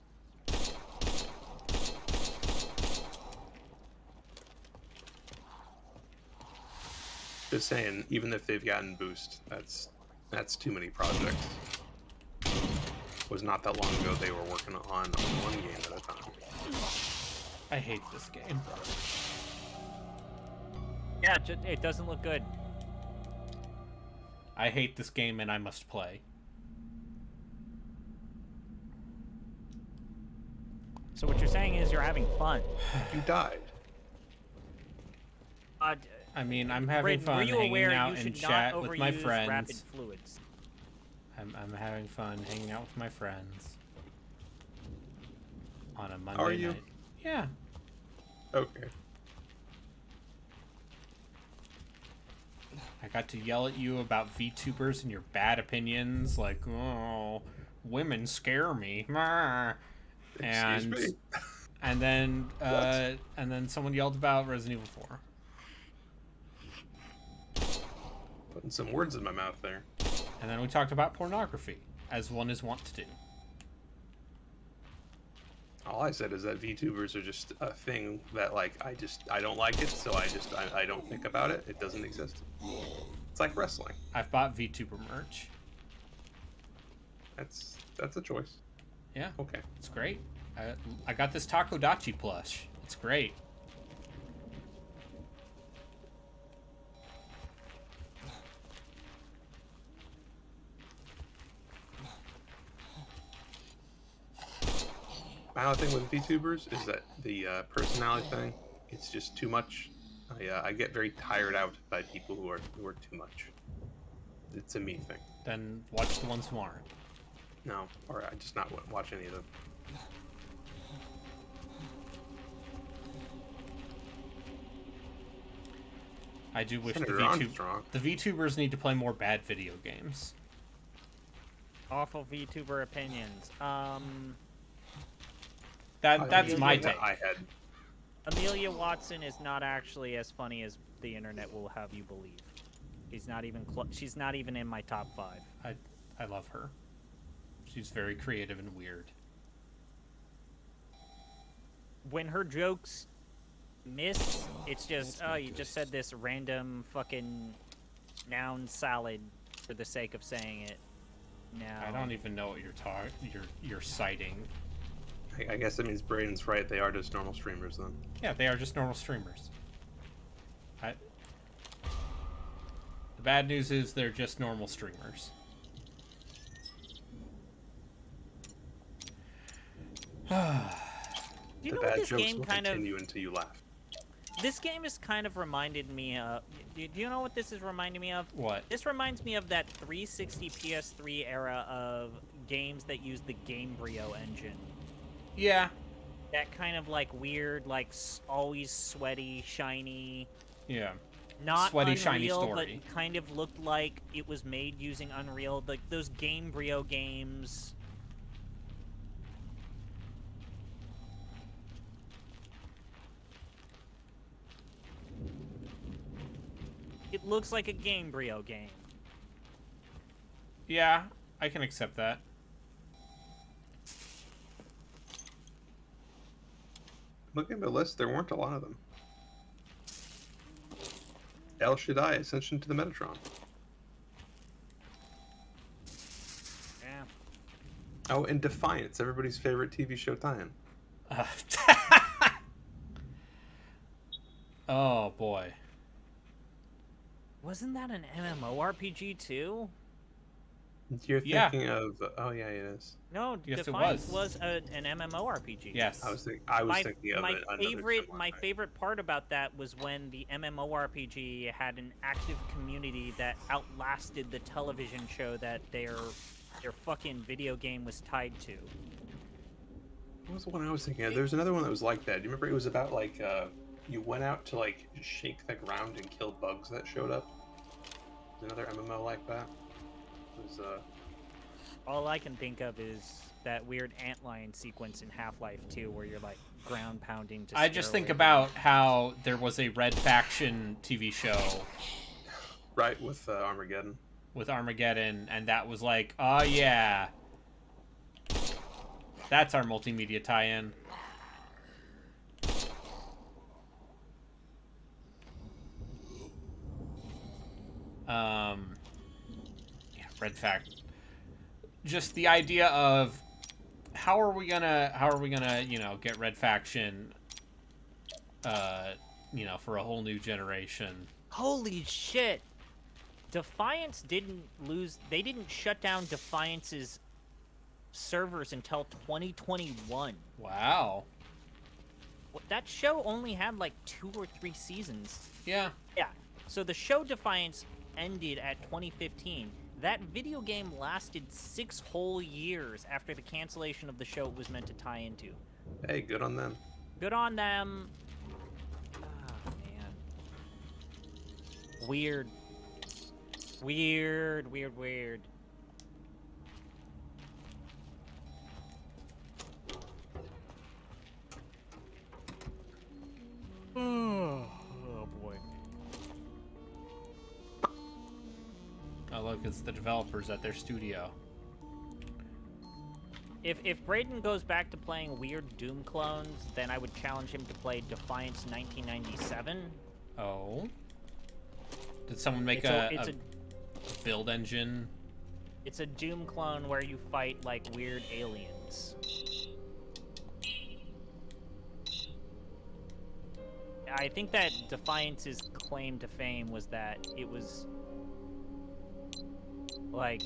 Just saying, even if they've gotten boost, that's too many projects. It was not that long ago they were working on one game at a time.
I hate this game.
Yeah, it doesn't look good.
I hate this game and I must play.
So what you're saying is you're having fun.
You died.
I mean, I'm having
Brayden,
fun
were you
hanging
aware
out
you
and
should
chat
not
with my
overuse
friends.
rapid fluids?
I'm having fun hanging out with my friends on a Monday
Are you?
night. Yeah.
Okay.
I got to yell at you about VTubers and your bad opinions, like, oh, women scare me. And
Excuse me?
and then someone yelled about Resident Evil 4.
Putting some words in my mouth there.
And then we talked about pornography, as one is wont to do.
All I said is that VTubers are just a thing that, like, I don't like it, so I don't think about it. It doesn't exist. It's like wrestling.
I've bought VTuber merch.
That's a choice.
Yeah.
Okay.
It's great. I got this Takodachi plush. It's great.
My only thing with VTubers is that the personality thing, it's just too much. I get very tired out by people who are too much. It's a me thing.
Then watch the ones who aren't.
No, or I just not watch any of them.
I do wish
Senator Armstrong.
the VTubers need to play more bad video games.
Awful VTuber opinions.
That's my take.
I had.
Amelia Watson is not actually as funny as the internet will have you believe. She's not even she's not even in my top 5.
I love her. She's very creative and weird.
When her jokes miss, it's just, oh, you just said this random fucking noun salad for the sake of saying it. No.
I don't even know what you're citing.
I guess that means Braden's right. They are just normal streamers then.
Yeah, they are just normal streamers. The bad news is they're just normal streamers.
Do you know what this game kind of...
continue until you laugh.
This game is kind of reminded me of... Do you know what this is reminding me of?
What?
This reminds me of that 360 PS3 era of games that use the Gamebryo engine.
Yeah.
That kind of like weird, like always sweaty, shiny.
Yeah.
Not
sweaty,
Unreal,
shiny story.
but kind of looked like it was made using Unreal. Like those Gamebryo games. It looks like a Gamebryo game.
Yeah, I can accept that.
Looking at the list, there weren't a lot of them. El Shaddai, Ascension to the Metatron.
Yeah.
Oh, and Defiance, everybody's favorite TV show tie-in.
Oh, boy.
Wasn't that an MMORPG too?
You're thinking of... Oh, yeah, it is.
No,
Yes,
Defiance was an MMORPG.
Yes.
I was thinking of
my favorite part about that was when the MMORPG had an active community that outlasted the television show that their fucking video game was tied to.
What was the one I was thinking of? There's another one that was like that. Do you remember? It was about like you went out to like shake the ground and kill bugs that showed up. There's another MMO like that. It was
All I can think of is that weird antlion sequence in Half-Life 2 where you're like ground pounding to
I just think
steroid.
about how there was a Red Faction TV show.
Right, with Armageddon.
With Armageddon, and that was like, oh yeah. That's our multimedia tie-in. Yeah, Red Faction. Just the idea of how are we gonna, you know, get Red Faction, you know, for a whole new generation.
Holy shit! Defiance didn't shut down Defiance's servers until 2021.
Wow.
That show only had like 2 or 3 seasons.
Yeah.
Yeah. So the show Defiance ended at 2015. That video game lasted 6 whole years after the cancellation of the show it was meant to tie into.
Hey, good on them.
Good on them. Ah, man. Weird. Weird, weird, weird. Oh boy.
Oh look, it's the developers at their studio.
If Braden goes back to playing weird Doom clones, then I would challenge him to play Defiance 1997.
Oh. Did someone make
It's
a build engine?
It's a Doom clone where you fight like weird aliens. I think that Defiance's claim to fame was that it was like,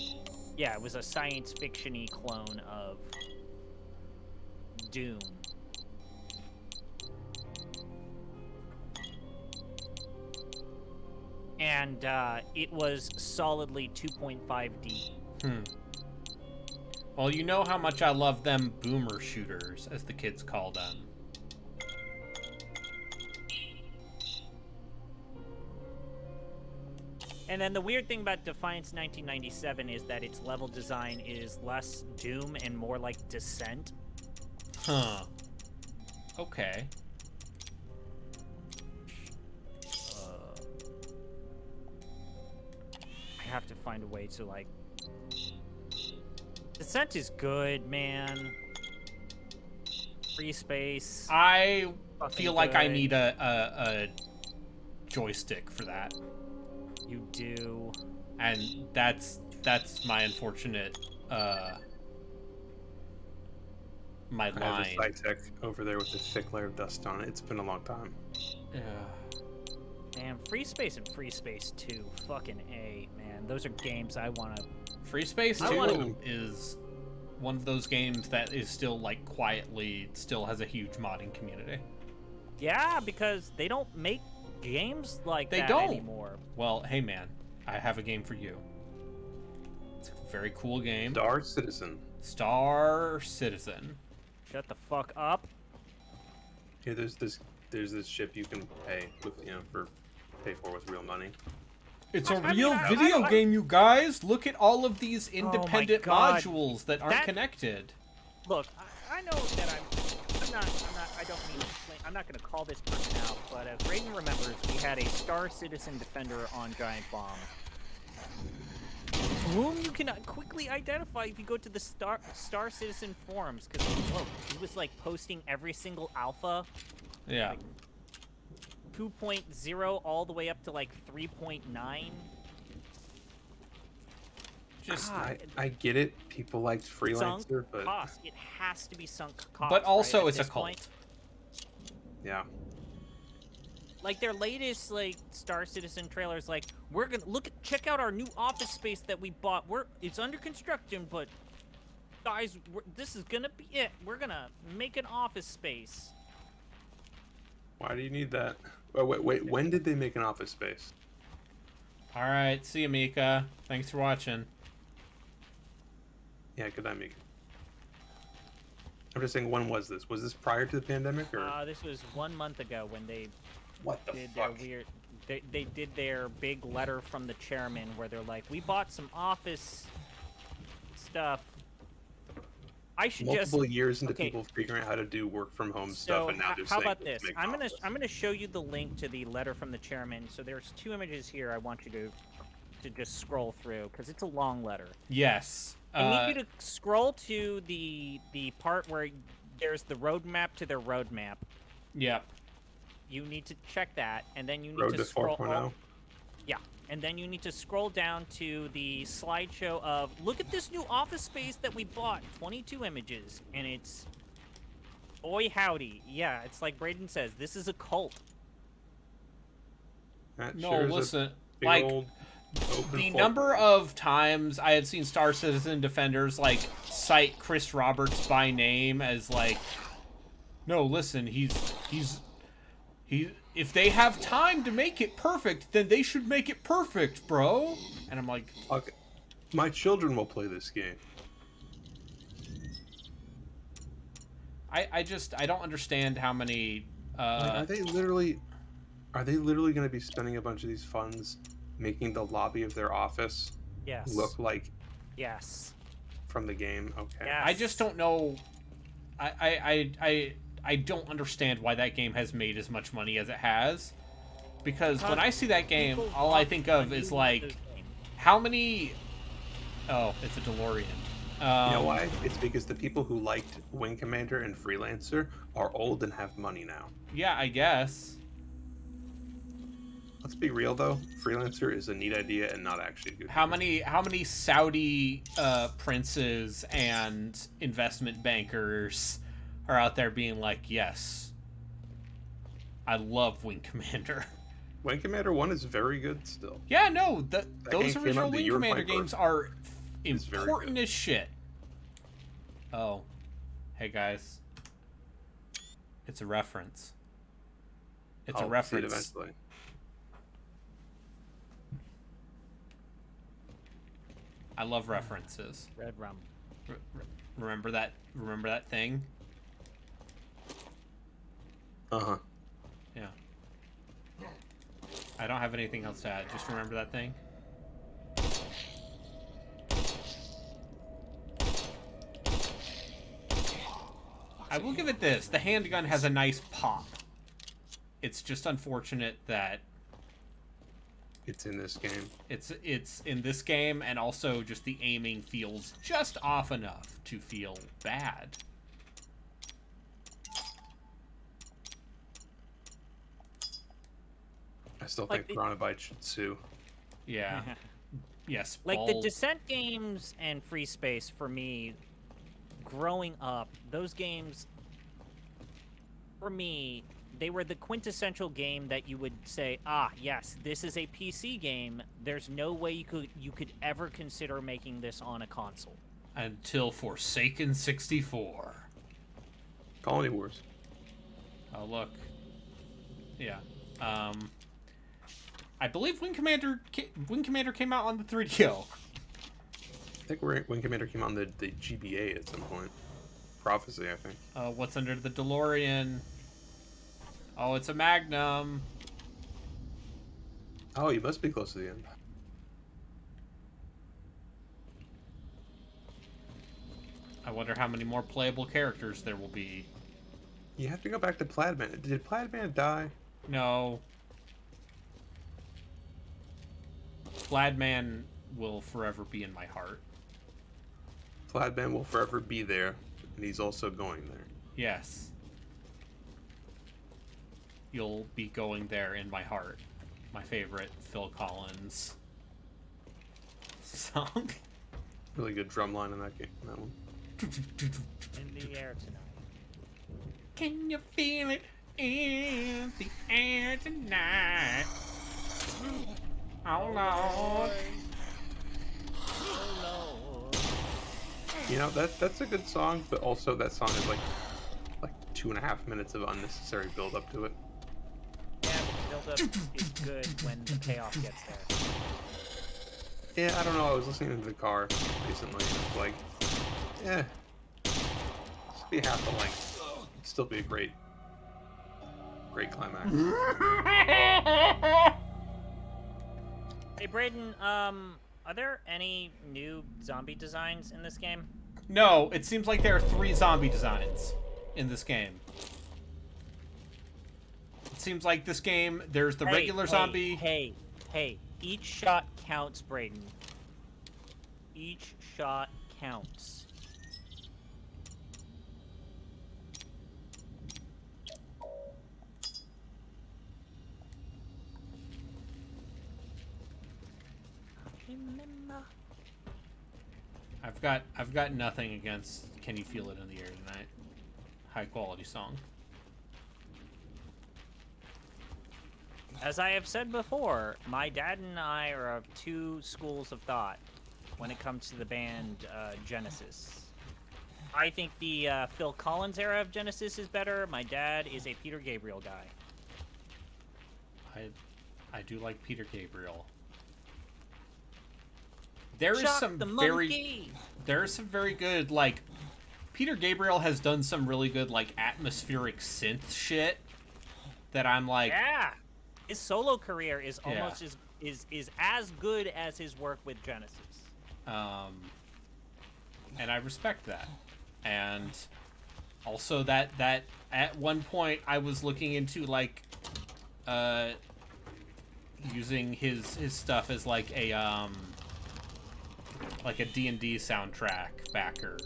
yeah, it was a science fiction-y clone of Doom. And it was solidly 2.5D.
Well, you know how much I love them boomer shooters, as the kids call them.
And then the weird thing about Defiance 1997 is that its level design is less Doom and more like Descent.
Huh. Okay.
I have to find a way to, like... Descent is good, man. Free space.
I
Fucking
feel like I
good.
need a joystick for that.
You do.
And that's my unfortunate, my
I have
line.
a Cytec over there with a thick layer of dust on it. It's been a long time.
Yeah.
Man, Free Space and Free Space 2. Fucking A, man. Those are games I want to...
Free Space 2 is one of those games that is still, like, quietly, still has a huge modding community.
Yeah, because they don't make games like
They
that
don't
anymore.
Well, hey man, I have a game for you. It's a very cool game.
Star Citizen.
Star Citizen.
Shut the fuck up.
Yeah, there's this ship you can pay with, you know, pay for with real money.
It's a real video game, you guys. Look at all of these independent
God.
modules that aren't connected.
Look, I know that I don't mean to sling, I'm not going to call this person out, but as Raiden remembers, we had a Star Citizen Defender on Giant Bomb, whom you can quickly identify if you go to the Star Citizen forums, because look, he was like posting every single alpha.
Yeah.
Like, 2.0 all the way up to like 3.9.
Just
I get it. People liked Freelancer,
Sunk
but
cost. It has to be sunk cost.
But also
right, at
it's a
this
cult.
point.
Yeah.
Like their latest like Star Citizen trailers, like we're gonna check out our new office space that we bought. It's under construction, but guys, this is gonna be it. We're gonna make an office space.
Why do you need that? Oh, wait. When did they make an office space?
All right, see you, Mika. Thanks for watching.
Yeah, good night, Mika. I'm just saying, when was this? Was this prior to the pandemic, or?
This was 1 month ago when they
What the
did
fuck?
their weird. They did their big letter from the chairman where they're like, we bought some office stuff. I should
Multiple
just
years into people figuring out how to do work from home stuff, and now they're
how
saying,
about
"Let's
this?
make
I'm
office."
gonna show you the link to the letter from the chairman. So there's 2 images here. I want you to just scroll through because it's a long letter.
Yes.
I need you to scroll to the part where there's the roadmap to their roadmap.
Yep.
You need to check that, and then you need
Road
to
to
scroll.
4.0.
Yeah, and then you need to scroll down to the slideshow of look at this new office space that we bought. 22 images, and it's boy howdy. Yeah, it's like Braden says, this is a cult.
That
No,
sure is a
listen,
big
like
old open
the
forum.
number of times I had seen Star Citizen defenders like cite Chris Roberts by name as like, no, listen, he. If they have time to make it perfect, then they should make it perfect, bro. And I'm like,
okay, my children will play this game.
I don't understand how many.
Are they literally going to be spending a bunch of these funds making the lobby of their office
Yes.
look like
Yes.
from the game? Okay.
Yes.
I just don't know. I don't understand why that game has made as much money as it has. Because when I see that game, all I think of is like, how many... Oh, it's a DeLorean.
You know why? It's because the people who liked Wing Commander and Freelancer are old and have money now.
Yeah, I guess.
Let's be real though, Freelancer is a neat idea and not actually a good.
How many Saudi princes and investment bankers are out there being like, yes, I love Wing Commander.
Wing Commander 1 is very good still.
Yeah, no, those
game came
original
out the
Wing
year of
Commander
my birth.
games are
It's very
important as shit. Oh, hey guys, it's a reference. It's a
I'll see it
reference.
eventually.
I love references.
Red rum.
Remember that? Remember that thing?
Uh-huh.
Yeah. I don't have anything else to add. Just remember that thing. I will give it this. The handgun has a nice pop. It's just unfortunate that
it's in this game.
It's in this game, and also just the aiming feels just off enough to feel bad.
I still
Like
think Chronobite should sue.
Yeah. Yes.
Like the
balls.
Descent games and Free Space for me, growing up, those games, for me, they were the quintessential game that you would say, ah, yes, this is a PC game. There's no way you could ever consider making this on a console.
Until Forsaken 64.
Colony Wars.
Oh, look. Yeah. I believe Wing Commander came out on the 3DO.
I think Wing Commander came on the GBA at some point. Prophecy, I think.
What's under the DeLorean? Oh, it's a Magnum.
Oh, you must be close to the end.
I wonder how many more playable characters there will be.
You have to go back to Plaidman. Did Plaidman die?
No. Plaidman will forever be in my heart.
Plaidman will forever be there, and he's also going there.
Yes. You'll be going there in my heart. My favorite Phil Collins song.
Really good drum line in that game. That one.
In the air tonight.
Can you feel it in the air tonight? Oh Lord.
You know, that's a good song, but also that song is like 2.5 minutes of unnecessary build up to it.
Yeah, but the build-up is good when the payoff gets there.
Yeah, I don't know. I was listening to the car recently. And it's like, Be half the length. It'd still be a great climax.
Hey, Braden, are there any new zombie designs in this game?
No, it seems like there are 3 zombie designs in this game. It seems like this game, there's the regular zombie.
Hey, each shot counts, Braden. Each shot counts.
I've got nothing against Can You Feel It in the Air Tonight? High quality song.
As I have said before, my dad and I are of 2 schools of thought when it comes to the band Genesis. I think the Phil Collins era of Genesis is better. My dad is a Peter Gabriel guy.
I do like Peter Gabriel. There is some very good, like, Peter Gabriel has done some really good, like, atmospheric synth shit that I'm like...
Yeah! His solo career is almost is as good as his work with Genesis.
And I respect that. And also that at one point I was looking into, like, using his stuff as, like, a D&D soundtrack backer.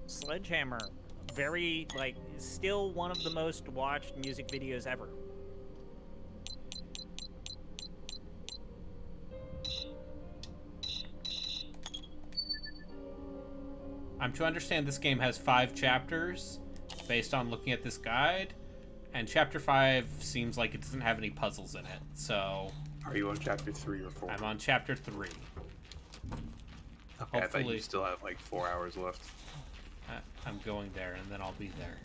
Sledgehammer, very, like, still one of the most watched music videos ever.
I'm to understand this game has 5 chapters based on looking at this guide, and chapter 5 seems like it doesn't have any puzzles in it, so...
Are you on chapter 3 or 4?
I'm on chapter 3.
Okay, I thought you still have like 4 hours left.
I'm going there, and then I'll be there.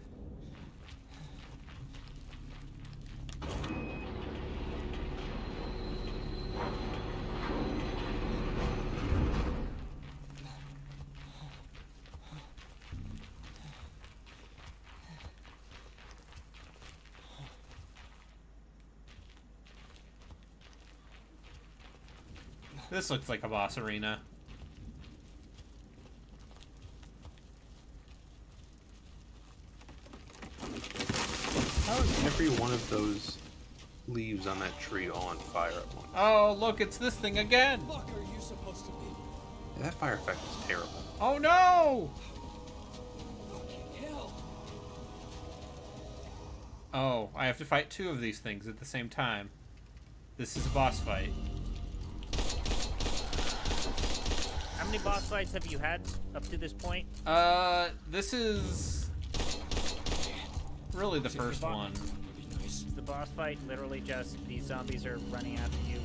This looks like a boss arena.
How is every one of those leaves on that tree all on fire at once?
Oh, look, it's this thing again!
What the fuck are you supposed to be?
Yeah, that fire effect is terrible.
Oh no!
Fucking hell.
Oh, I have to fight 2 of these things at the same time. This is a boss fight.
How many boss fights have you had up to this point?
This is really the first one.
Is the boss fight literally just these zombies are running after you?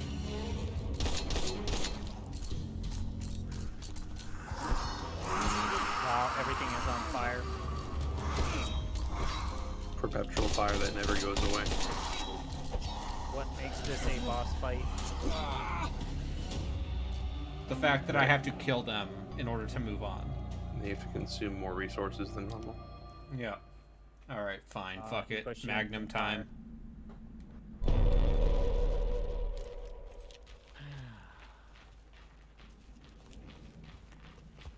While everything is on fire.
Perpetual fire that never goes away.
What makes this a boss fight?
The fact that I have to kill them in order to move on.
They have to consume more resources than normal.
Yeah. Alright, fine. Fuck it. Magnum time.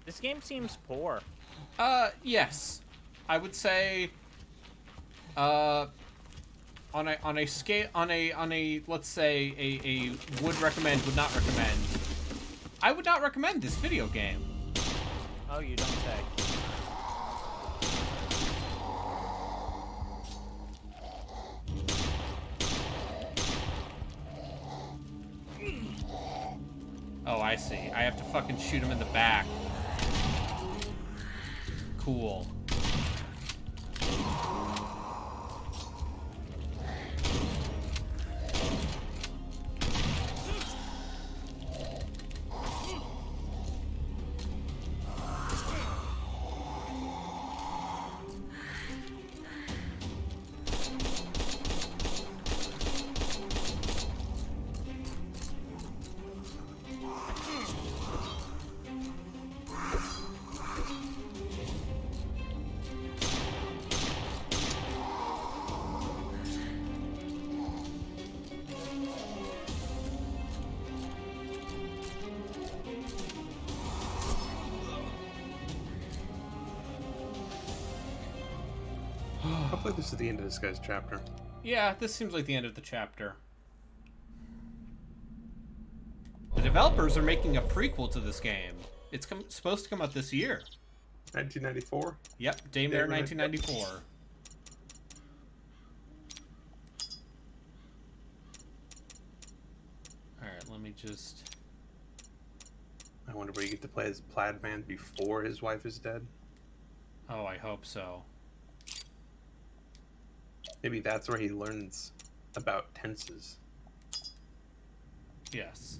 This game seems poor.
Yes. I would say on a scale on a let's say a would recommend, would not recommend. I would not recommend this video game.
Oh, you don't say.
Oh, I see. I have to fucking shoot him in the back. Cool.
Hopefully this is the end of this guy's chapter.
Yeah, this seems like the end of the chapter. The developers are making a prequel to this game. It's supposed to come out this year.
1994?
Yep, Daymare 1994. Alright, let me just...
I wonder where you get to play as Plaid Man before his wife is dead.
Oh, I hope so.
Maybe that's where he learns about tenses.
Yes.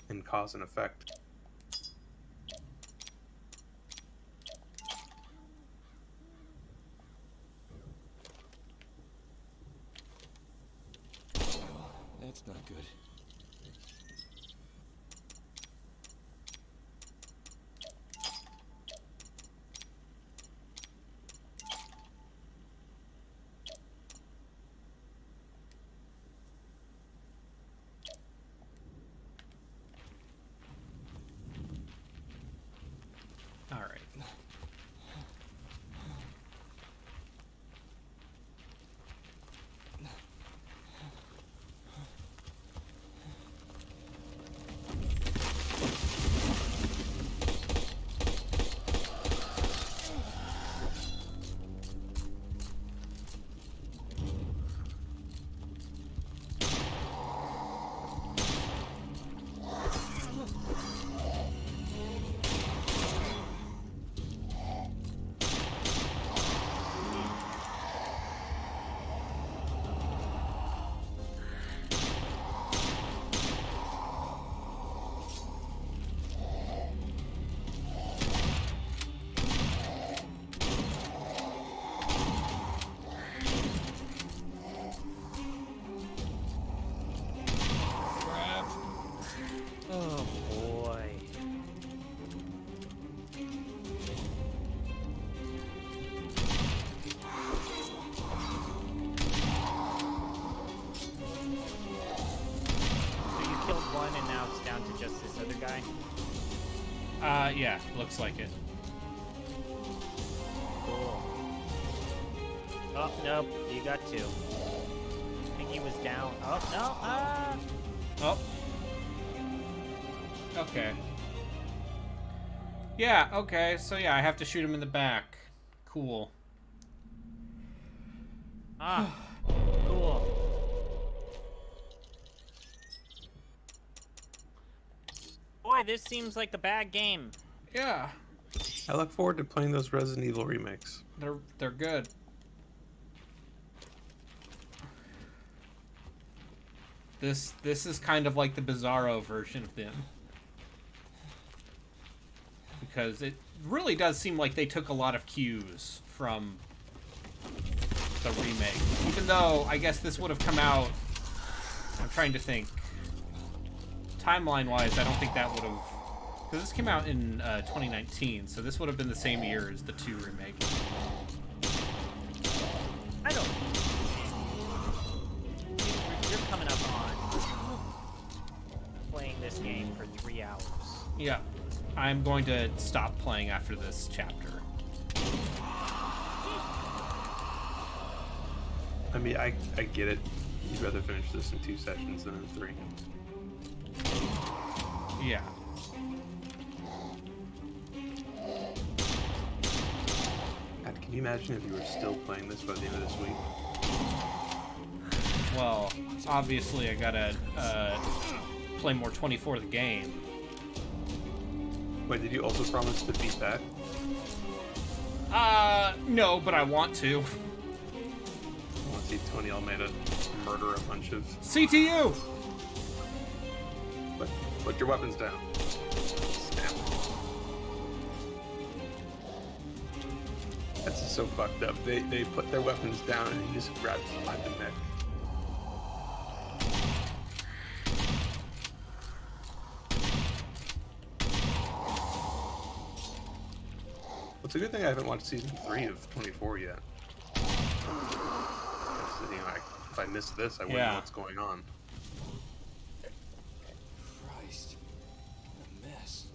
And cause and effect.
That's not good.
All right.
Oh boy. So you killed one and now it's down to just this other guy?
Yeah, looks like it.
Cool. Oh, nope, you got two. I think he was down. Oh, no, ah!
Oh. Okay. Yeah, okay, so yeah, I have to shoot him in the back. Cool.
Ah, cool. Boy, this seems like a bad game.
Yeah.
I look forward to playing those Resident Evil remakes.
They're good. This is kind of like the Bizarro version of them. Because it really does seem like they took a lot of cues from the remake. Even though I guess this would have come out, I'm trying to think. Timeline-wise, I don't think that would have... Because this came out in 2019, so this would have been the same year as the 2 remake.
I don't... You're coming up on playing this game for 3 hours.
Yeah. I'm going to stop playing after this chapter.
I mean, I get it. You'd rather finish this in 2 sessions than in 3.
Yeah.
God, can you imagine if you were still playing this by the end of this week?
Well, obviously I gotta play more 24 the game.
Wait, did you also promise to beat that?
No, but I want to.
I want to see Tony Almeida murder a bunch of...
CTU!
Put your weapons down. Snap. That's just so fucked up. They put their weapons down and he just grabs him by the neck. It's a good thing I haven't watched season 3 of 24 yet. You know, if I missed this, I wouldn't know what's going on.
Christ. What a mess.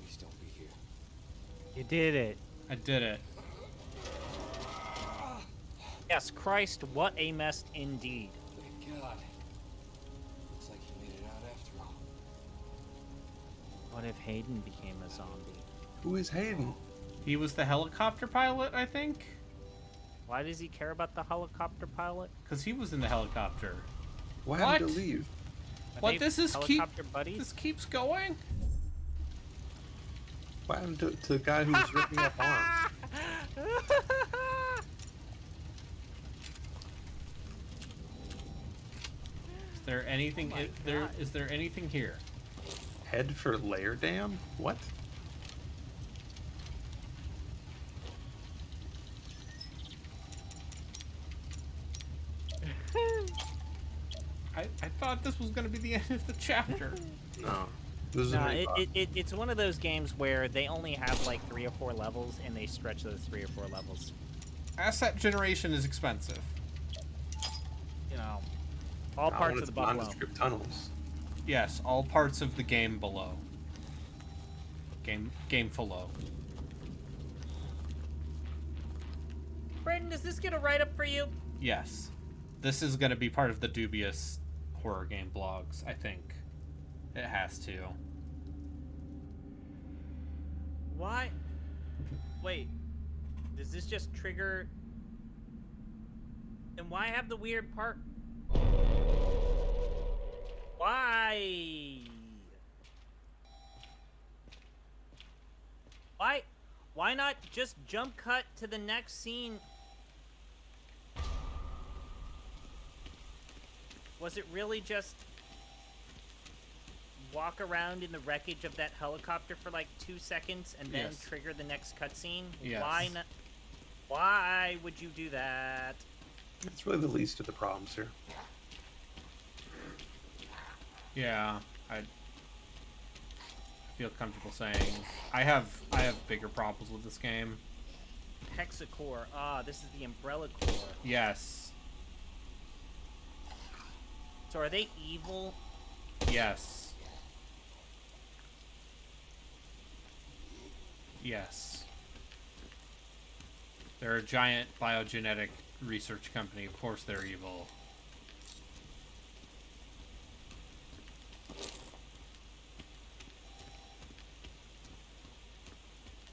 Please don't be here.
You did it.
I did it.
Yes, Christ, what a mess indeed.
Thank God. Looks like he made it out after all.
What if Hayden became a zombie?
Who is Hayden?
He was the helicopter pilot, I think.
Why does he care about the helicopter pilot?
Because he was in the helicopter.
What happened to leave?
What? This is
helicopter buddies?
This keeps going.
What happened to the guy who was ripping up arms?
Is there anything? Is there anything here?
Head for layer dam? What?
I thought this was going to be the end of the chapter.
No.
It's one of those games where they only have like 3 or 4 levels, and they stretch those 3 or 4 levels.
Asset generation is expensive.
You know, all parts of the buffalo.
Nondescript tunnels.
Yes, all parts of the game below. Game below.
Brandon, does this get a write-up for you?
Yes. This is going to be part of the Dubious horror game blogs, I think. It has to.
Why? Wait. Does this just trigger... And why have the weird part? Why? Why not just jump cut to the next scene? Was it really just walk around in the wreckage of that helicopter for like 2 seconds and then trigger the next cutscene?
Yes.
Why not? Why would you do that?
It's really the least of the problems here.
Yeah, I feel comfortable saying I have bigger problems with this game.
Hexacore. Ah, this is the Umbrella Core.
Yes.
So are they evil?
Yes. Yes. They're a giant biogenetic research company. Of course they're evil.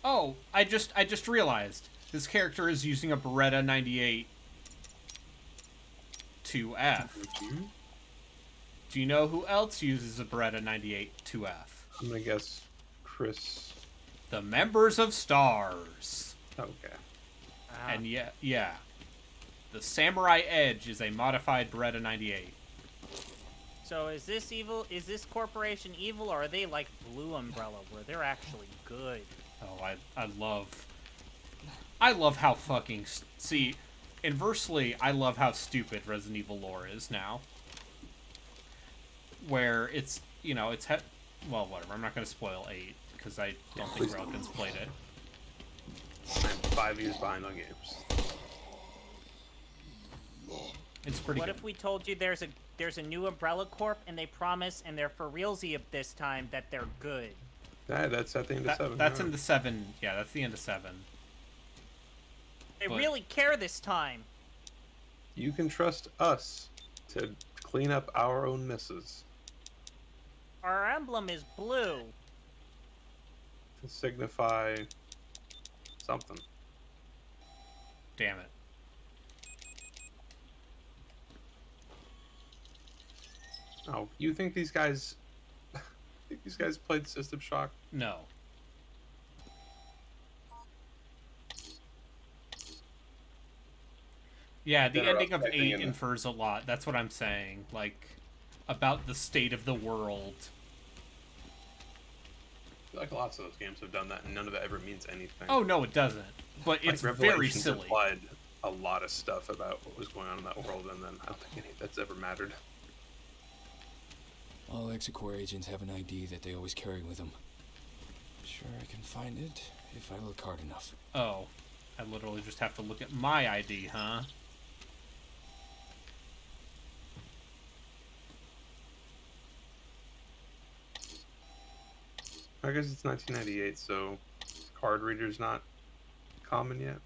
Oh, I just realized this character is using a Beretta 98 2F. Do you know who else uses a Beretta 98 2F?
I'm gonna guess Chris.
The members of Stars.
Okay.
And yeah. The Samurai Edge is a modified Beretta 98.
So is this evil? Is this corporation evil, or are they like Blue Umbrella, where they're actually good?
Oh, I love how fucking... See, inversely, I love how stupid Resident Evil lore is now. Where it's, you know, it's... well, whatever, I'm not going to spoil 8, because I don't think Relkin's played it.
I'm 5 years behind on games.
It's pretty
What
good.
if we told you there's a new Umbrella Corp, and they promise, and they're for realsy of this time, that they're good?
That's at the end of 7.
That's in the 7. Yeah, that's the end of 7.
They really care this time.
You can trust us to clean up our own messes.
Our emblem is blue.
To signify something.
Damn it.
Oh, you think these guys... these guys played System Shock?
No. Yeah, the ending of 8 infers a lot. That's what I'm saying. Like, about the state of the world.
I feel like lots of those games have done that, and none of it ever means anything.
Oh, no, it doesn't. But
Like,
it's very
Revelations
silly.
implied a lot of stuff about what was going on in that world, and then I don't think any of that's ever mattered.
All Hexacore agents have an ID that they always carry with them. Sure, I can find it if I look hard enough.
Oh, I literally just have to look at my ID, huh?
I guess it's 1998, so card reader's not common yet.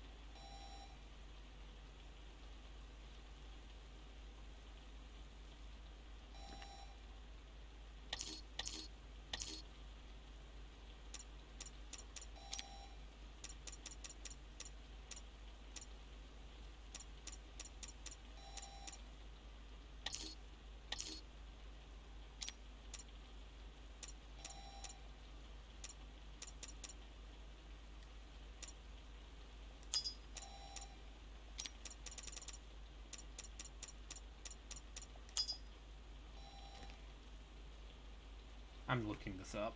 I'm looking this up.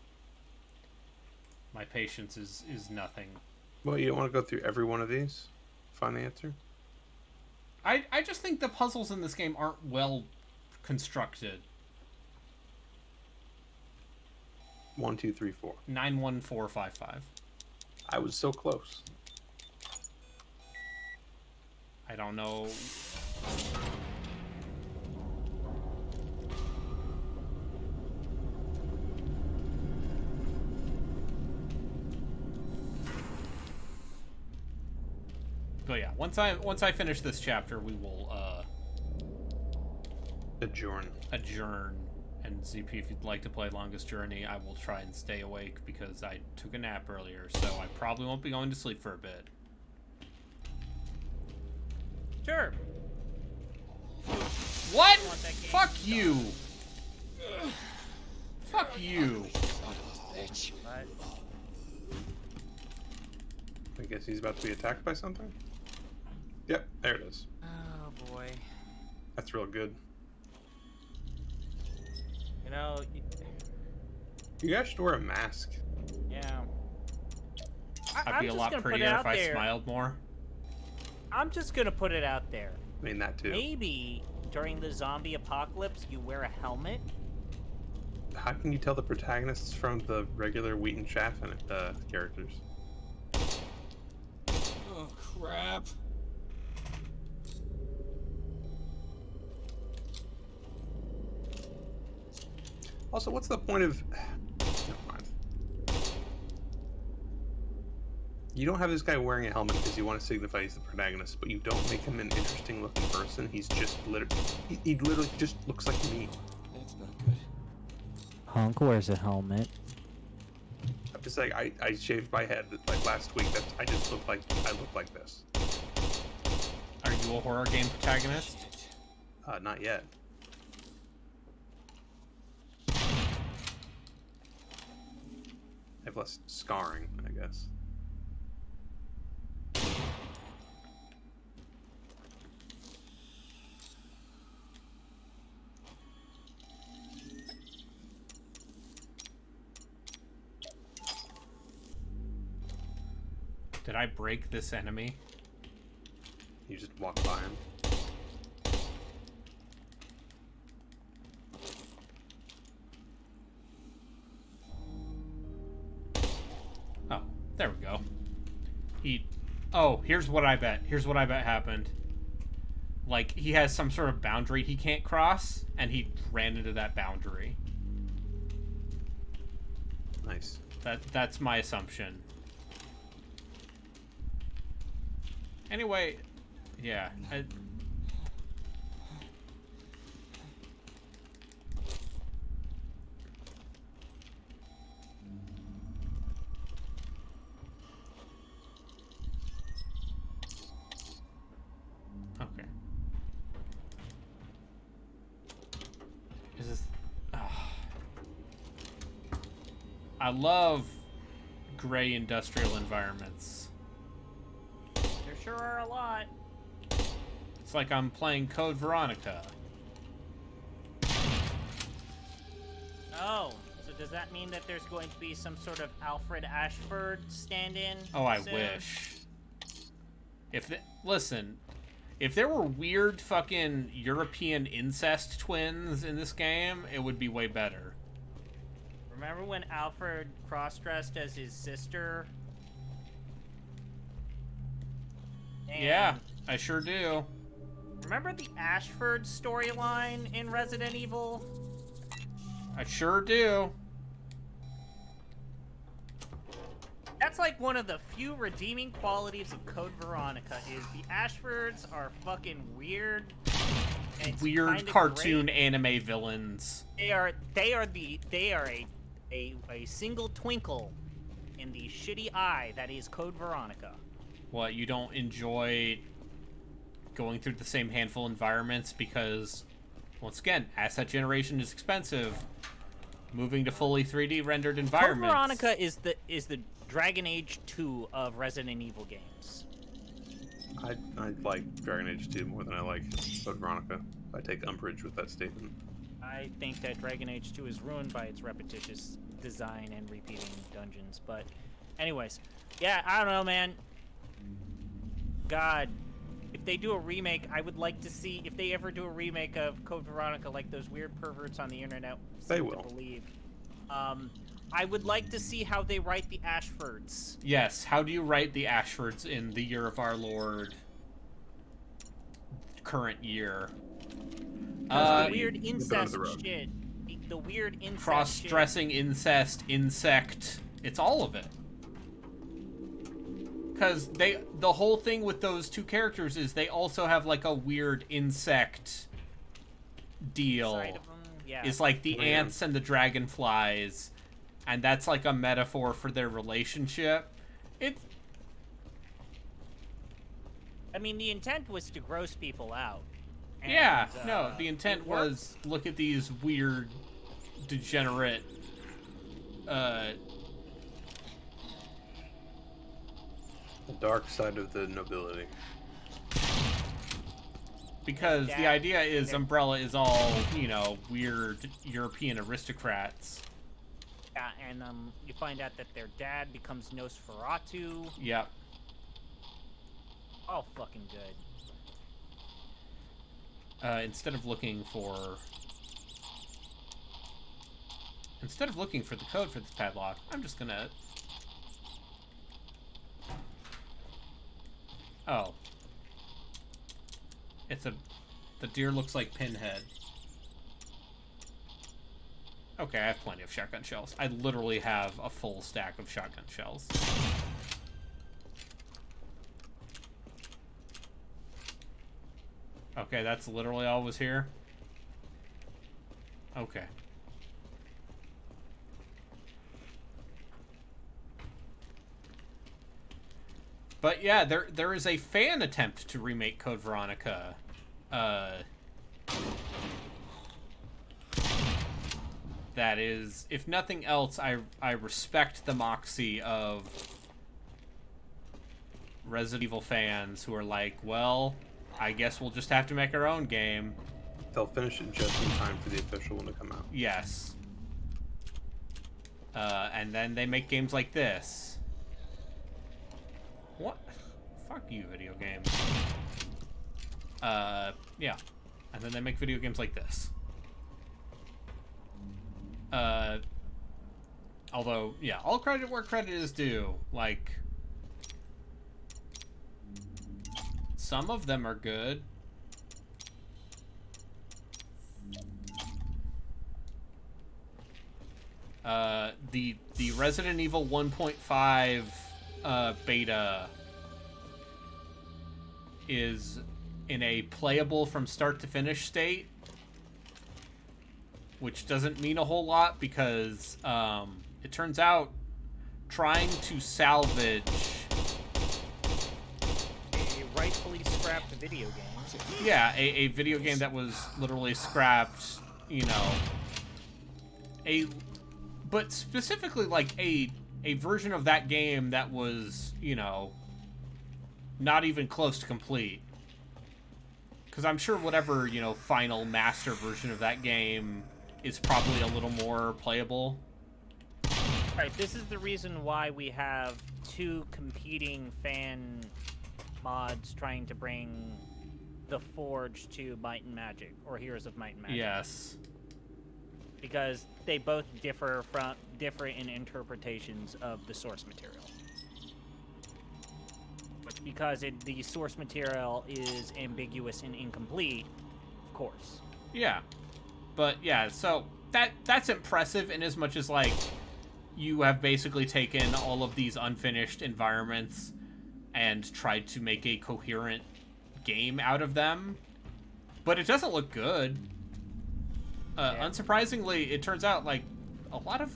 My patience is nothing.
Well, you don't want to go through every one of these? Find the answer?
I just think the puzzles in this game aren't well constructed.
1, 2, 3, 4.
91455.
I was so close.
I don't know. But yeah, once I finish this chapter, we will
adjourn
And ZP, if you'd like to play Longest Journey, I will try and stay awake because I took a nap earlier, so I probably won't be going to sleep for a bit.
Sure.
What? Fuck you. Fuck you.
Bitch.
I guess he's about to be attacked by something? Yep, there it is.
Oh boy.
That's real good.
You know,
you guys should wear a mask.
Yeah.
I'd be a lot prettier if I smiled more.
I'm just gonna put it out there.
I mean, that too.
Maybe during the zombie apocalypse, you wear a helmet.
How can you tell the protagonists from the regular Wheat and Chaff characters?
Oh, crap.
Also, what's the point of... Never mind. You don't have this guy wearing a helmet because you want to signify he's the protagonist, but you don't make him an interesting looking person. He's just literally... He literally just looks like me.
That's not good.
Hunk wears a helmet.
I'm just like, I shaved my head like last week. I just look like... I look like this.
Are you a horror game protagonist?
Not yet. I have less scarring, I guess.
Did I break this enemy?
You just walk by him.
Oh, there we go. Oh, here's what I bet. Here's what I bet happened. Like, he has some sort of boundary he can't cross, and he ran into that boundary.
Nice.
That's my assumption. Anyway, yeah. Okay. Is this... I love gray industrial environments.
There sure are a lot.
It's like I'm playing Code Veronica.
Oh, so does that mean that there's going to be some sort of Alfred Ashford stand-in?
Oh, I
soon?
wish. Listen, if there were weird fucking European incest twins in this game, it would be way better.
Remember when Alfred cross-dressed as his sister? And
yeah, I sure do.
remember the Ashford storyline in Resident Evil?
I sure do.
That's like one of the few redeeming qualities of Code Veronica is the Ashfords are fucking weird. And it's
Weird
kinda
cartoon
great.
anime villains.
They are a single twinkle in the shitty eye that is Code Veronica.
What, you don't enjoy going through the same handful of environments because, once again, asset generation is expensive. Moving to fully 3D rendered environments.
Code Veronica is the Dragon Age 2 of Resident Evil games.
I like Dragon Age 2 more than I like Code Veronica. I take umbrage with that statement.
I think that Dragon Age 2 is ruined by its repetitious design and repeating dungeons. But anyways, yeah, I don't know, man. God, if they do a remake, I would like to see, if they ever do a remake of Code Veronica, like those weird perverts on the internet seem to believe. I would like to see how they write the Ashfords.
Yes, how do you write the Ashfords in the year of our Lord, current year?
The weird incest shit. The weird incest
cross-dressing, incest, insect. It's all of it. Because the whole thing with those two characters is they also have like a weird insect deal.
Side of them, yeah.
It's like the ants and the dragonflies, and that's like a metaphor for their relationship.
I mean, the intent was to gross people out. And,
yeah, no, the intent was, look at these weird, degenerate,
the dark side of the nobility.
Because the idea is Umbrella is all, you know, weird European aristocrats.
Yeah, and you find out that their dad becomes Nosferatu.
Yep.
All fucking good.
Instead of looking for the code for this padlock, I'm just gonna... Oh. The deer looks like Pinhead. Okay, I have plenty of shotgun shells. I literally have a full stack of shotgun shells. Okay, that's literally all was here. Okay. But yeah, there is a fan attempt to remake Code Veronica. That is, if nothing else, I respect the moxie of Resident Evil fans who are like, well, I guess we'll just have to make our own game.
They'll finish it just in time for the official one to come out.
Yes. And then they make games like this. What? Fuck you, video games. Yeah. And then they make video games like this. Although, yeah, all credit where credit is due. Like, some of them are good. The Resident Evil 1.5 beta is in a playable from start to finish state, which doesn't mean a whole lot because it turns out trying to salvage
a rightfully scrapped video game.
Yeah, a video game that was literally scrapped, you know, but specifically like a version of that game that was, you know, not even close to complete. Because I'm sure whatever, you know, final master version of that game is probably a little more playable.
Alright, this is the reason why we have two competing fan mods trying to bring the Forge to Might and Magic, or Heroes of Might and Magic.
Yes.
Because they both differ in interpretations of the source material. But because the source material is ambiguous and incomplete, of course.
Yeah. But yeah, so that's impressive in as much as like you have basically taken all of these unfinished environments and tried to make a coherent game out of them, but it doesn't look good. Unsurprisingly, it turns out like a lot of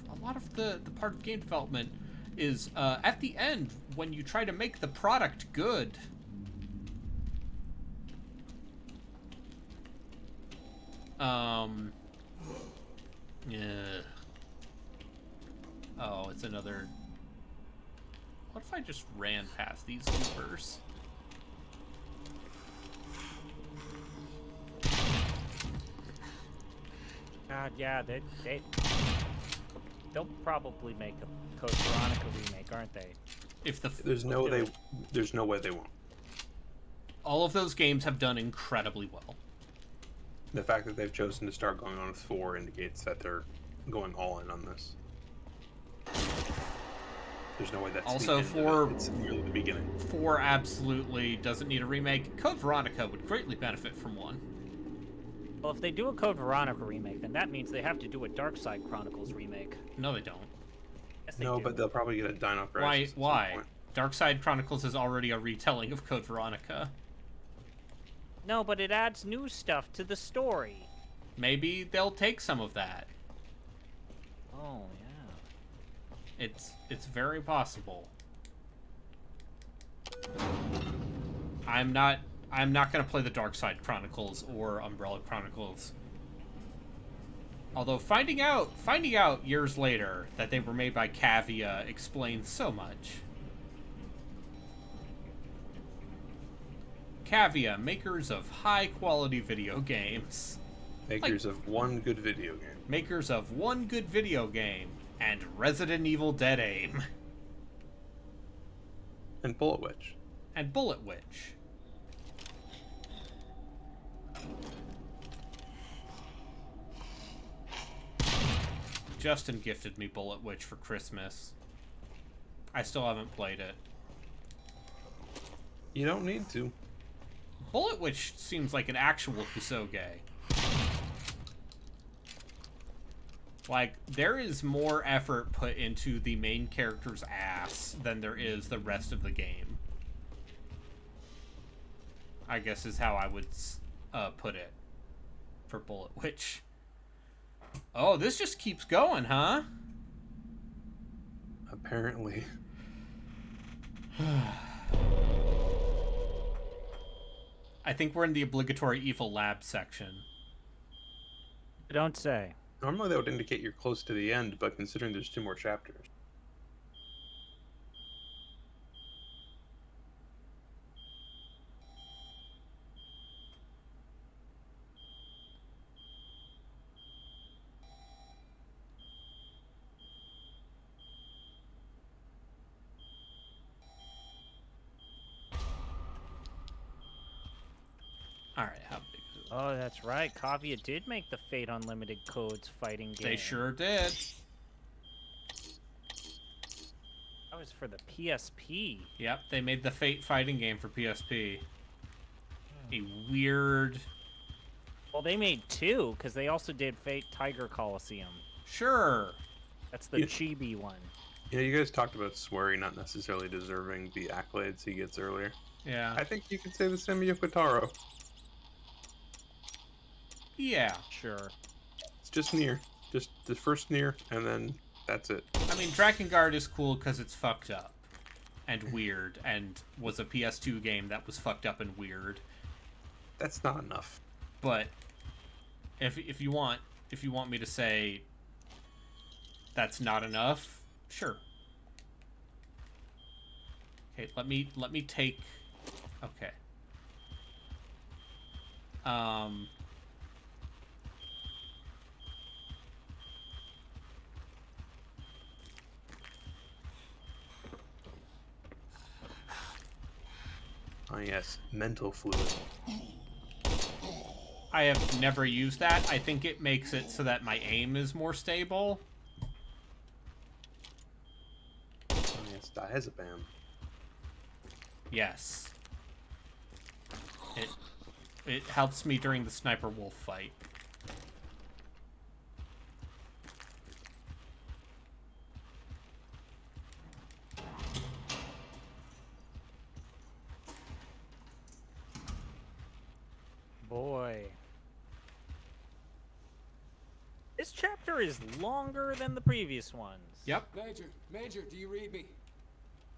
the part of game development is at the end when you try to make the product good. Yeah. Oh, it's another. What if I just ran past these goobers?
God, yeah, they'll probably make a Code Veronica remake, aren't they?
If the
there's no way they won't.
All of those games have done incredibly well.
The fact that they've chosen to start going on with 4 indicates that they're going all in on this. There's no way that's
also
the end of it. It's merely the beginning.
4 absolutely doesn't need a remake. Code Veronica would greatly benefit from one.
Well, if they do a Code Veronica remake, then that means they have to do a Darkside Chronicles remake.
No, they don't.
Yes, they
No,
do.
but they'll probably get a Dino Crisis.
Why? Darkside Chronicles is already a retelling of Code Veronica.
No, but it adds new stuff to the story.
Maybe they'll take some of that.
Oh, yeah.
It's very possible. I'm not gonna play the Darkside Chronicles or Umbrella Chronicles. Although finding out years later that they were made by Cavia explains so much. Cavia, makers of high-quality video games.
Makers of one good video game.
Makers of one good video game and Resident Evil Dead Aim.
And Bullet Witch.
And Bullet Witch. Justin gifted me Bullet Witch for Christmas. I still haven't played it.
You don't need to.
Bullet Witch seems like an actual Kusoge. Like, there is more effort put into the main character's ass than there is the rest of the game. I guess is how I would put it for Bullet Witch. Oh, this just keeps going, huh?
Apparently.
I think we're in the obligatory evil lab section.
Don't say.
Normally that would indicate you're close to the end, but considering there's 2 more chapters.
Alright, how big is it?
Oh, that's right. Kavia did make the Fate Unlimited Codes fighting game.
They sure did.
That was for the PSP.
Yep, they made the Fate fighting game for PSP. A weird...
Well, they made 2, because they also did Fate Tiger Coliseum.
Sure.
That's the chibi one.
You know, you guys talked about Swery not necessarily deserving the accolades he gets earlier.
Yeah.
I think you could say the same of Yoko Taro.
Yeah.
Sure.
It's just Nier. Just the first Nier, and then that's it.
I mean, Drakengard is cool because it's fucked up and weird, and was a PS2 game that was fucked up and weird.
That's not enough.
But if you want me to say that's not enough, sure. Okay, let me take. Okay.
Oh yes, mental fluid.
I have never used that. I think it makes it so that my aim is more stable.
Oh yes, diazepam.
Yes. It helps me during the sniper wolf fight.
boy. This chapter is longer than the previous ones.
Yep.
Major, do you read me?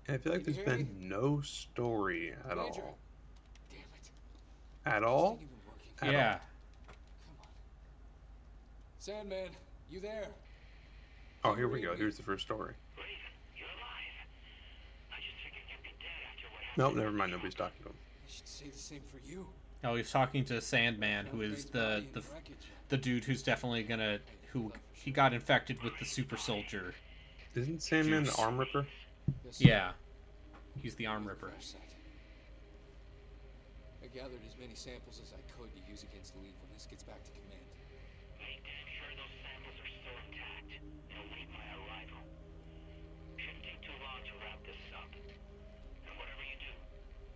I feel like
Can
there's
you hear
been no story at
Major.
all.
Damn it.
At all?
This ain't even working.
Yeah.
Come on. Sandman, you there?
Oh, here we go. Here's the first story. Nope, never mind. Nobody's talking to him.
I should say the same for you.
Oh, he's talking to Sandman, who is the dude who's definitely gonna he got infected with the super soldier.
Isn't Sandman the arm ripper?
Yeah, he's the arm ripper.
I gathered as many samples as I could to use against Lee when this gets back to command.
Make damn sure those samples are still intact and await my arrival. Shouldn't take too long to wrap this up. And whatever you do,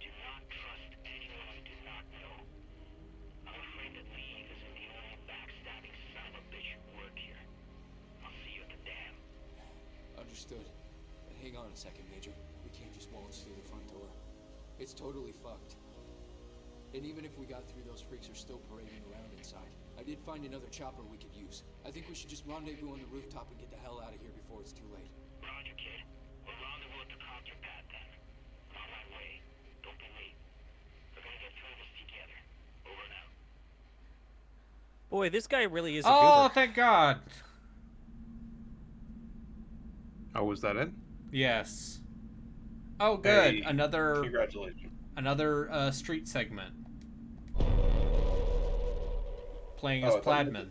do not trust anyone you do not know. I'm afraid that Lee isn't the only backstabbing son of a bitch who work here. I'll see you at the dam.
Understood. But hang on a second, Major. We can't just waltz through the front door. It's totally fucked. And even if we got through, those freaks are still parading around inside. I did find another chopper we could use. I think we should just rendezvous on the rooftop and get the hell out of here before it's too late.
Roger, kid. We'll rendezvous at the copter pad then. I'm on my way. Don't be late. We're gonna get through this together. Over and out.
Boy, this guy really is a
Oh,
goober.
thank God.
Oh, was that it?
Yes. Oh, good.
Hey,
Another
Congratulations.
street segment. Playing as
Oh,
Pladman.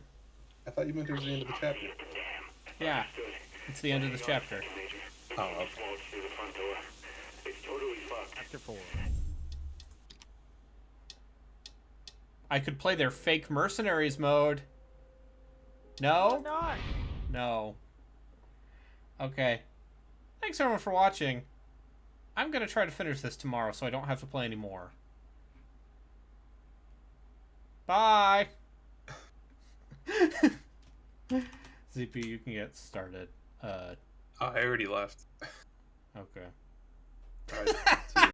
I thought you meant it was the end of the chapter.
Yeah, it's the end of this chapter.
Oh, okay.
Through the front door. It's totally fucked.
Chapter 4.
I could play their fake mercenaries mode. No?
Not.
No. Okay. Thanks everyone for watching. I'm gonna try to finish this tomorrow so I don't have to play anymore. Bye! ZP, you can get started.
I already left.
Okay.
All right. See you.